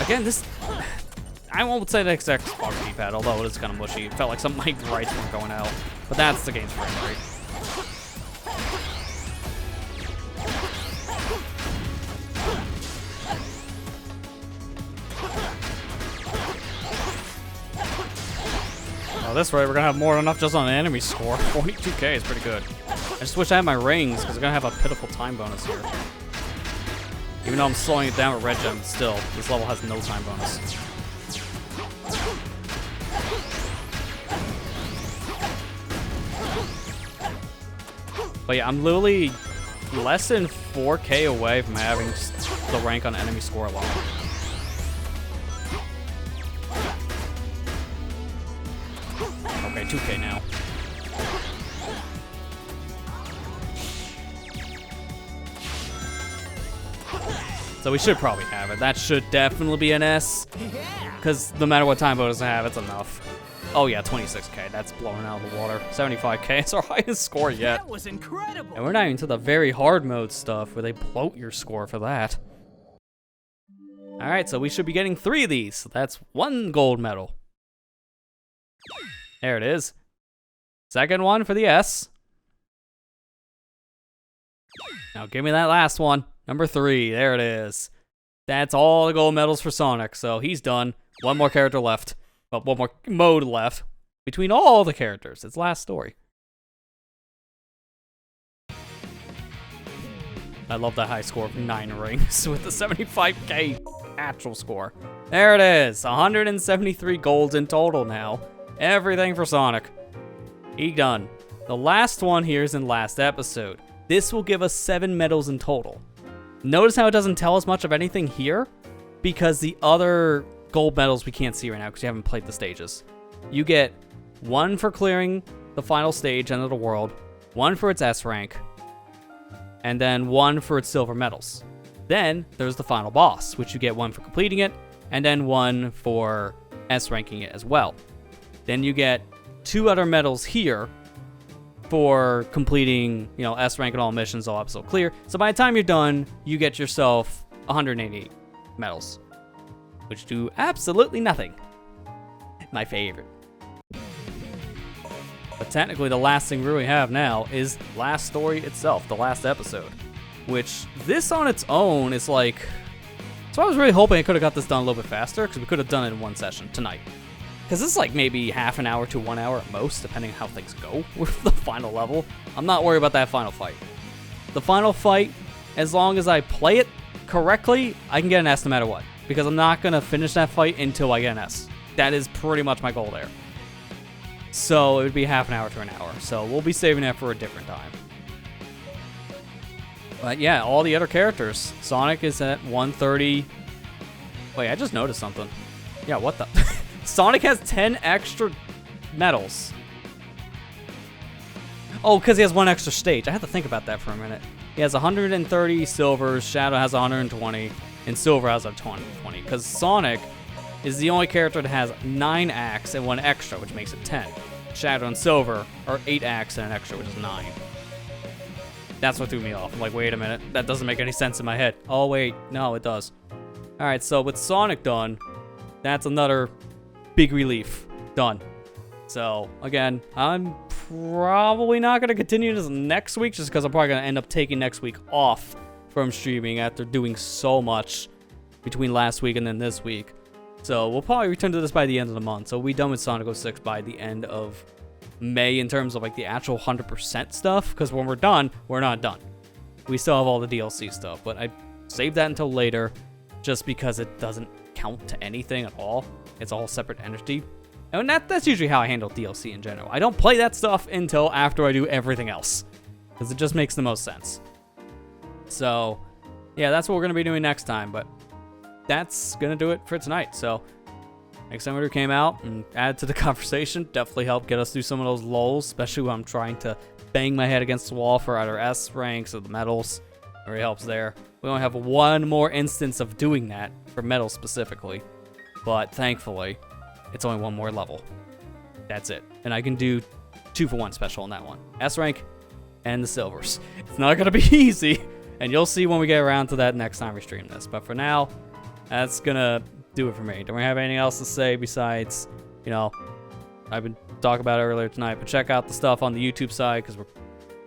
Again, this... I won't say the exact Xbox D-pad, although it is kind of mushy. It felt like some of my rights weren't going out. But that's the game's frame rate. Oh, this way we're gonna have more than enough just on an enemy score. 42k is pretty good. I just wish I had my rings, because we're gonna have a pitiful time bonus here. Even though I'm slowing it down with red gem, still, this level has no time bonus. But yeah, I'm literally less than 4k away from having just the rank on enemy score alone. Okay, 2k now. So we should probably have it. That should definitely be an S. Yeah. Because no matter what time bonus I have, it's enough. Oh yeah, 26k. That's blowing out of the water. 75k. It's our highest score yet. That was incredible. And we're not even to the very hard mode stuff where they bloat your score for that. Alright, so we should be getting 3 of these. So that's 1 gold medal. There it is. Second one for the S. Now give me that last one. Number 3. There it is. That's all the gold medals for Sonic. So he's done. One more character left. Well, one more mode left. Between all the characters. It's last story. I love that high score of 9 rings with the 75k actual score. There it is. 173 golds in total now. Everything for Sonic. He done. The last one here is in last episode. This will give us 7 medals in total. Notice how it doesn't tell us much of anything here? Because the other gold medals we can't see right now because you haven't played the stages. You get 1 for clearing the final stage, End of the World, 1 for its S rank, and then 1 for its silver medals. Then there's the final boss, which you get 1 for completing it, and then 1 for S ranking it as well. Then you get 2 other medals here for completing, S rank and all missions, all episode clear. So by the time you're done, you get yourself 188 medals, which do absolutely nothing. My favorite. But technically, the last thing we really have now is last story itself, the last episode, which this on its own is like. So I was really hoping I could have got this done a little bit faster because we could have done it in one session tonight. Because this is like maybe half an hour to 1 hour at most, depending on how things go with the final level. I'm not worried about that final fight. The final fight, as long as I play it correctly, I can get an S no matter what. Because I'm not going to finish that fight until I get an S. That is pretty much my goal there. So it would be half an hour to an hour. So we'll be saving that for a different time. But yeah, all the other characters. Sonic is at 130. Wait, I just noticed something. Yeah, what the? Sonic has 10 extra medals. Oh, because he has 1 extra stage. I had to think about that for a minute. He has 130 silvers, Shadow has 120, and Silver has a 20. Because Sonic is the only character that has 9 acts and 1 extra, which makes it 10. Shadow and Silver are 8 acts and an extra, which is 9. That's what threw me off. I'm like, wait a minute. That doesn't make any sense in my head. Oh, wait. No, it does. Alright, so with Sonic done, that's another big relief. Done. So, again, I'm probably not going to continue this next week just because I'm probably going to end up taking next week off from streaming after doing so much between last week and then this week. So, we'll probably return to this by the end of the month. So, we'll be done with Sonic 06 by the end of May in terms of like the actual 100% stuff, because when we're done, we're not done. We still have all the DLC stuff, but I saved that until later just because it doesn't count to anything at all. It's all separate entity. And that's usually how I handle DLC in general. I don't play that stuff until after I do everything else, because it just makes the most sense. So, yeah, that's what we're going to be doing next time, but that's going to do it for tonight. So, next time we came out and add to the conversation, definitely help get us through some of those lulls, especially when I'm trying to bang my head against the wall for either S ranks or the medals. It really helps there. We only have 1 more instance of doing that for medals specifically, but thankfully, it's only 1 more level. That's it. And I can do 2-for-1 special on that one. S rank and the silvers. It's not going to be easy, and you'll see when we get around to that next time we stream this. But for now, that's going to do it for me. Don't we have anything else to say besides, I've been talking about it earlier tonight, but check out the stuff on the YouTube side because we're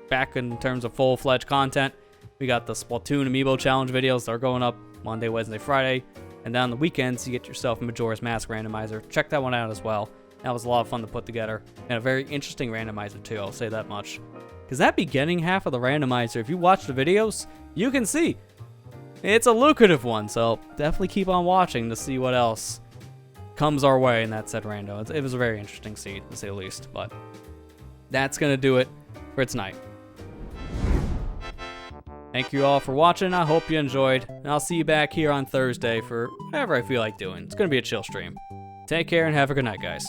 back in terms of full-fledged content. We got the Splatoon Amiibo Challenge videos that are going up Monday, Wednesday, Friday. And then on the weekends, you get yourself a Majora's Mask randomizer. Check that one out as well. That was a lot of fun to put together. And a very interesting randomizer, too. I'll say that much. Because that beginning half of the randomizer, if you watch the videos, you can see. It's a lucrative one. So definitely keep on watching to see what else comes our way in that said rando. It was a very interesting scene, to say the least. But that's going to do it for tonight. Thank you all for watching. I hope you enjoyed. And I'll see you back here on Thursday for whatever I feel like doing. It's going to be a chill stream. Take care and have a good night, guys.